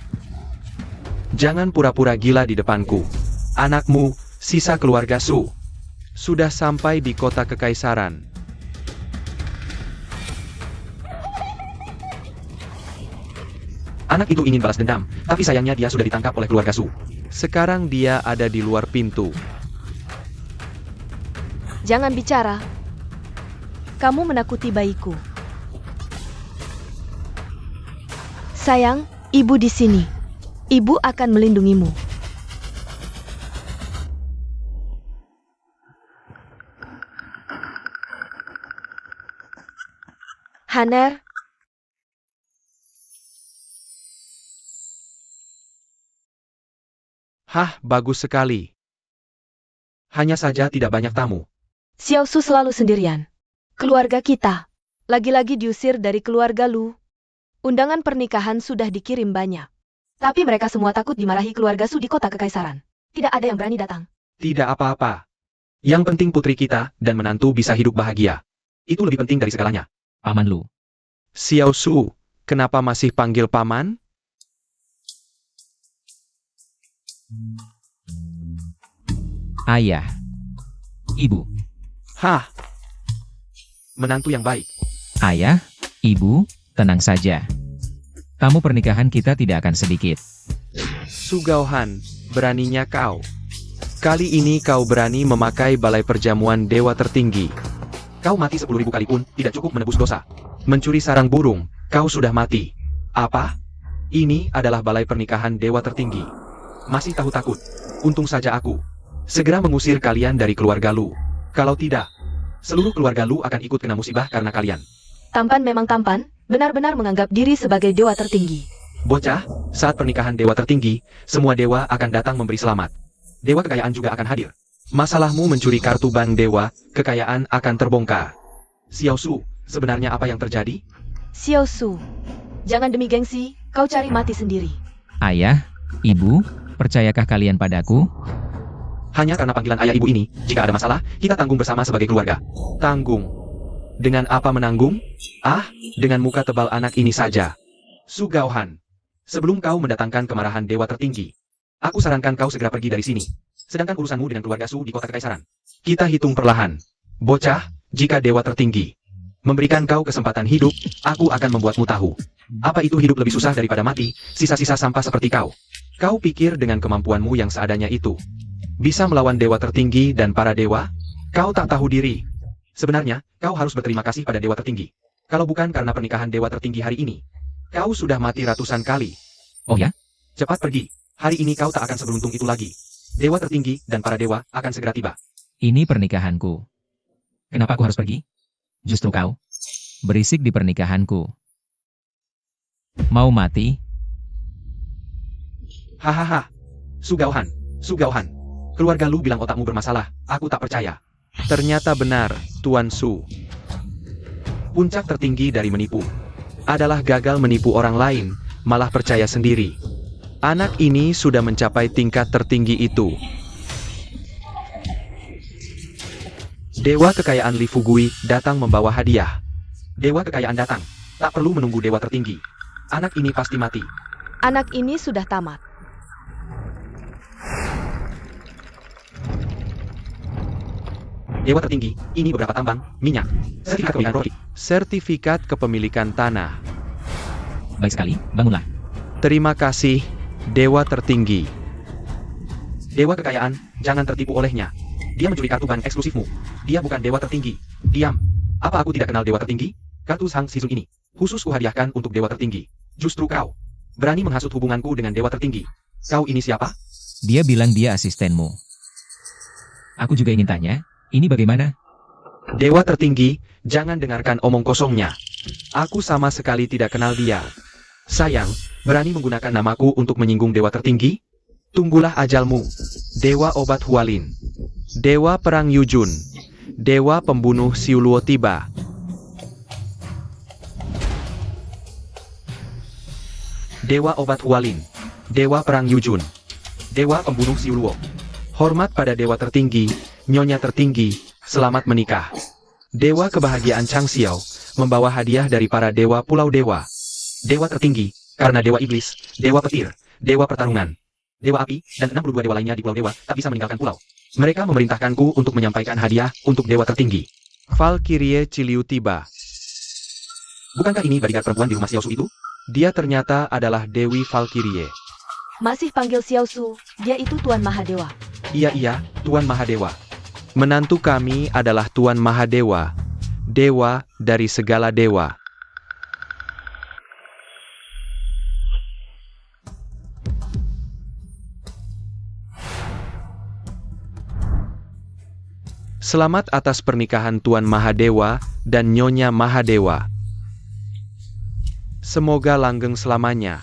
Jangan pura-pura gila di depanku. Anakmu, sisa keluarga Su. Sudah sampai di kota kekaisaran. Anak itu ingin balas dendam, tapi sayangnya dia sudah ditangkap oleh keluarga Su. Sekarang dia ada di luar pintu. Jangan bicara. Kamu menakuti bayiku. Sayang, ibu di sini. Ibu akan melindungimu. Haner, Hah, bagus sekali. Hanya saja tidak banyak tamu. Xiao Su selalu sendirian. Keluarga kita. Lagi-lagi diusir dari keluarga Lu. Undangan pernikahan sudah dikirim banyak. Tapi mereka semua takut dimarahi keluarga Su di kota kekaisaran. Tidak ada yang berani datang. Tidak apa-apa. Yang penting putri kita dan menantu bisa hidup bahagia. Itu lebih penting dari segalanya. Paman Lu. Xiao Su, kenapa masih panggil paman? Ayah. Ibu. Hah? Menantu yang baik. Ayah, Ibu, tenang saja. Tamu pernikahan kita tidak akan sedikit. Su Gaohan, beraninya kau. Kali ini kau berani memakai balai perjamuan dewa tertinggi. Kau mati 10.000 kali pun tidak cukup menebus dosa. Mencuri sarang burung, kau sudah mati. Apa? Ini adalah balai pernikahan dewa tertinggi. Masih tahu takut? Untung saja aku. Segera mengusir kalian dari keluarga Lu. Kalau tidak, seluruh keluarga Lu akan ikut kena musibah karena kalian. Tampan memang tampan, benar-benar menganggap diri sebagai dewa tertinggi. Bocah, saat pernikahan dewa tertinggi, semua dewa akan datang memberi selamat. Dewa kekayaan juga akan hadir. Masalahmu mencuri kartu bank dewa, kekayaan akan terbongkar. Xiao Su, sebenarnya apa yang terjadi? Xiao Su, jangan demi gengsi, kau cari mati sendiri. Ayah, Ibu, percayakah kalian padaku? Hanya karena panggilan ayah ibu ini, jika ada masalah, kita tanggung bersama sebagai keluarga. Tanggung. Dengan apa menanggung? Ah, dengan muka tebal anak ini saja. Su Gaohan, sebelum kau mendatangkan kemarahan dewa tertinggi, aku sarankan kau segera pergi dari sini. Sedangkan urusanmu dengan keluarga Su di kota kekaisaran. Kita hitung perlahan. Bocah, jika dewa tertinggi memberikan kau kesempatan hidup, aku akan membuatmu tahu. Apa itu hidup lebih susah daripada mati, sisa-sisa sampah seperti kau. Kau pikir dengan kemampuanmu yang seadanya itu bisa melawan dewa tertinggi dan para dewa? Kau tak tahu diri. Sebenarnya, kau harus berterima kasih pada dewa tertinggi. Kalau bukan karena pernikahan dewa tertinggi hari ini, kau sudah mati ratusan kali. Oh ya? Cepat pergi. Hari ini kau tak akan seberuntung itu lagi. Dewa tertinggi dan para dewa akan segera tiba. Ini pernikahanku. Kenapa aku harus pergi? Justru kau. Berisik di pernikahanku. Mau mati? Hahaha. Su Gaohan. Su Gaohan. Keluarga Lu bilang otakmu bermasalah. Aku tak percaya. Ternyata benar, Tuan Su. Puncak tertinggi dari menipu adalah gagal menipu orang lain, malah percaya sendiri. Anak ini sudah mencapai tingkat tertinggi itu. Dewa kekayaan Li Fugui datang membawa hadiah. Dewa kekayaan datang. Tak perlu menunggu dewa tertinggi. Anak ini pasti mati. Anak ini sudah tamat. Dewa tertinggi, ini beberapa tambang, minyak, sertifikat kepemilikan roti, sertifikat kepemilikan tanah. Baik sekali, bangunlah. Terima kasih, Dewa tertinggi. Dewa kekayaan, jangan tertipu olehnya. Dia mencuri kartu bank eksklusifmu. Dia bukan dewa tertinggi. Diam. Apa aku tidak kenal dewa tertinggi? Kartu Sang Sisun ini khusus kuhadiahkan untuk dewa tertinggi. Justru kau berani menghasut hubunganku dengan dewa tertinggi. Kau ini siapa? Dia bilang dia asistenmu. Aku juga ingin tanya, ini bagaimana? Dewa tertinggi, jangan dengarkan omong kosongnya. Aku sama sekali tidak kenal dia. Sayang, berani menggunakan namaku untuk menyinggung dewa tertinggi? Tunggulah ajalmu. Dewa obat Hualin. Dewa perang Yujun. Dewa pembunuh Siuluo tiba. Dewa obat Hualin. Dewa perang Yujun. Dewa pembunuh Siuluo. Hormat pada dewa tertinggi, nyonya tertinggi, selamat menikah. Dewa kebahagiaan Chang Xiao membawa hadiah dari para dewa Pulau Dewa. Dewa tertinggi, karena dewa iblis, dewa petir, dewa pertarungan, dewa api, dan 62 dewa lainnya di Pulau Dewa tak bisa meninggalkan pulau. Mereka memerintahkanku untuk menyampaikan hadiah untuk dewa tertinggi. Valkyrie Ciliu tiba. Bukankah ini bodyguard perempuan di rumah Xiao Su itu? Dia ternyata adalah Dewi Valkyrie. Masih panggil Xiao Su, dia itu Tuan Mahadewa. Iya, Tuan Mahadewa. Menantu kami adalah Tuan Mahadewa, dewa dari segala dewa. Selamat atas pernikahan Tuan Mahadewa dan Nyonya Mahadewa. Semoga langgeng selamanya.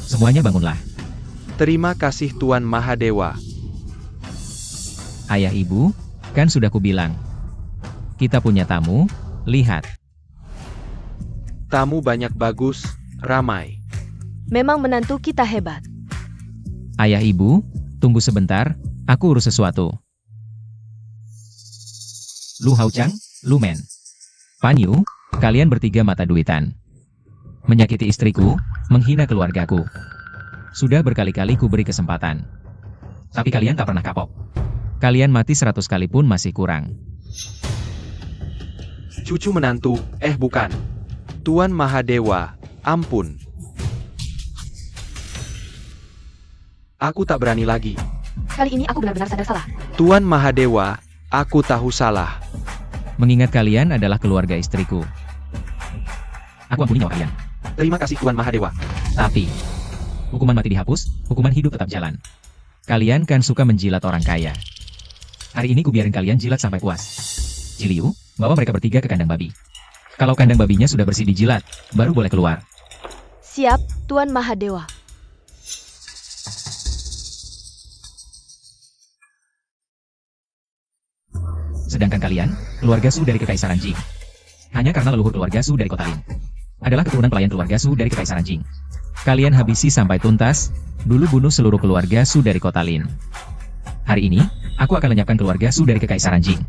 Semuanya bangunlah. Terima kasih Tuan Mahadewa. Ayah ibu, kan sudah kubilang. Kita punya tamu, lihat. Tamu banyak bagus, ramai. Memang menantu kita hebat. Ayah ibu, tunggu sebentar, aku urus sesuatu. Lu Haochang, Lu Men. Pan Yu, kalian bertiga mata duitan. Menyakiti istriku, menghina keluargaku. Sudah berkali-kali ku beri kesempatan. Tapi kalian tak pernah kapok. Kalian mati 100 kali pun masih kurang. Cucu menantu, bukan. Tuan Mahadewa, ampun. Aku tak berani lagi. Kali ini aku benar-benar sadar salah. Tuan Mahadewa, aku tahu salah. Mengingat kalian adalah keluarga istriku. Aku ampuni nyawa kalian. Terima kasih Tuan Mahadewa. Tapi, hukuman mati dihapus, hukuman hidup tetap jalan. Kalian kan suka menjilat orang kaya. Hari ini ku biarin kalian jilat sampai puas. Ciliu, bawa mereka bertiga ke kandang babi. Kalau kandang babinya sudah bersih dijilat, baru boleh keluar. Siap, Tuan Mahadewa. Sedangkan kalian, keluarga Su dari Kekaisaran Jing. Hanya karena leluhur keluarga Su dari kota Lin adalah keturunan pelayan keluarga Su dari Kekaisaran Jing. Kalian habisi sampai tuntas, dulu bunuh seluruh keluarga Su dari kota Lin. Hari ini, aku akan lenyapkan keluarga Su dari Kekaisaran Jing.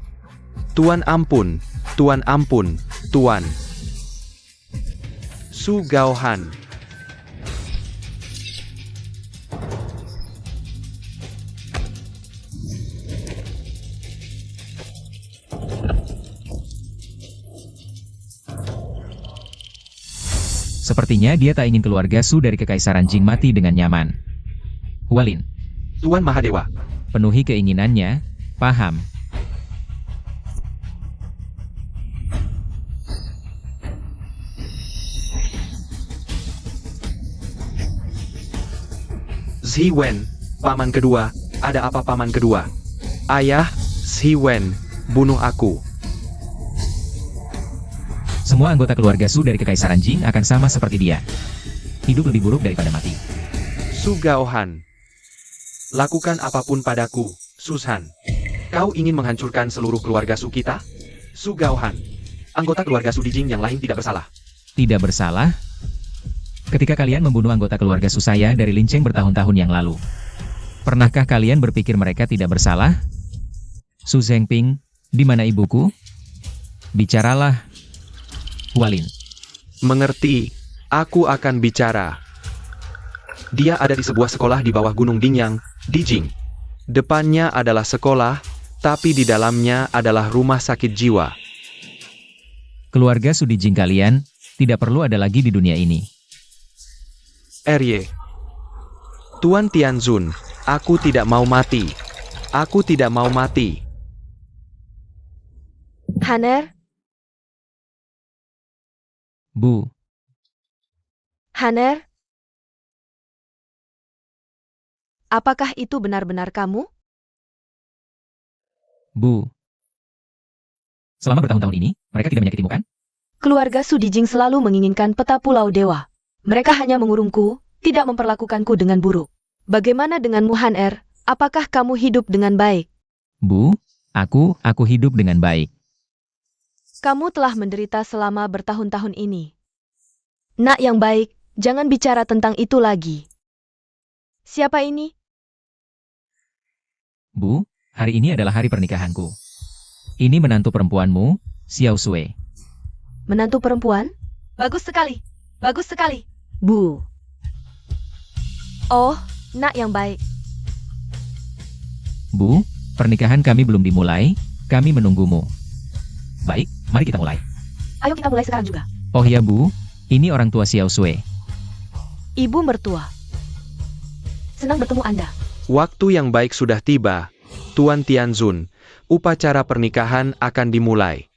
Tuan ampun, Tuan ampun, Tuan. Su Gaohan. Sepertinya dia tak ingin keluarga Su dari Kekaisaran Jing mati dengan nyaman. Hualin, Tuan Mahadewa. penuhi keinginannya, paham. Ziwen, paman kedua, ada apa paman kedua? Ayah, Ziwen, bunuh aku. Semua anggota keluarga Su dari Kekaisaran Jing akan sama seperti dia. Hidup lebih buruk daripada mati. Su Gaohan. Lakukan apapun padaku, Susan. Kau ingin menghancurkan seluruh keluarga Su kita? Su Gaohan. Anggota keluarga Su di Jing yang lain tidak bersalah. Tidak bersalah? Ketika kalian membunuh anggota keluarga Su saya dari Lin Cheng bertahun-tahun yang lalu. Pernahkah kalian berpikir mereka tidak bersalah? Su Zhengping, di mana ibuku? Bicaralah. Hualin. Mengerti, aku akan bicara. Dia ada di sebuah sekolah di bawah Gunung Dingyang, di Jing. Depannya adalah sekolah, tapi di dalamnya adalah rumah sakit jiwa. Keluarga Su di Jing kalian, tidak perlu ada lagi di dunia ini. Erye. Tuan Tianzun, aku tidak mau mati. Aku tidak mau mati. Haner, Bu, Haner. Apakah itu benar-benar kamu? Bu. Selama bertahun-tahun ini, mereka tidak menyakitimu kan? Keluarga Su di Jing selalu menginginkan peta Pulau Dewa. Mereka hanya mengurungku, tidak memperlakukanku dengan buruk. Bagaimana denganmu Haner? Apakah kamu hidup dengan baik? Bu, aku hidup dengan baik. Kamu telah menderita selama bertahun-tahun ini. Nak yang baik, jangan bicara tentang itu lagi. Siapa ini? Bu, hari ini adalah hari pernikahanku. Ini menantu perempuanmu, Xiao Sui. Menantu perempuan? Bagus sekali. Bagus sekali. Bu. Oh, nak yang baik. Bu, pernikahan kami belum dimulai, kami menunggumu. Baik, mari kita mulai. Ayo kita mulai sekarang juga. Oh ya Bu, ini orang tua Xiao Sui. Ibu mertua. Senang bertemu Anda. Waktu yang baik sudah tiba, Tuan Tianzun. Upacara pernikahan akan dimulai.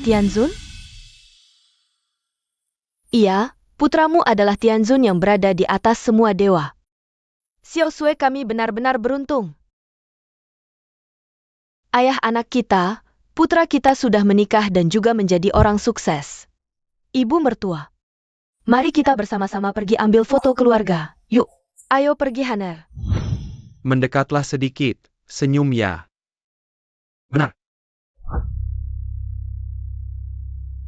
Tianzun? Iya, putramu adalah Tianzun yang berada di atas semua dewa. Xiao Sui, kami benar-benar beruntung. Ayah anak kita, putra kita sudah menikah dan juga menjadi orang sukses. Ibu mertua. Mari kita bersama-sama pergi ambil foto keluarga. Yuk, ayo pergi Haner. Mendekatlah sedikit, senyum ya. Benar.